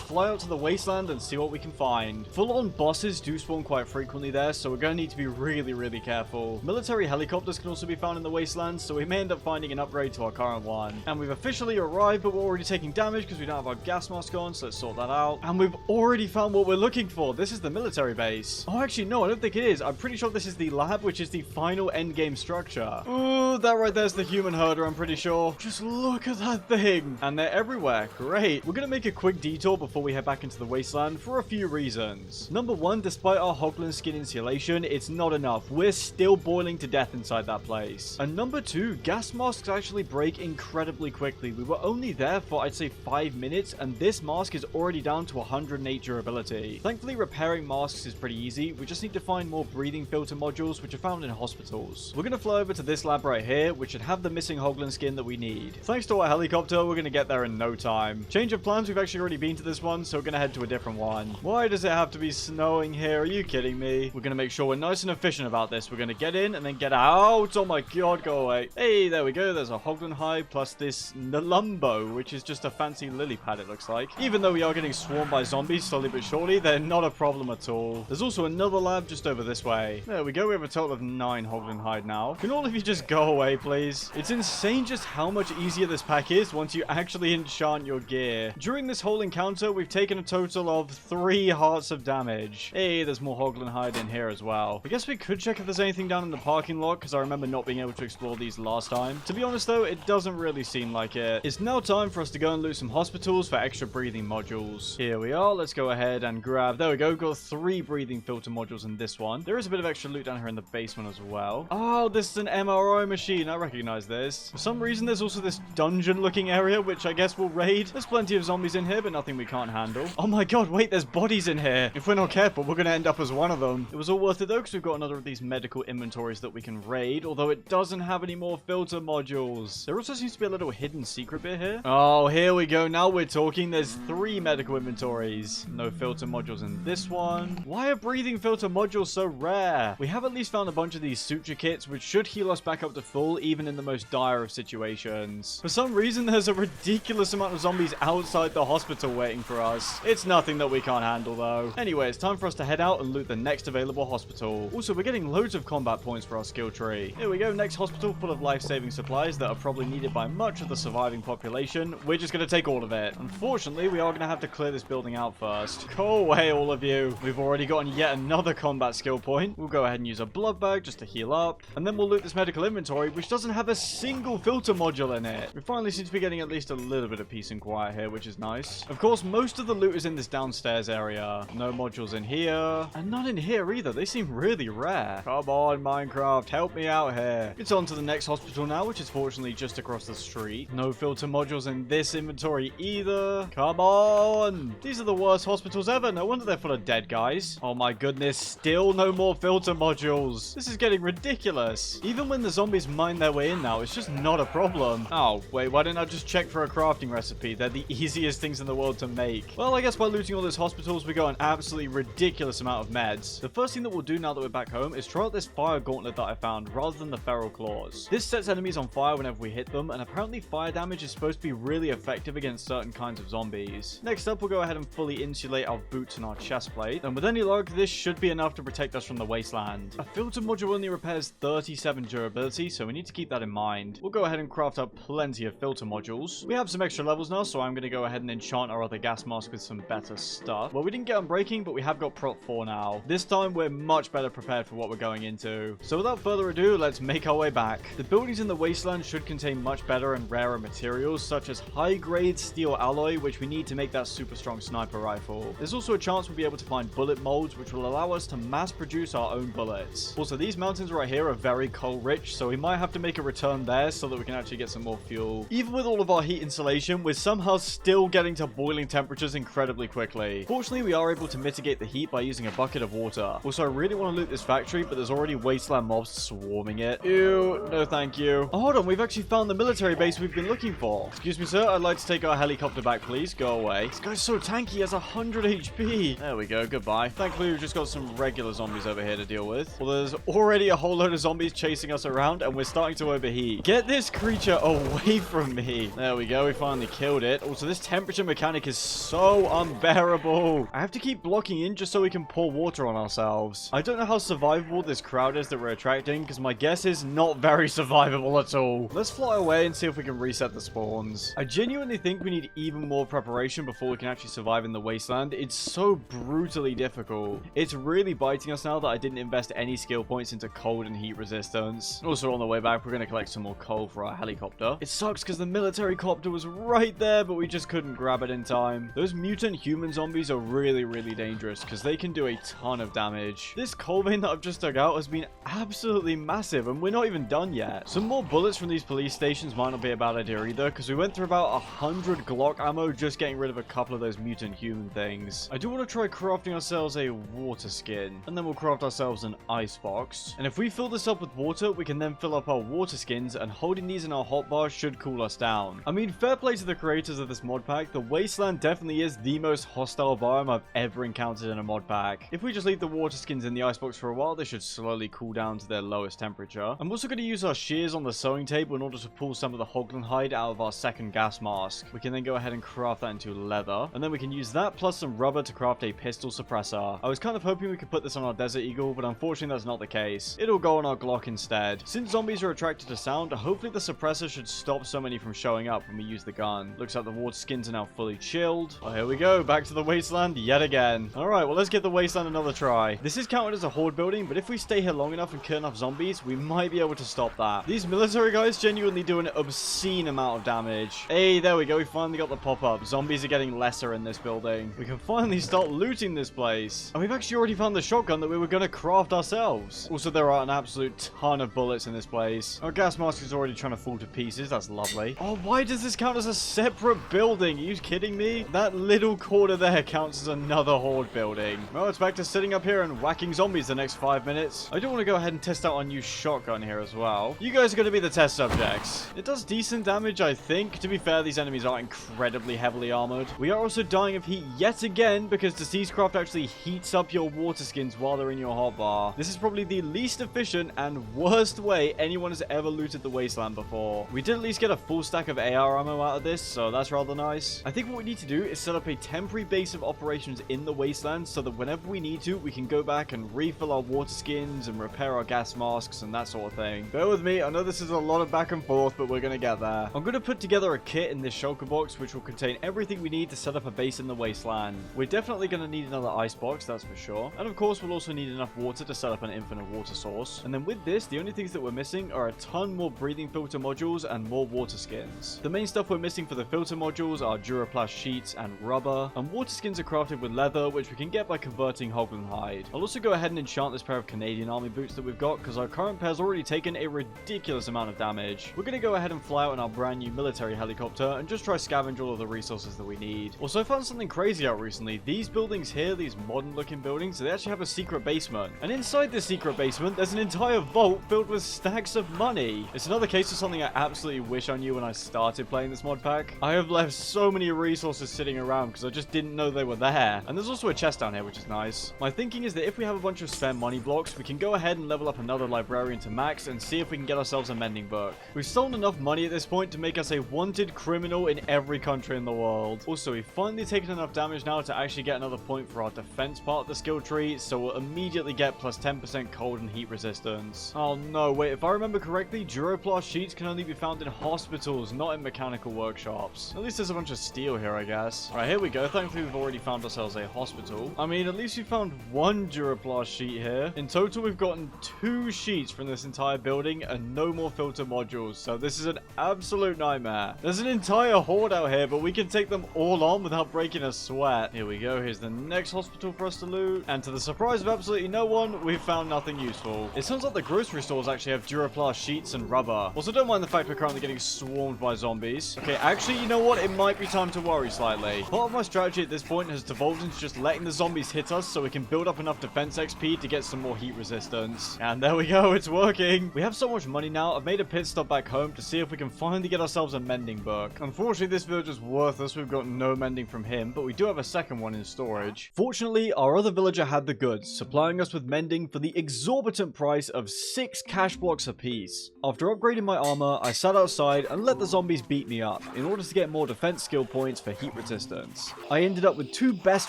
fly out to the wasteland and see what we can find. Full-on bosses do spawn quite frequently there, so we're going to need to be really careful. Military helicopters can also be found in the wasteland, so we may end up finding an upgrade to our current one. And we've officially arrived, but we're already taking damage because we don't have our gas mask on, so let's sort that out. And we've already found what we're looking for. This is the military base. Oh, actually, no, I don't think it is. I'm pretty sure this is the lab, which is the final endgame structure. Ooh, that right there's the human herder, I'm pretty sure. Just look at that thing. And they're everywhere. Great. We're going to make a quick detour before we head back into the wasteland for a few reasons. Number one, despite our Hoglin skin insulation, it's not enough. We're still boiling to death inside that place. And number two, gas masks actually break incredibly quickly. We were only there for, I'd say, 5 minutes, and this mask is already down to 108 durability. Thankfully, repairing masks is pretty easy. We just need to find more breathing filter modules, which are found in hospitals. We're going to fly over to this this lab right here, which should have the missing Hoglin skin that we need. Thanks to our helicopter, we're gonna get there in no time. Change of plans, we've actually already been to this one, so we're gonna head to a different one. Why does it have to be snowing here? Are you kidding me? We're gonna make sure we're nice and efficient about this. We're gonna get in and then get out. Oh my god, go away. Hey, there we go. There's a Hoglin hide plus this Nalumbo, which is just a fancy lily pad, it looks like. Even though we are getting swarmed by zombies slowly but surely, they're not a problem at all. There's also another lab just over this way. There we go. We have a total of 9 Hoglin hide now. Can all of you just go away, please? It's insane just how much easier this pack is once you actually enchant your gear. During this whole encounter, we've taken a total of 3 hearts of damage. Hey, there's more Hoglin hide in here as well. I guess we could check if there's anything down in the parking lot, because I remember not being able to explore these last time. To be honest though, it doesn't really seem like it. It's now time for us to go and loot some hospitals for extra breathing modules. Here we are. Let's go ahead and grab... There we go. Got 3 breathing filter modules in this one. There is a bit of extra loot down here in the basement as well. Oh, this is an MRI machine. I recognize this. For some reason, there's also this dungeon-looking area, which I guess we'll raid. There's plenty of zombies in here, but nothing we can't handle. Oh my god, wait, there's bodies in here. If we're not careful, we're going to end up as one of them. It was all worth it though, because we've got another of these medical inventories that we can raid, although it doesn't have any more filter modules. There also seems to be a little hidden secret bit here. Oh, here we go. Now we're talking. There's 3 medical inventories. No filter modules in this one. Why are breathing filter modules so rare? We have at least found a bunch of these suture kits, which should heal us back up to full, even in the most dire of situations. For some reason, there's a ridiculous amount of zombies outside the hospital waiting for us. It's nothing that we can't handle, though. Anyway, it's time for us to head out and loot the next available hospital. Also, we're getting loads of combat points for our skill tree. Here we go. Next hospital full of life-saving supplies that are probably needed by much of the surviving population. We're just going to take all of it. Unfortunately, we are going to have to clear this building out first. Go away, all of you. We've already gotten yet another combat skill point. We'll go ahead and use a blood bag just to heal up. And then we'll loot this medical inventory, which doesn't have a single filter module in it. We finally seem to be getting at least a little bit of peace and quiet here, which is nice. Of course, most of the loot is in this downstairs area. No modules in here. And none in here either. They seem really rare. Come on, Minecraft. Help me out here. It's on to the next hospital now, which is fortunately just across the street. No filter modules in this inventory either. Come on. These are the worst hospitals ever. No wonder they're full of dead guys. Oh my goodness. Still no more filter modules. This is getting ridiculous. Even when the zombies mine their way in now, it's just not a problem. Oh, wait. Why didn't I just check for a crafting recipe? They're the easiest things in the world to make. Well, I guess by looting all those hospitals, we got an absolutely ridiculous amount of meds. The first thing that we'll do now that we're back home is try out this fire gauntlet that I found rather than the feral claws. This sets enemies on fire whenever we hit them, and apparently fire damage is supposed to be really effective against certain kinds of zombies. Next up, we'll go ahead and fully insulate our boots and our chest plate, and with any luck, this should be enough to protect us from the wasteland. A filter module only repairs 37 durability, so we need to keep that in mind. We'll go ahead and craft up plenty of filter modules. We have some extra levels now, so I'm going to go ahead and enchant our other gas mask with some better stuff. Well, we didn't get unbreaking, but we have got prot 4 now. This time, we're much better prepared for what we're going into. So without further ado, let's make our way back. The buildings in the wasteland should contain much better and rarer materials, such as high-grade steel alloy, which we need to make that super strong sniper rifle. There's also a chance we'll be able to find bullet molds, which will allow us to mass produce our own bullets. Also, these mountains right here are very coal rich, so we might have to make a return there so that we can actually get some more fuel. Even with all of our heat insulation, we're somehow still getting to boiling temperatures incredibly quickly. Fortunately, we are able to mitigate the heat by using a bucket of water. Also, I really want to loot this factory, but there's already wasteland mobs swarming it. Ew, no thank you. Oh, hold on, we've actually found the military base we've been looking for. Excuse me, sir, I'd like to take our helicopter back, please. Go away. This guy's so tanky, he has 100 HP. There we go, goodbye. Thankfully, we've just got some regular zombies over here to deal with. Well, there's already a whole load of zombies chasing us around, and we're starting to overheat. Get this creature away from me. There we go, we finally killed it. Also, this temperature mechanic is so unbearable. I have to keep blocking in just so we can pour water on ourselves. I don't know how survivable this crowd is that we're attracting, because my guess is not very survivable at all. Let's fly away and see if we can reset the spawns. I genuinely think we need even more preparation before we can actually survive in the wasteland. It's so brutally difficult. It's really biting us now that I didn't invest any skill points into cold and heat resistance. Also, on the way back, we're going to collect some more coal for our helicopter. It sucks because the military copter was right there, but we just couldn't grab it in time. Those mutant human zombies are really, really dangerous because they can do a ton of damage. This coal vein that I've just dug out has been absolutely massive, and we're not even done yet. Some more bullets from these police stations might not be a bad idea either, because we went through about 100 Glock ammo just getting rid of a couple of those mutant human things. I do want to try crafting ourselves a water skin, and then we'll craft ourselves an ice box. And if we fill this up with water, we can can then fill up our water skins, and holding these in our hotbar should cool us down. I mean, fair play to the creators of this mod pack. The wasteland definitely is the most hostile biome I've ever encountered in a mod pack. If we just leave the water skins in the icebox for a while, they should slowly cool down to their lowest temperature. I'm also going to use our shears on the sewing table in order to pull some of the hoglin hide out of our second gas mask. We can then go ahead and craft that into leather, and then we can use that plus some rubber to craft a pistol suppressor. I was kind of hoping we could put this on our Desert Eagle, but unfortunately that's not the case. It'll go on our Glock instead. Since zombies are attracted to sound, hopefully the suppressor should stop so many from showing up when we use the gun. Looks like the water skins are now fully chilled. Oh, here we go, back to the wasteland yet again. Alright, well let's give the wasteland another try. This is counted as a horde building, but if we stay here long enough and kill enough zombies, we might be able to stop that. These military guys genuinely do an obscene amount of damage. Hey, there we go, we finally got the pop-up. Zombies are getting lesser in this building. We can finally start looting this place. And we've actually already found the shotgun that we were going to craft ourselves. Also, there are an absolute ton of bullets in this place. Our gas mask is already trying to fall to pieces. That's lovely. Oh, why does this count as a separate building? Are you kidding me? That little corner there counts as another horde building. Well, it's back to sitting up here and whacking zombies the next 5 minutes. I do want to go ahead and test out our new shotgun here as well. You guys are going to be the test subjects. It does decent damage, I think. To be fair, these enemies are incredibly heavily armored. We are also dying of heat yet again because Deceasedcraft actually heats up your water skins while they're in your hotbar. This is probably the least efficient and worst way anyone has ever looted the wasteland before. We did at least get a full stack of AR ammo out of this, so that's rather nice. I think what we need to do is set up a temporary base of operations in the wasteland so that whenever we need to, we can go back and refill our water skins and repair our gas masks and that sort of thing. Bear with me, I know this is a lot of back and forth, but we're gonna get there. I'm gonna put together a kit in this shulker box which will contain everything we need to set up a base in the wasteland. We're definitely gonna need another ice box, that's for sure. And of course, we'll also need enough water to set up an infinite water source. And then with this, the only things that we're missing are a ton more breathing filter modules and more water skins. The main stuff we're missing for the filter modules are Duraplast sheets and rubber, and water skins are crafted with leather, which we can get by converting hoglin hide. I'll also go ahead and enchant this pair of Canadian Army boots that we've got, because our current pair's already taken a ridiculous amount of damage. We're gonna go ahead and fly out in our brand new military helicopter and just try scavenge all of the resources that we need. Also, I found something crazy out recently. These buildings here, these modern looking buildings, they actually have a secret basement. And inside this secret basement, there's an entire vault filled with stacks of money. It's another case of something I absolutely wish I knew when I started playing this mod pack. I have left so many resources sitting around because I just didn't know they were there. And there's also a chest down here, which is nice. My thinking is that if we have a bunch of spare money blocks, we can go ahead and level up another librarian to max and see if we can get ourselves a mending book. We've stolen enough money at this point to make us a wanted criminal in every country in the world. Also, we've finally taken enough damage now to actually get another point for our defense part of the skill tree, so we'll immediately get plus 10% cold and heat resistance. Oh no, wait, if I remember correctly, Duraplast sheets can only be found in hospitals, not in mechanical workshops. At least there's a bunch of steel here, I guess. Alright, here we go. Thankfully, we've already found ourselves a hospital. I mean, at least we found one Duraplast sheet here. In total, we've gotten 2 sheets from this entire building and no more filter modules, so this is an absolute nightmare. There's an entire horde out here, but we can take them all on without breaking a sweat. Here we go. Here's the next hospital for us to loot. And to the surprise of absolutely no one, we've found nothing useful. It sounds like the grocery stores actually have Duraplast sheets and rubber. Also, don't mind the fact we're currently getting swarmed by zombies. Okay, actually, you know what? It might be time to worry slightly. Part of my strategy at this point has devolved into just letting the zombies hit us so we can build up enough defense XP to get some more heat resistance. And there we go. It's working. We have so much money now. I've made a pit stop back home to see if we can finally get ourselves a mending book. Unfortunately, this villager's worthless. We've got no mending from him, but we do have a second one in storage. Fortunately, our other villager had the goods, supplying us with mending for the exorbitant price of 6 cash blocks apiece. After upgrading my armor, I sat outside and let the zombies beat me up in order to get more defense skill points for heat resistance. I ended up with 2 best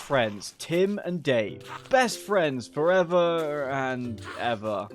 friends, Tim and Dave. Best friends forever and ever.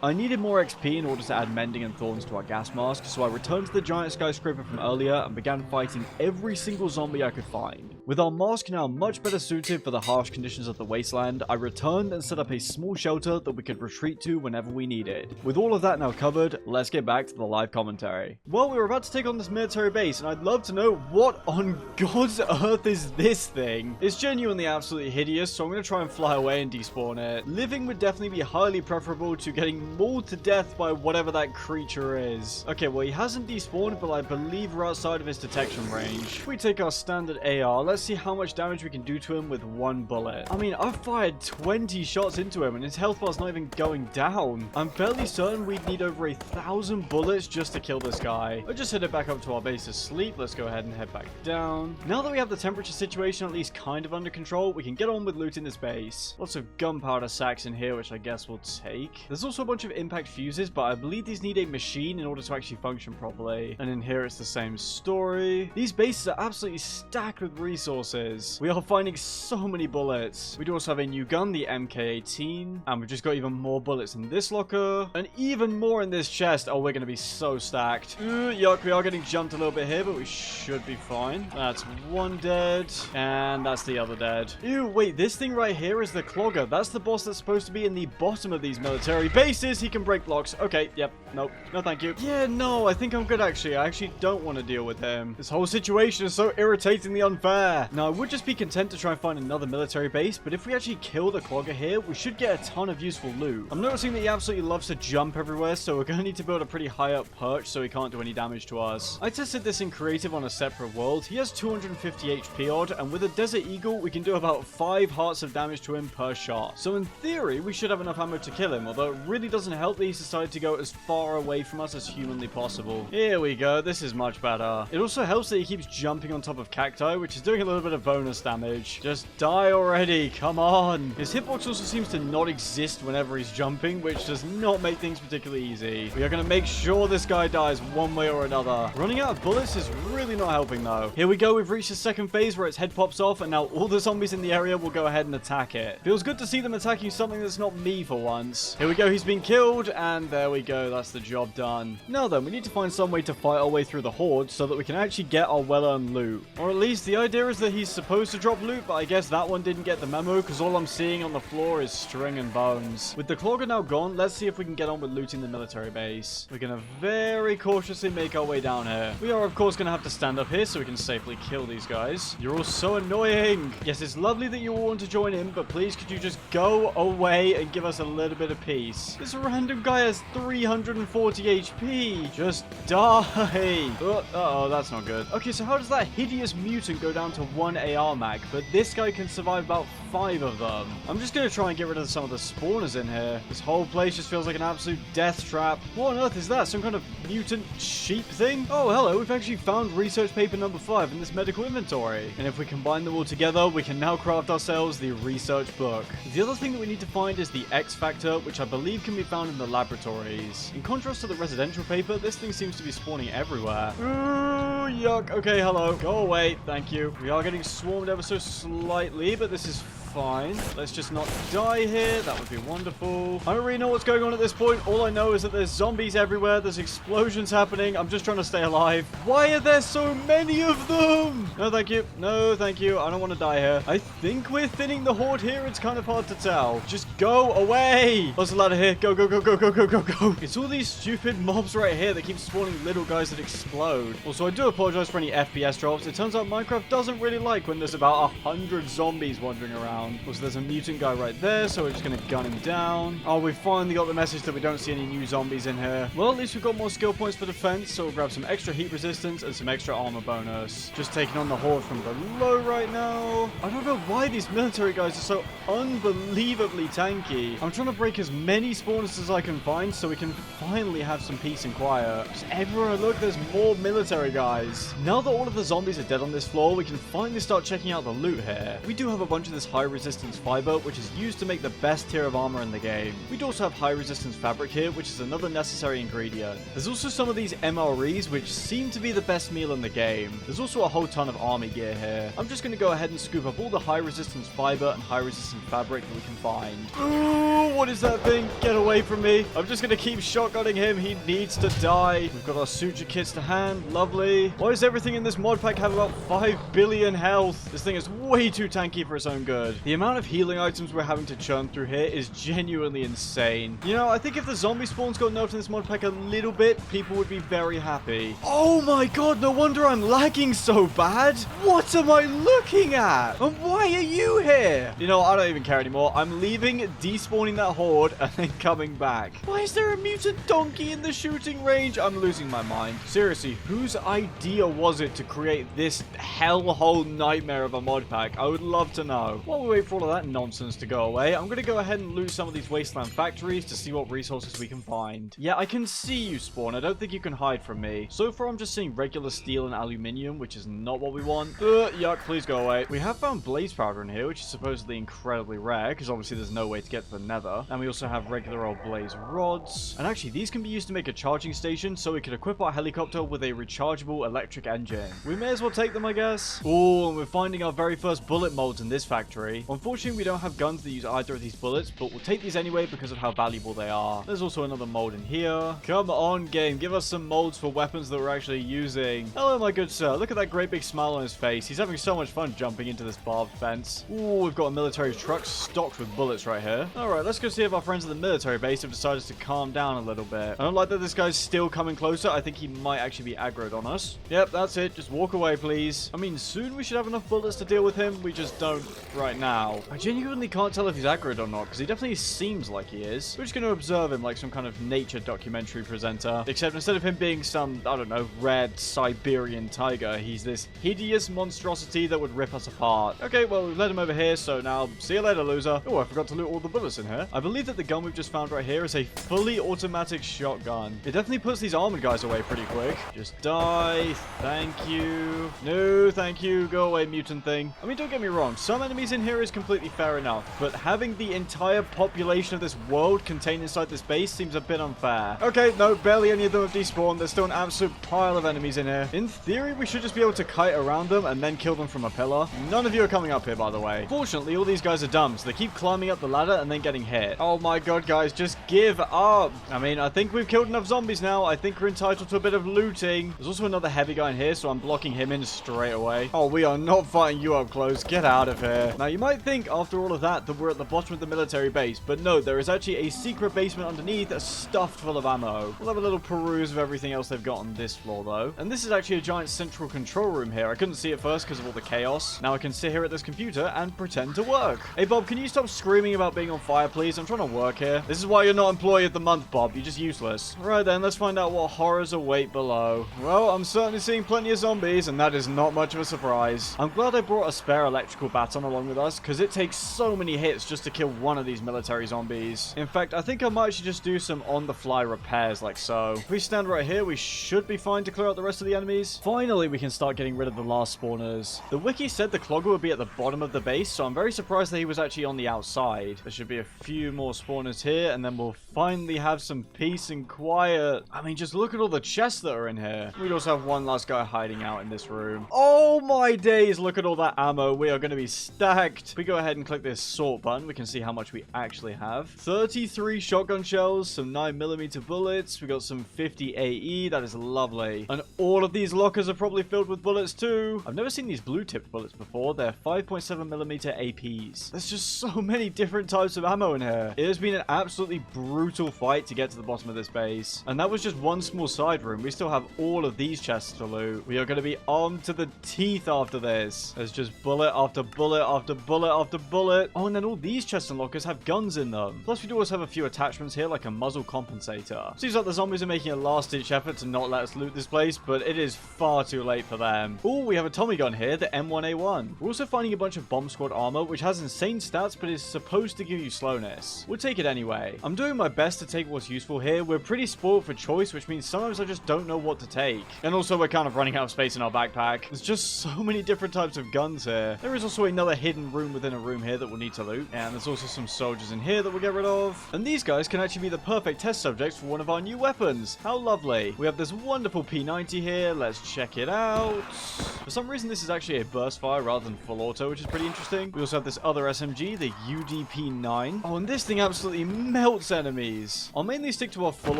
I needed more XP in order to add mending and thorns to our gas mask, so I returned to the giant skyscraper from earlier and began fighting every single zombie I could find. With our mask now much better suited for the harsh conditions of the wasteland, I returned and set up a small shelter that we could retreat to whenever we needed. With all of that now covered, let's get back to the live commentary. Well, we were about to take on this military base, and I'd love to know what on God's earth is this thing? It's genuinely absolutely hideous, so I'm going to try and fly away and despawn it. Living would definitely be highly preferable to getting mauled to death by whatever that creature is. Okay, well, he hasn't despawned, but I believe we're outside of his detection range. If we take our standard AR, let's see how much damage we can do to him with one bullet. I mean, I've fired 20 shots into him, and his health bar's not even going down. I'm fairly certain we'd need over 1,000 bullets just to kill this guy. I just headed back up to our base to sleep. Let's go ahead and head back down. Now that we have the temperature situation at least kind of under control, we can get on with looting this base. Lots of gunpowder sacks in here, which I guess we'll take. There's also a bunch of impact fuses, but I believe these need a machine in order to actually function properly. And in here, it's the same story. These bases are absolutely stacked with resources. We are finding so many bullets. We do also have a new gun, the MK18, and we've just got even more bullets in this locker, and even more in this chest. Oh, we're going to be so stacked. Yuck, we are getting jumped a little bit here, but we should be fine. That's one dead, and that's the other dead. Ew, wait, this thing right here is the Clogger. That's the boss that's supposed to be in the bottom of these military bases. He can break blocks. Okay, yep, nope, no thank you. Yeah, no, I think I'm good actually. I actually don't want to deal with him. This whole situation is so irritatingly unfair. Now, I would just be content to try and find another military base, but if we actually kill the Clogger here, we should get a ton of useful loot. I'm noticing that he absolutely loves to jump everywhere, so we're going to need to build a pretty high up perch so he can't do any damage to us. I tested this in creative on a separate world. He has 250 HP odd, and with a Desert Eagle, we can do about 5 hearts of damage to him per shot. So in theory, we should have enough ammo to kill him, although it really doesn't help that he's decided to go as far away from us as humanly possible. Here we go. This is much better. It also helps that he keeps jumping on top of cacti, which is doing a little bit of bonus damage. Just die already. Come on. His hitbox also seems to not exist whenever he's jumping, which does not make things particularly easy. We are going to make sure this guy dies one way or another. Running out of bullets is really not helping though. Here we go. We've reached the second phase where its head pops off, and now all the zombies in the area will go ahead and attack it. Feels good to see them attacking something that's not me for once. Here we go. He's been killed, and there we go. That's the job done. Now then, we need to find some way to fight our way through the horde so that we can actually get our well-earned loot. Or at least the idea is that he's supposed to drop loot, but I guess that one didn't get the memo because all I'm seeing on the floor is string and bones. With the Clogger now gone, let's see if we can get on with looting the military base. We're going to very cautiously make our way down here. We are, of course, going to have to stand up here so we can safely kill these guys. You're all so annoying. Yes, it's lovely that you all want to join in, but please could you just go away and give us a little bit of peace? This random guy has 340 HP. Just die. Uh-oh, that's not good. Okay, so how does that hideous mutant go down to 1 AR mag, but this guy can survive about 5 of them? I'm just going to try and get rid of some of the spawners in here. This whole place just feels like an absolute death trap. What on earth is that? Some kind of mutant sheep thing? Oh, hello. We've actually found research paper number 5 in this medical inventory. And if we combine them all together, we can now craft ourselves the research book. The other thing that we need to find is the X factor, which I believe can be found in the laboratories. In contrast to the residential paper, this thing seems to be spawning everywhere. Ooh, yuck. Okay, hello. Go away. Thank you. We are getting swarmed ever so slightly, but this is fine. Let's just not die here. That would be wonderful. I don't really know what's going on at this point. All I know is that there's zombies everywhere. There's explosions happening. I'm just trying to stay alive. Why are there so many of them? No, thank you. No, thank you. I don't want to die here. I think we're thinning the horde here. It's kind of hard to tell. Just go away. There's a ladder here. Go, go, go, go, go, go, go, go. It's all these stupid mobs right here that keep spawning little guys that explode. Also, I do apologize for any FPS drops. It turns out Minecraft doesn't really like when there's about 100 zombies wandering around. Also, there's a mutant guy right there, so we're just going to gun him down. Oh, we finally got the message that we don't see any new zombies in here. Well, at least we've got more skill points for defense, so we'll grab some extra heat resistance and some extra armor bonus. Just taking on the horde from below right now. I don't know why these military guys are so unbelievably tanky. I'm trying to break as many spawners as I can find so we can finally have some peace and quiet. Just everywhere I look, there's more military guys. Now that all of the zombies are dead on this floor, we can finally start checking out the loot here. We do have a bunch of this high resistance fiber, which is used to make the best tier of armor in the game. We'd also have high resistance fabric here, which is another necessary ingredient. There's also some of these MREs, which seem to be the best meal in the game. There's also a whole ton of army gear here. I'm just going to go ahead and scoop up all the high resistance fiber and high resistance fabric that we can find. Ooh, what is that thing? Get away from me. I'm just going to keep shotgunning him. He needs to die. We've got our suture kits to hand. Lovely. Why does everything in this mod pack have about 5 billion health? This thing is way too tanky for its own good. The amount of healing items we're having to churn through here is genuinely insane. You know, I think if the zombie spawns got nerfed in this mod pack a little bit, people would be very happy. Oh my god, no wonder I'm lagging so bad. What am I looking at? And why are you here? You know, I don't even care anymore. I'm leaving, despawning that horde, and then coming back. Why is there a mutant donkey in the shooting range? I'm losing my mind. Seriously, whose idea was it to create this hellhole nightmare of a mod pack? I would love to know. While we wait for all of that nonsense to go away, I'm going to go ahead and loot some of these wasteland factories to see what resources we can find. Yeah, I can see you spawn. I don't think you can hide from me. So far, I'm just seeing regular steel and aluminium, which is not what we want. Yuck, please go away. We have found blaze powder in here, which is supposedly incredibly rare, because obviously there's no way to get to the nether. And we also have regular old blaze rods. And actually, these can be used to make a charging station, so we could equip our helicopter with a rechargeable electric engine. We may as well take them, I guess. Oh, and we're finding our very first bullet molds in this factory. Unfortunately, we don't have guns that use either of these bullets, but we'll take these anyway because of how valuable they are. There's also another mold in here. Come on, game. Give us some molds for weapons that we're actually using. Hello, my good sir. Look at that great big smile on his face. He's having so much fun jumping into this barbed fence. Ooh, we've got a military truck stocked with bullets right here. Alright, let's go see if our friends at the military base have decided to calm down a little bit. I don't like that this guy's still coming closer. I think he might actually be aggroed on us. Yep, that's it. Just walk away, please. I mean, soon we should have enough bullets to deal with him. We just don't right now. I genuinely can't tell if he's aggroed or not, because he definitely seems like he is. We're just going to observe him like some kind of nature documentary presenter. Except instead of him being some, I don't know, red Siberian tiger, he's this hideous monstrosity that would rip us apart. Okay, well, we've led him over here, so now see you later, loser. Oh, I forgot to loot all the bullets in here. I believe that the gun we've just found right here is a fully automatic shotgun. It definitely puts these armored guys away pretty quick. Just die. Thank you. No, thank you. Go away, mutant thing. I mean, don't get me wrong. Some enemies in here is completely fair enough, but having the entire population of this world contained inside this base seems a bit unfair. Okay, no, barely any of them have despawned. There's still an absolute pile of enemies in here. In theory, we should just be able to kite around them and then kill them from a pillar. None of you are coming up here, by the way. Fortunately, all these guys are dumb, so they keep climbing up the ladder and then getting hit. Oh my god, guys, just give up. I mean, I think we've killed enough zombies now. I think we're entitled to a bit of looting. There's also another heavy guy in here, so I'm blocking him in straight away. Oh, we are not fighting you up close. Get out of here. Now, you might think after all of that we're at the bottom of the military base, but no, there is actually a secret basement underneath that's stuffed full of ammo. We'll have a little peruse of everything else they've got on this floor, though. And this is actually a giant central control room here. I couldn't see it first because of all the chaos. Now I can sit here at this computer and pretend to work. Hey, Bob, can you stop screaming about being on fire, please? I'm trying to work here. This is why you're not employee of the month, Bob. You're just useless. Right then, let's find out what horrors await below. Well, I'm certainly seeing plenty of zombies, and that is not much of a surprise. I'm glad I brought a spare electrical baton along with us, because it takes so many hits just to kill one of these military zombies. In fact, I think I might actually just do some on-the-fly repairs like so. If we stand right here, we should be fine to clear out the rest of the enemies. Finally, we can start getting rid of the last spawners. The wiki said the clogger would be at the bottom of the base, so I'm very surprised that he was actually on the outside. There should be a few more spawners here, and then we'll finally have some peace and quiet. I mean, just look at all the chests that are in here. We'd also have one last guy hiding out in this room. Oh my days, look at all that ammo. We are going to be stacked. If we go ahead and click this sort button, we can see how much we actually have. 33 shotgun shells, some 9mm bullets. We got some 50 AE. That is lovely. And all of these lockers are probably filled with bullets too. I've never seen these blue-tipped bullets before. They're 5.7mm APs. There's just so many different types of ammo in here. It has been an absolutely brutal fight to get to the bottom of this base. And that was just one small side room. We still have all of these chests to loot. We are going to be armed to the teeth after this. There's just bullet after bullet after bullet after bullet. Oh, and then all these chests and lockers have guns in them. Plus, we do also have a few attachments here, like a muzzle compensator. Seems like the zombies are making a last-ditch effort to not let us loot this place, but it is far too late for them. Oh, we have a Tommy gun here, the M1A1. We're also finding a bunch of bomb squad armor, which has insane stats, but is supposed to give you slowness. We'll take it anyway. I'm doing my best to take what's useful here. We're pretty spoiled for choice, which means sometimes I just don't know what to take. And also, we're kind of running out of space in our backpack. There's just so many different types of guns here. There is also another hidden room within a room here that we'll need to loot. And there's also some soldiers in here that we'll get rid of. And these guys can actually be the perfect test subjects for one of our new weapons. How lovely. We have this wonderful P90 here. Let's check it out. For some reason, this is actually a burst fire rather than full auto, which is pretty interesting. We also have this other SMG, the UDP-9. Oh, and this thing absolutely melts enemies. I'll mainly stick to our full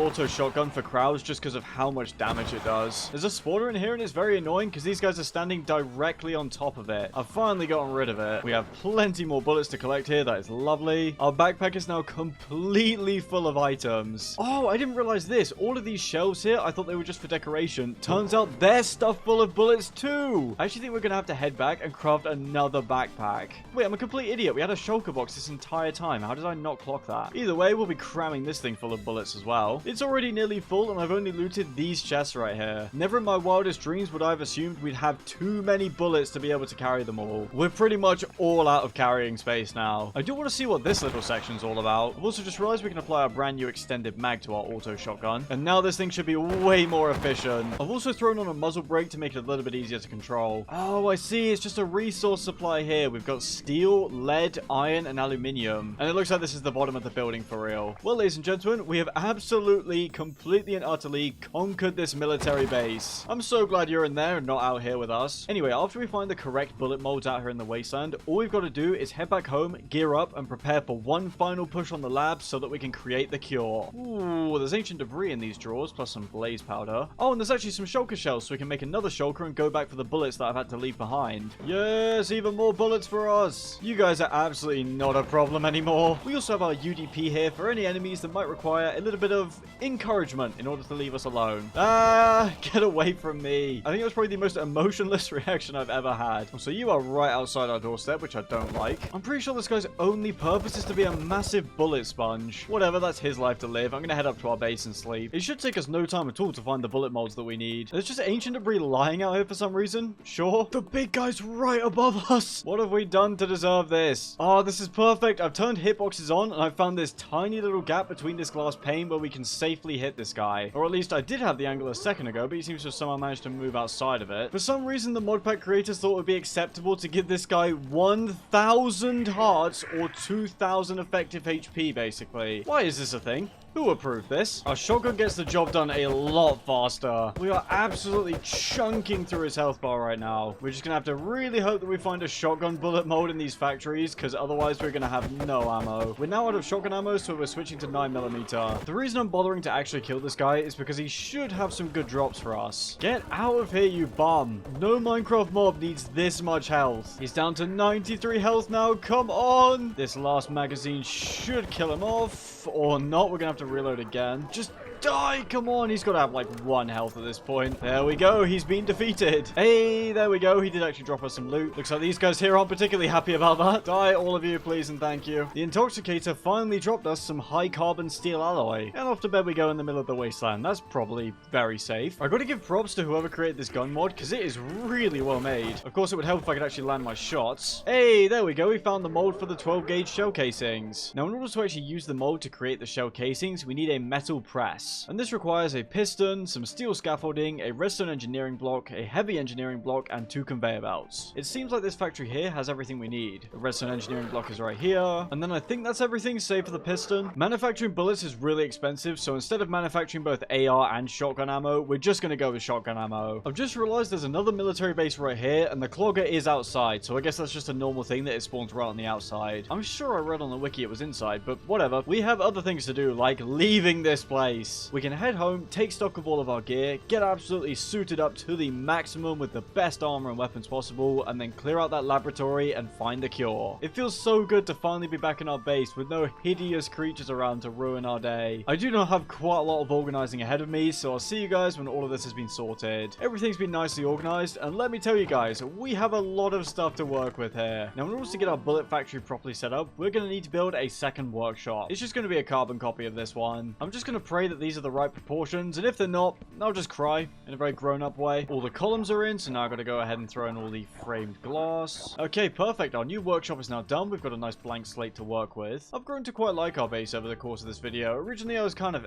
auto shotgun for crowds just because of how much damage it does. There's a spawner in here and it's very annoying because these guys are standing directly on top of it. I've finally gotten rid of it. We have plenty more bullets to collect here. That is lovely. Our backpack is now completely full of items. Oh, I didn't realize this. All of these shelves here, I thought they were just for decoration. Turns out they're stuffed full of bullets too. I actually think we're going to have to head back and craft another backpack. Wait, I'm a complete idiot. We had a shulker box this entire time. How did I not clock that? Either way, we'll be cramming this thing full of bullets as well. It's already nearly full, and I've only looted these chests right here. Never in my wildest dreams would I have assumed we'd have too many bullets to be able to carry them all. We're pretty much all out of carrying space now. I do want to see what this little section's all about. I've also just realized we can apply our brand new extended mag to our auto shotgun, and now this thing should be way more efficient. I've also thrown on a muzzle brake to make it a little bit easier to control. Oh, I see. It's just a resource supply here. We've got steel, lead, iron, and aluminium. And it looks like this is the bottom of the building for real. Well, ladies and gentlemen, we have absolutely, completely and utterly conquered this military base. I'm so glad you're in there and not out here with us. Anyway, after we find the correct bullet molds out here in the wasteland, all we've got to do is head back home, gear up, and prepare for one final push on the lab so that we can create the cure. Ooh, there's ancient debris in these drawers, plus some blaze powder. Oh, and there's actually some shulker shells, so we can make another shulker and go back for the bullets that I've had to leave behind. Yes, even more bullets for us. You guys are absolutely not a problem anymore. We also have our UDP here for any enemies that might require a little bit of encouragement in order to leave us alone. Ah, get away from me. I think it was probably the most emotionless reaction I've ever had. So you are right outside our doorstep, which I don't like. I'm pretty sure this guy's only purpose is to be a massive bullet sponge. Whatever, that's his life to live. I'm gonna head up to our base and sleep. It should take us no time at all to find the bullet molds that we need. There's just ancient debris lying out here for some reason. Sure. The big guy's right above us. What have we done to deserve this? Oh, this is perfect. I've turned hitboxes on and I found this tiny little gap between this glass pane where we can safely hit this guy. Or at least I did have the angle a second ago, but he seems to have somehow managed to move outside of it. For some reason, the modpack creators thought it would be acceptable to give this guy 1,000 hearts or 2,000 effective HP, basically. Why is this a thing? Who approved this? Our shotgun gets the job done a lot faster. We are absolutely chunking through his health bar right now. We're just gonna have to really hope that we find a shotgun bullet mold in these factories, because otherwise we're gonna have no ammo. We're now out of shotgun ammo, so we're switching to 9mm. The reason I'm bothering to actually kill this guy is because he should have some good drops for us. Get out of here, you bum. No Minecraft mob needs this much health. He's down to 93 health now. Come on. This last magazine should kill him off, or not. We're gonna have to reload again. Just die! Come on, he's got to have like 1 health at this point. There we go, he's been defeated. Hey, there we go, he did actually drop us some loot. Looks like these guys here aren't particularly happy about that. Die, all of you, please and thank you. The Intoxicator finally dropped us some high carbon steel alloy. And off to bed we go in the middle of the wasteland. That's probably very safe. I gotta give props to whoever created this gun mod, because it is really well made. Of course, it would help if I could actually land my shots. Hey, there we go, we found the mold for the 12 gauge shell casings. Now, in order to actually use the mold to create the shell casings, we need a metal press. And this requires a piston, some steel scaffolding, a redstone engineering block, a heavy engineering block, and 2 conveyor belts. It seems like this factory here has everything we need. The redstone engineering block is right here, and then I think that's everything save for the piston. Manufacturing bullets is really expensive, so instead of manufacturing both AR and shotgun ammo, we're just gonna go with shotgun ammo. I've just realized there's another military base right here, and the clogger is outside, so I guess that's just a normal thing that it spawns right on the outside. I'm sure I read on the wiki it was inside, but whatever. We have other things to do, like leaving this place. We can head home, take stock of all of our gear, get absolutely suited up to the maximum with the best armor and weapons possible, and then clear out that laboratory and find the cure. It feels so good to finally be back in our base with no hideous creatures around to ruin our day. I do not have quite a lot of organizing ahead of me, so I'll see you guys when all of this has been sorted. Everything's been nicely organized, and let me tell you guys, we have a lot of stuff to work with here. Now, in order to get our bullet factory properly set up, we're going to need to build a second workshop. It's just going to be a carbon copy of this one. I'm just going to pray that these are the right proportions, and if they're not, I'll just cry in a very grown-up way. All the columns are in, so now I've got to go ahead and throw in all the framed glass. Okay, perfect. Our new workshop is now done. We've got a nice blank slate to work with. I've grown to quite like our base over the course of this video. Originally, I was kind of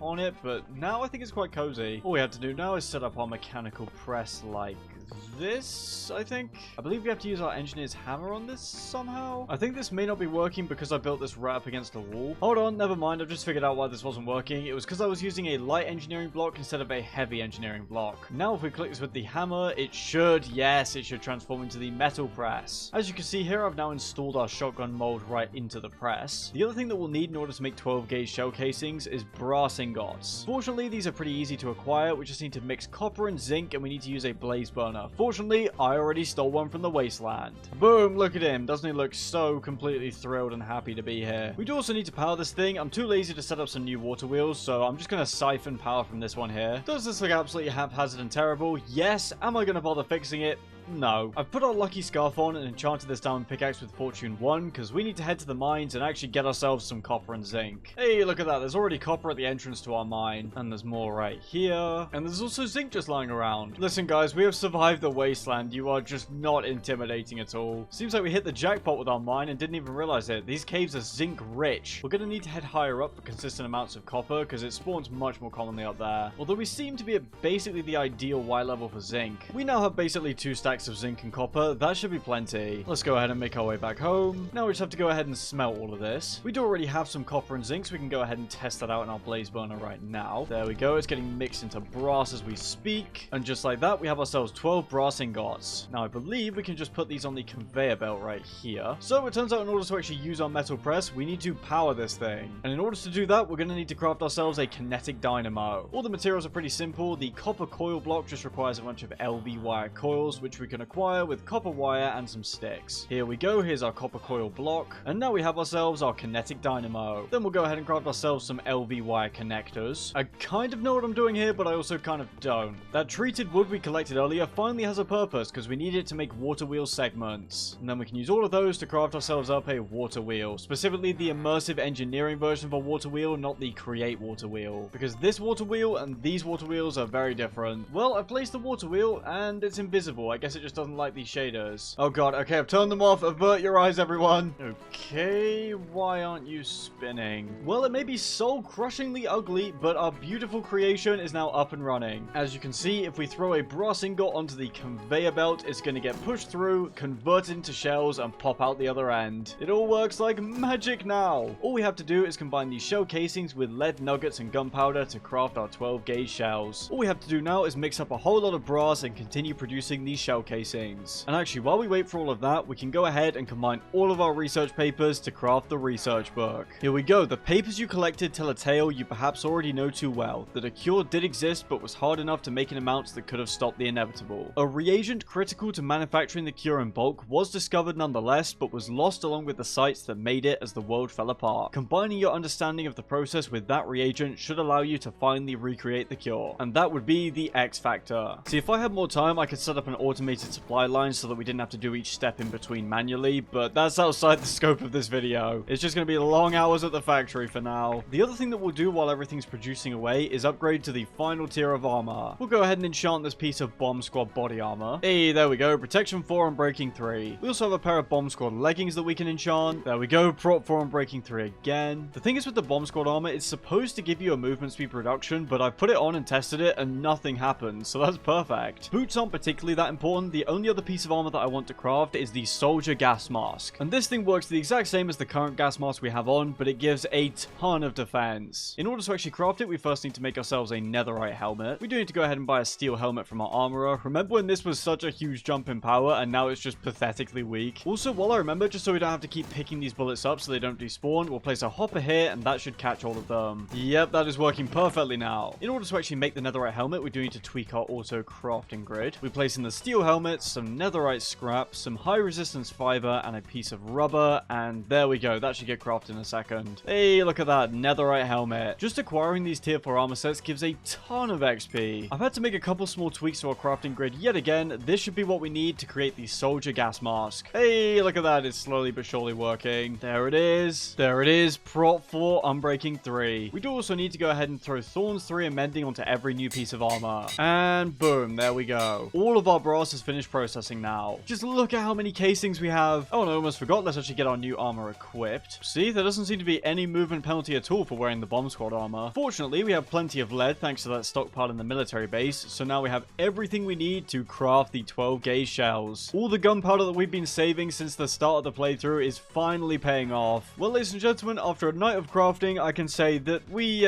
on it, but now I think it's quite cozy. All we have to do now is set up our mechanical press like this, I think. I believe we have to use our engineer's hammer on this somehow. I think this may not be working because I built this right up against the wall. Hold on, never mind. I've just figured out why this wasn't working. It was because I was using a light engineering block instead of a heavy engineering block. Now, if we click this with the hammer, it should, yes, it should transform into the metal press. As you can see here, I've now installed our shotgun mold right into the press. The other thing that we'll need in order to make 12 gauge shell casings is brass ingots. Fortunately, these are pretty easy to acquire. We just need to mix copper and zinc, and we need to use a blaze burner spawner. Fortunately, I already stole one from the wasteland. Boom, look at him. Doesn't he look so completely thrilled and happy to be here? We do also need to power this thing. I'm too lazy to set up some new water wheels, so I'm just going to siphon power from this one here. Does this look absolutely haphazard and terrible? Yes. Am I going to bother fixing it? No. I've put our lucky scarf on and enchanted this diamond pickaxe with Fortune 1 because we need to head to the mines and actually get ourselves some copper and zinc. Hey, look at that. There's already copper at the entrance to our mine. And there's more right here. And there's also zinc just lying around. Listen, guys, we have survived the wasteland. You are just not intimidating at all. Seems like we hit the jackpot with our mine and didn't even realize it. These caves are zinc rich. We're going to need to head higher up for consistent amounts of copper because it spawns much more commonly up there. Although we seem to be at basically the ideal Y level for zinc. We now have basically 2 stacks of zinc and copper. That should be plenty. Let's go ahead and make our way back home. Now we just have to go ahead and smelt all of this. We do already have some copper and zinc, so we can go ahead and test that out in our blaze burner right now. There we go. It's getting mixed into brass as we speak. And just like that, we have ourselves 12 brass ingots. Now I believe we can just put these on the conveyor belt right here. So it turns out in order to actually use our metal press, we need to power this thing. And in order to do that, we're going to need to craft ourselves a kinetic dynamo. All the materials are pretty simple. The copper coil block just requires a bunch of LV wire coils, which we can acquire with copper wire and some sticks. Here we go. Here's our copper coil block. And now we have ourselves our kinetic dynamo. Then we'll go ahead and craft ourselves some LV wire connectors. I kind of know what I'm doing here, but I also kind of don't. That treated wood we collected earlier finally has a purpose because we need it to make water wheel segments. And then we can use all of those to craft ourselves up a water wheel. Specifically the immersive engineering version of a water wheel, not the create water wheel. Because this water wheel and these water wheels are very different. Well, I've placed the water wheel and it's invisible. I guess it just doesn't like these shaders. Oh god, okay, I've turned them off. Avert your eyes, everyone. Okay, why aren't you spinning? Well, it may be soul-crushingly ugly, but our beautiful creation is now up and running. As you can see, if we throw a brass ingot onto the conveyor belt, it's going to get pushed through, converted into shells, and pop out the other end. It all works like magic now. All we have to do is combine these shell casings with lead nuggets and gunpowder to craft our 12-gauge shells. All we have to do now is mix up a whole lot of brass and continue producing these shell casings. And actually, while we wait for all of that, we can go ahead and combine all of our research papers to craft the research book. Here we go. The papers you collected tell a tale you perhaps already know too well, that a cure did exist but was hard enough to make in amounts that could have stopped the inevitable. A reagent critical to manufacturing the cure in bulk was discovered nonetheless, but was lost along with the sites that made it as the world fell apart. Combining your understanding of the process with that reagent should allow you to finally recreate the cure, and that would be the X factor. See, if I had more time, I could set up an automated supply line so that we didn't have to do each step in between manually, but that's outside the scope of this video. It's just going to be long hours at the factory for now. The other thing that we'll do while everything's producing away is upgrade to the final tier of armor. We'll go ahead and enchant this piece of Bomb Squad body armor. Hey, there we go. Protection 4 and Breaking 3. We also have a pair of Bomb Squad leggings that we can enchant. There we go. Prop 4 and Breaking 3 again. The thing is with the Bomb Squad armor, it's supposed to give you a movement speed reduction, but I put it on and tested it and nothing happened, so that's perfect. Boots aren't particularly that important. The only other piece of armor that I want to craft is the Soldier Gas Mask. And this thing works the exact same as the current gas mask we have on, but it gives a ton of defense. In order to actually craft it, we first need to make ourselves a netherite helmet. We do need to go ahead and buy a steel helmet from our armorer. Remember when this was such a huge jump in power and now it's just pathetically weak? Also, while I remember, just so we don't have to keep picking these bullets up so they don't despawn, we'll place a hopper here and that should catch all of them. Yep, that is working perfectly now. In order to actually make the netherite helmet, we do need to tweak our auto crafting grid. We place in the steel helmet, some netherite scrap, some high resistance fiber, and a piece of rubber, and there we go. That should get crafted in a second. Hey, look at that netherite helmet. Just acquiring these tier 4 armor sets gives a ton of XP. I've had to make a couple small tweaks to our crafting grid yet again. This should be what we need to create the Soldier Gas Mask. Hey, look at that. It's slowly but surely working. There it is. There it is. Prop 4, Unbreaking 3. We do also need to go ahead and throw Thorns 3 and Mending onto every new piece of armor. And boom, there we go. All of our brass is finished processing now. Just look at how many casings we have. Oh, and I almost forgot. Let's actually get our new armor equipped. See, there doesn't seem to be any movement penalty at all for wearing the Bomb Squad armor. Fortunately, we have plenty of lead thanks to that stockpile in the military base, so now we have everything we need to craft the 12-gauge shells. All the gunpowder that we've been saving since the start of the playthrough is finally paying off. Well, ladies and gentlemen, after a night of crafting, I can say that we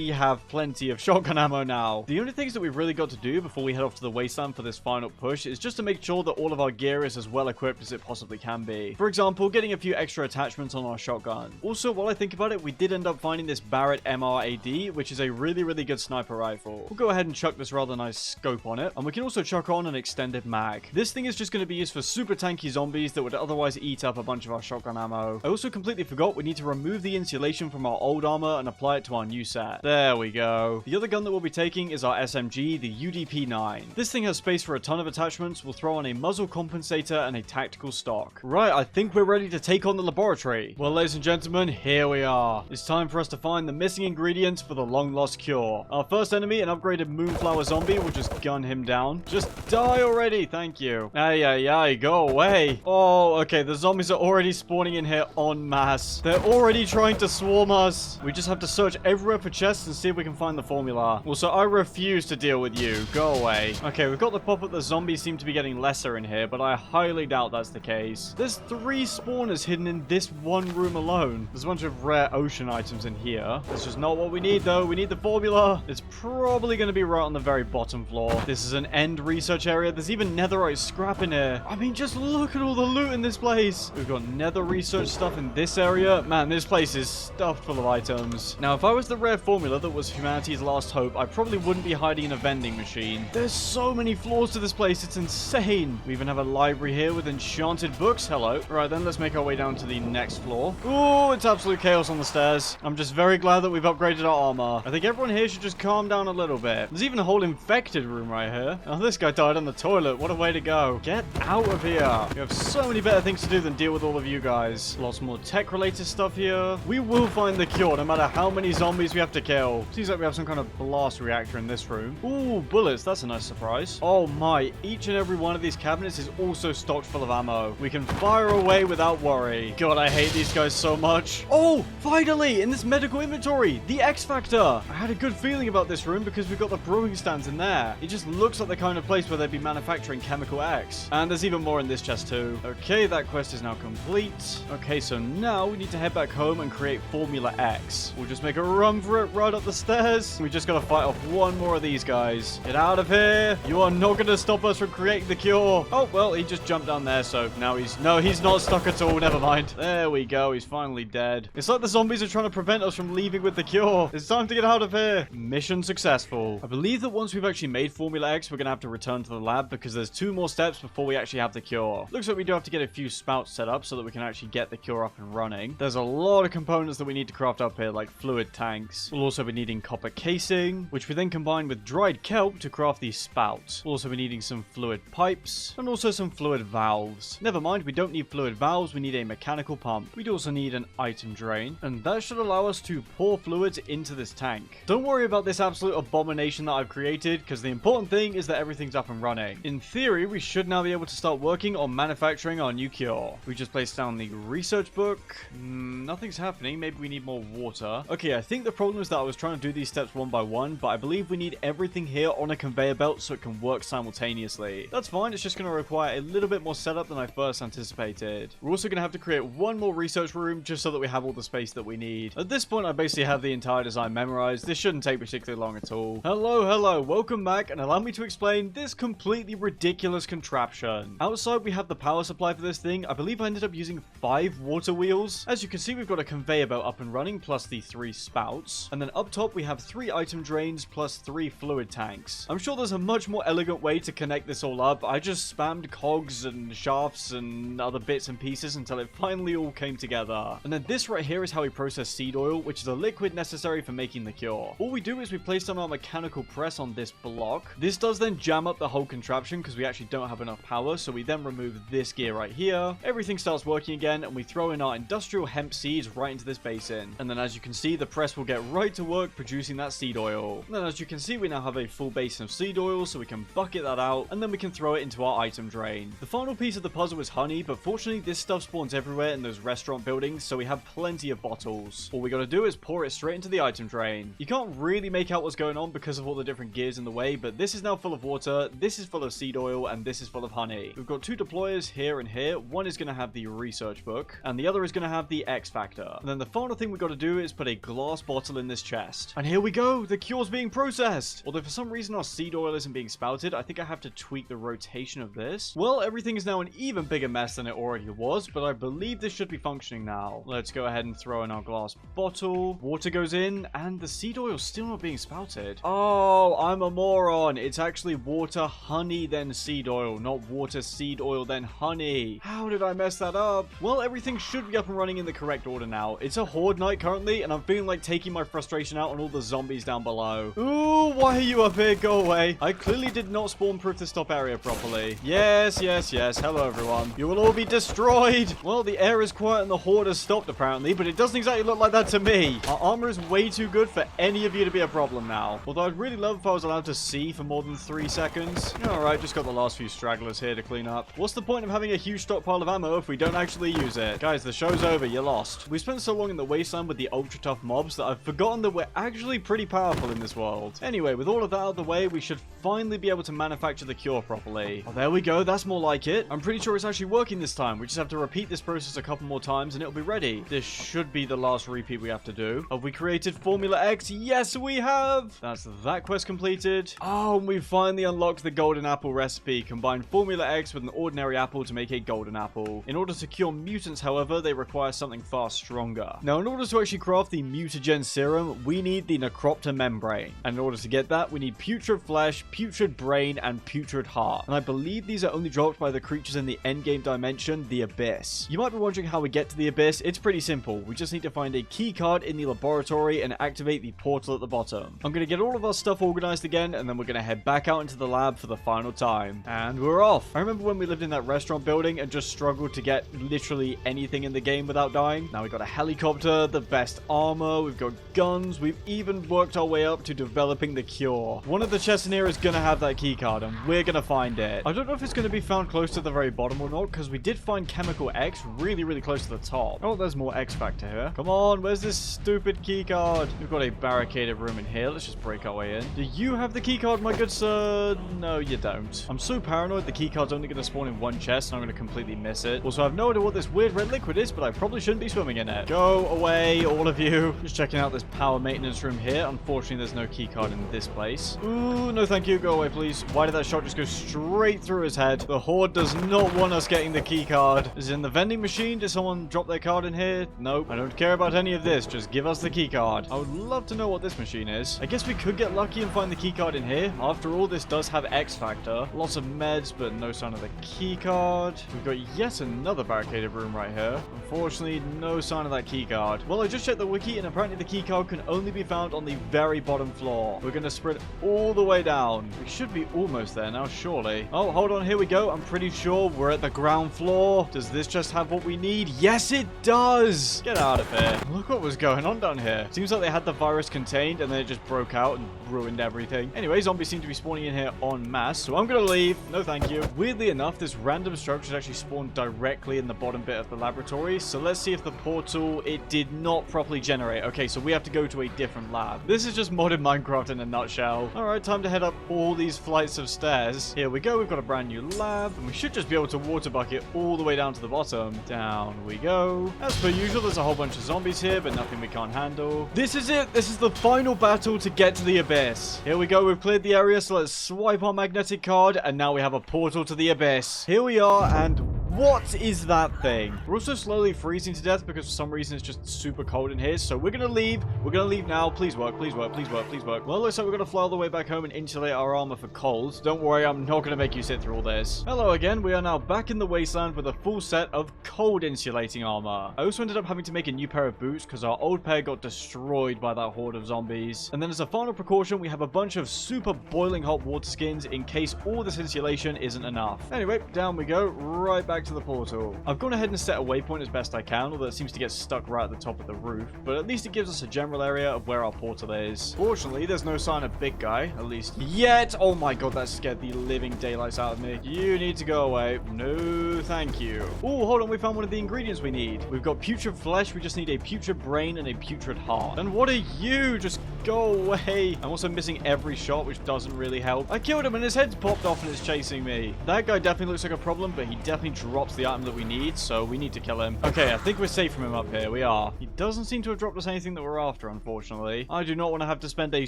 have plenty of shotgun ammo now. The only things that we've really got to do before we head off to the wasteland for this final push push is just to make sure that all of our gear is as well equipped as it possibly can be. For example, getting a few extra attachments on our shotgun. Also, while I think about it, we did end up finding this Barrett MRAD, which is a really good sniper rifle. We'll go ahead and chuck this rather nice scope on it, and we can also chuck on an extended mag. This thing is just going to be used for super tanky zombies that would otherwise eat up a bunch of our shotgun ammo. I also completely forgot we need to remove the insulation from our old armor and apply it to our new set. There we go. The other gun that we'll be taking is our SMG, the UDP-9. This thing has space for a ton of attachments. We'll throw on a muzzle compensator and a tactical stock. Right, I think we're ready to take on the laboratory. Well, ladies and gentlemen, here we are. It's time for us to find the missing ingredients for the long-lost cure. Our first enemy, an upgraded Moonflower zombie, will just gun him down. Just die already, thank you. Ay, go away. Oh, okay, the zombies are already spawning in here en masse. They're already trying to swarm us. We just have to search everywhere for chests and see if we can find the formula. Also, I refuse to deal with you. Go away. Okay, we've got the pop-up that zombies seem to be getting lesser in here, but I highly doubt that's the case. There's 3 spawners hidden in this one room alone. There's a bunch of rare ocean items in here. That's just not what we need, though. We need the formula. It's probably going to be right on the very bottom floor. This is an end research area. There's even netherite scrap in here. I mean, just look at all the loot in this place. We've got nether research stuff in this area. Man, this place is stuffed full of items. Now, if I was the rare formula that was humanity's last hope, I probably wouldn't be hiding in a vending machine. There's so many floors to this place. It's insane. We even have a library here with enchanted books. Hello. Right, then let's make our way down to the next floor. Ooh, it's absolute chaos on the stairs. I'm just very glad that we've upgraded our armor. I think everyone here should just calm down a little bit. There's even a whole infected room right here. Oh, this guy died on the toilet. What a way to go. Get out of here. We have so many better things to do than deal with all of you guys. Lots more tech-related stuff here. We will find the cure no matter how many zombies we have to kill. Seems like we have some kind of blast reactor in this room. Ooh, bullets. That's a nice surprise. Oh my. Each and every one of these cabinets is also stocked full of ammo. We can fire away without worry. God, I hate these guys so much. Oh, finally, in this medical inventory, the X Factor. I had a good feeling about this room because we've got the brewing stands in there. It just looks like the kind of place where they'd be manufacturing chemical X. And there's even more in this chest too. Okay, that quest is now complete. Okay, so now we need to head back home and create Formula X. We'll just make a run for it right up the stairs. We just gotta fight off one more of these guys. Get out of here. You are not gonna stop us from creating the cure. Oh, well, he just jumped down there, so now he's... No, he's not stuck at all. Never mind. There we go. He's finally dead. It's like the zombies are trying to prevent us from leaving with the cure. It's time to get out of here. Mission successful. I believe that once we've actually made Formula X, we're gonna have to return to the lab because there's 2 more steps before we actually have the cure. Looks like we do have to get a few spouts set up so that we can actually get the cure up and running. There's a lot of components that we need to craft up here, like fluid tanks. We'll also be needing copper casing, which we then combine with dried kelp to craft these spouts. We'll also be needing some fluid pipes and also some fluid valves. Never mind, we don't need fluid valves, we need a mechanical pump. We'd also need an item drain, and that should allow us to pour fluids into this tank. Don't worry about this absolute abomination that I've created, because the important thing is that everything's up and running. In theory, we should now be able to start working on manufacturing our new cure. We just placed down the research book. Nothing's happening. Maybe we need more water. Okay, I think the problem is that I was trying to do these steps one by one, but I believe we need everything here on a conveyor belt so it can work simultaneously. That's fine. It's just going to require a little bit more setup than I first anticipated. We're also going to have to create one more research room just so that we have all the space that we need. At this point, I basically have the entire design memorized. This shouldn't take particularly long at all. Hello, welcome back, and allow me to explain this completely ridiculous contraption. Outside, we have the power supply for this thing. I believe I ended up using 5 water wheels. As you can see, we've got a conveyor belt up and running, plus the 3 spouts. And then up top, we have 3 item drains, plus 3 fluid tanks. I'm sure there's a much more elegant way to connect this all up. I just spammed cogs and shafts and other bits and pieces until it finally all came together. And then this right here is how we process seed oil, which is a liquid necessary for making the cure. All we do is we place down our mechanical press on this block. This does then jam up the whole contraption because we actually don't have enough power, so we then remove this gear right here. Everything starts working again, and we throw in our industrial hemp seeds right into this basin. And then as you can see, the press will get right to work producing that seed oil. And then as you can see, we now have a full basin of seed oil, so we can bucket that out, and then we can throw it into our item drain. The final piece of the puzzle is honey, but fortunately this stuff spawns everywhere in those restaurant buildings, so we have plenty of bottles. All we gotta do is pour it straight into the item drain. You can't really make out what's going on because of all the different gears in the way, but this is now full of water, this is full of seed oil, and this is full of honey. We've got 2 deployers here and here. One is gonna have the research book, and the other is gonna have the X Factor. And then the final thing we gotta do is put a glass bottle in this chest. And here we go! The cure's being processed! Although for some reason our seed oil isn't being spouted, I think I have to tweak the rotation of this. Well, everything is now an even bigger mess than it already was, but I believe this should be functioning now. Let's go ahead and throw in our glass bottle. Water goes in, and the seed oil's still not being spouted. Oh, I'm a moron. It's actually water, honey, then seed oil, not water, seed oil, then honey. How did I mess that up? Well, everything should be up and running in the correct order now. It's a horde night currently, and I'm feeling like taking my frustration out on all the zombies down below. Ooh, why are you up here? Go away. I clearly did not spawn-proof the stop area properly. Yes, yes, yes. Hello, everyone. You will all be destroyed. Well, the air is quiet and the horde has stopped, apparently, but it doesn't exactly look like that to me. Our armor is way too good for any of you to be a problem now. Although I'd really love if I was allowed to see for more than 3 seconds. Alright, just got the last few stragglers here to clean up. What's the point of having a huge stockpile of ammo if we don't actually use it? Guys, the show's over. You lost. We spent so long in the wasteland with the ultra tough mobs that I've forgotten that we're actually pretty powerful in this world. Anyway, with all of that out of the way, we should finally be able to manufacture the cure properly. Oh, there we go. That's more like it. I'm pretty sure it's actually working this time. We just have to repeat this process a couple more times and it'll be ready. This should be the last repeat we have to do. Have we created Formula X? Yes, we have! That's that quest completed. Oh, and we finally unlocked the golden apple recipe. Combine Formula X with an ordinary apple to make a golden apple. In order to cure mutants, however, they require something far stronger. Now, in order to actually craft the mutagen serum, we need the necropter membrane. And in order to get that, we need putrid flesh, putrid brain, and putrid heart. And I believe these are only dropped by the creatures in the endgame dimension, the Abyss. You might be wondering how we get to the Abyss. It's pretty simple. We just need to find a key card in the laboratory and activate the portal at the bottom. I'm going to get all of our stuff organized again, and then we're going to head back out into the lab for the final time. And we're off. I remember when we lived in that restaurant building and just struggled to get literally anything in the game without dying. Now we've got a helicopter, the best armor, we've got guns, we've even worked our way up to developing the cure. One of the chests in here is going to have that key card, and we're going to find it. I don't know if it's going to be found close to the very bottom or not, because we did find chemical X really, really close to the top. Oh, there's more X Factor here. Come on, where's this stupid key card? We've got a barricaded room in here. Let's just break our way in. Do you have the key card, my good sir? No, you don't. I'm so paranoid the key card's only going to spawn in one chest, and I'm going to completely miss it. Also, I have no idea what this weird red liquid is, but I probably shouldn't be swimming in it. Go away, all of you. Just checking out this power maintenance room here. Unfortunately, there's no key card in this place. Ooh, no thank you. Go away, please. Why did that shot just go straight through his head? The horde does not want us getting the key card. Is it in the vending machine? Did someone drop their card in here? Nope. I don't care about any of this. Just give us the key card. I would love to know what this machine is. I guess we could get lucky and find the key card in here. After all, this does have X Factor. Lots of meds, but no sign of the key card. We've got yet another barricaded room right here. Unfortunately, no sign of that key card. Well, I just checked the wiki, and apparently the key card can only be found on the very bottom floor. We're going to spread all the way down. We should be almost there now, surely. Oh, hold on. Here we go. I'm pretty sure we're at the ground floor. Does this just have what we need? Yes, it does. Get out of here. Look what was going on down here. Seems like they had the virus contained, and then it just broke out and ruined everything. Anyway, zombies seem to be spawning in here en masse, so I'm going to leave. No, thank you. Weirdly enough, this random structure actually spawned directly in the bottom bit of the laboratory, so let's see if the portal, it did not properly generate. Okay, so we have to go to a different lab. This is just modded Minecraft in a nutshell. Alright, time to head up all these flights of stairs. Here we go, we've got a brand new lab, and we should just be able to water bucket all the way down to the bottom. Down we go. As per usual, there's a whole bunch of zombies here, but nothing we can't handle. This is it! This is the final battle to get to the Abyss. Here we go, we've cleared the area, so let's swipe our magnetic card, and now we have a portal to the Abyss. Here we are, and what is that thing? We're also slowly freezing to death because for some reason it's just super cold in here. So we're going to leave. We're going to leave now. Please work. Please work. Please work. Please work. Well, looks like we're going to fly all the way back home and insulate our armor for cold. Don't worry, I'm not going to make you sit through all this. Hello again. We are now back in the wasteland with a full set of cold insulating armor. I also ended up having to make a new pair of boots because our old pair got destroyed by that horde of zombies. And then as a final precaution, we have a bunch of super boiling hot water skins in case all this insulation isn't enough. Anyway, down we go. Right back to the portal. I've gone ahead and set a waypoint as best I can, although it seems to get stuck right at the top of the roof, but at least it gives us a general area of where our portal is. Fortunately, there's no sign of big guy, at least yet. Oh my god, that scared the living daylights out of me. You need to go away. No, thank you. Oh, hold on, we found one of the ingredients we need. We've got putrid flesh, we just need a putrid brain and a putrid heart. And what are you? Just go away. I'm also missing every shot, which doesn't really help. I killed him and his head's popped off and it's chasing me. That guy definitely looks like a problem, but he definitely dropped drops the item that we need, so we need to kill him. Okay, I think we're safe from him up here. We are. He doesn't seem to have dropped us anything that we're after, unfortunately. I do not want to have to spend a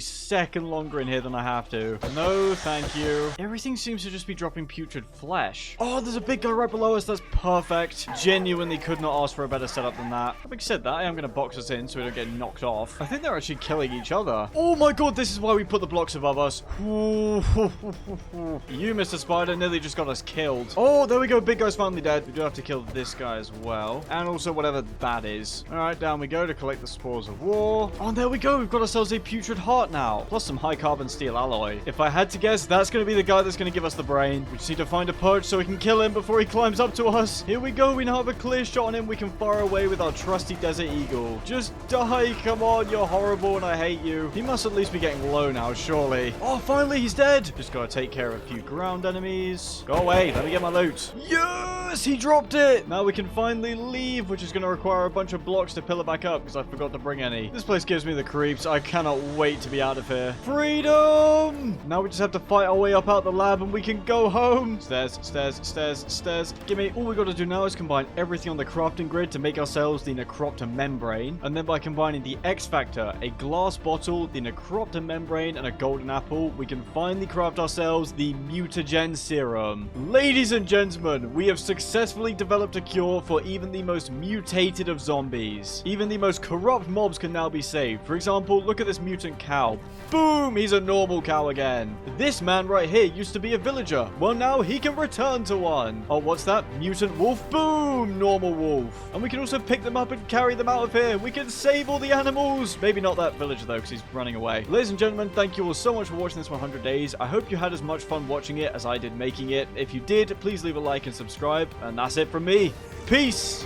second longer in here than I have to. No, thank you. Everything seems to just be dropping putrid flesh. Oh, there's a big guy right below us. That's perfect. Genuinely could not ask for a better setup than that. Having said that, I am going to box us in so we don't get knocked off. I think they're actually killing each other. Oh my god, this is why we put the blocks above us. You, Mr. Spider, nearly just got us killed. Oh, there we go. Big guy's finally dead. We do have to kill this guy as well. And also whatever that is. Alright, down we go to collect the spores of war. Oh, and there we go. We've got ourselves a putrid heart now. Plus some high carbon steel alloy. If I had to guess, that's going to be the guy that's going to give us the brain. We just need to find a perch so we can kill him before he climbs up to us. Here we go. We now have a clear shot on him. We can fire away with our trusty Desert Eagle. Just die. Come on. You're horrible and I hate you. He must at least be getting low now, surely. Oh, finally he's dead. Just got to take care of a few ground enemies. Go away. Let me get my loot. Yes, he dropped it. Now we can finally leave, which is going to require a bunch of blocks to pill it back up because I forgot to bring any. This place gives me the creeps. I cannot wait to be out of here. Freedom! Now we just have to fight our way up out the lab and we can go home. Stairs, stairs, stairs, stairs. Gimme. All we got to do now is combine everything on the crafting grid to make ourselves the Necropter membrane. And then by combining the X Factor, a glass bottle, the Necropter membrane, and a golden apple, we can finally craft ourselves the Mutagen serum. Ladies and gentlemen, we have successfully developed a cure for even the most mutated of zombies. Even the most corrupt mobs can now be saved. For example, look at this mutant cow. Boom! He's a normal cow again. This man right here used to be a villager. Well, now he can return to one. Oh, what's that? Mutant wolf? Boom! Normal wolf. And we can also pick them up and carry them out of here. We can save all the animals. Maybe not that villager, though, because he's running away. Ladies and gentlemen, thank you all so much for watching this 100 days. I hope you had as much fun watching it as I did making it. If you did, please leave a like and subscribe. And that's it from me. Peace!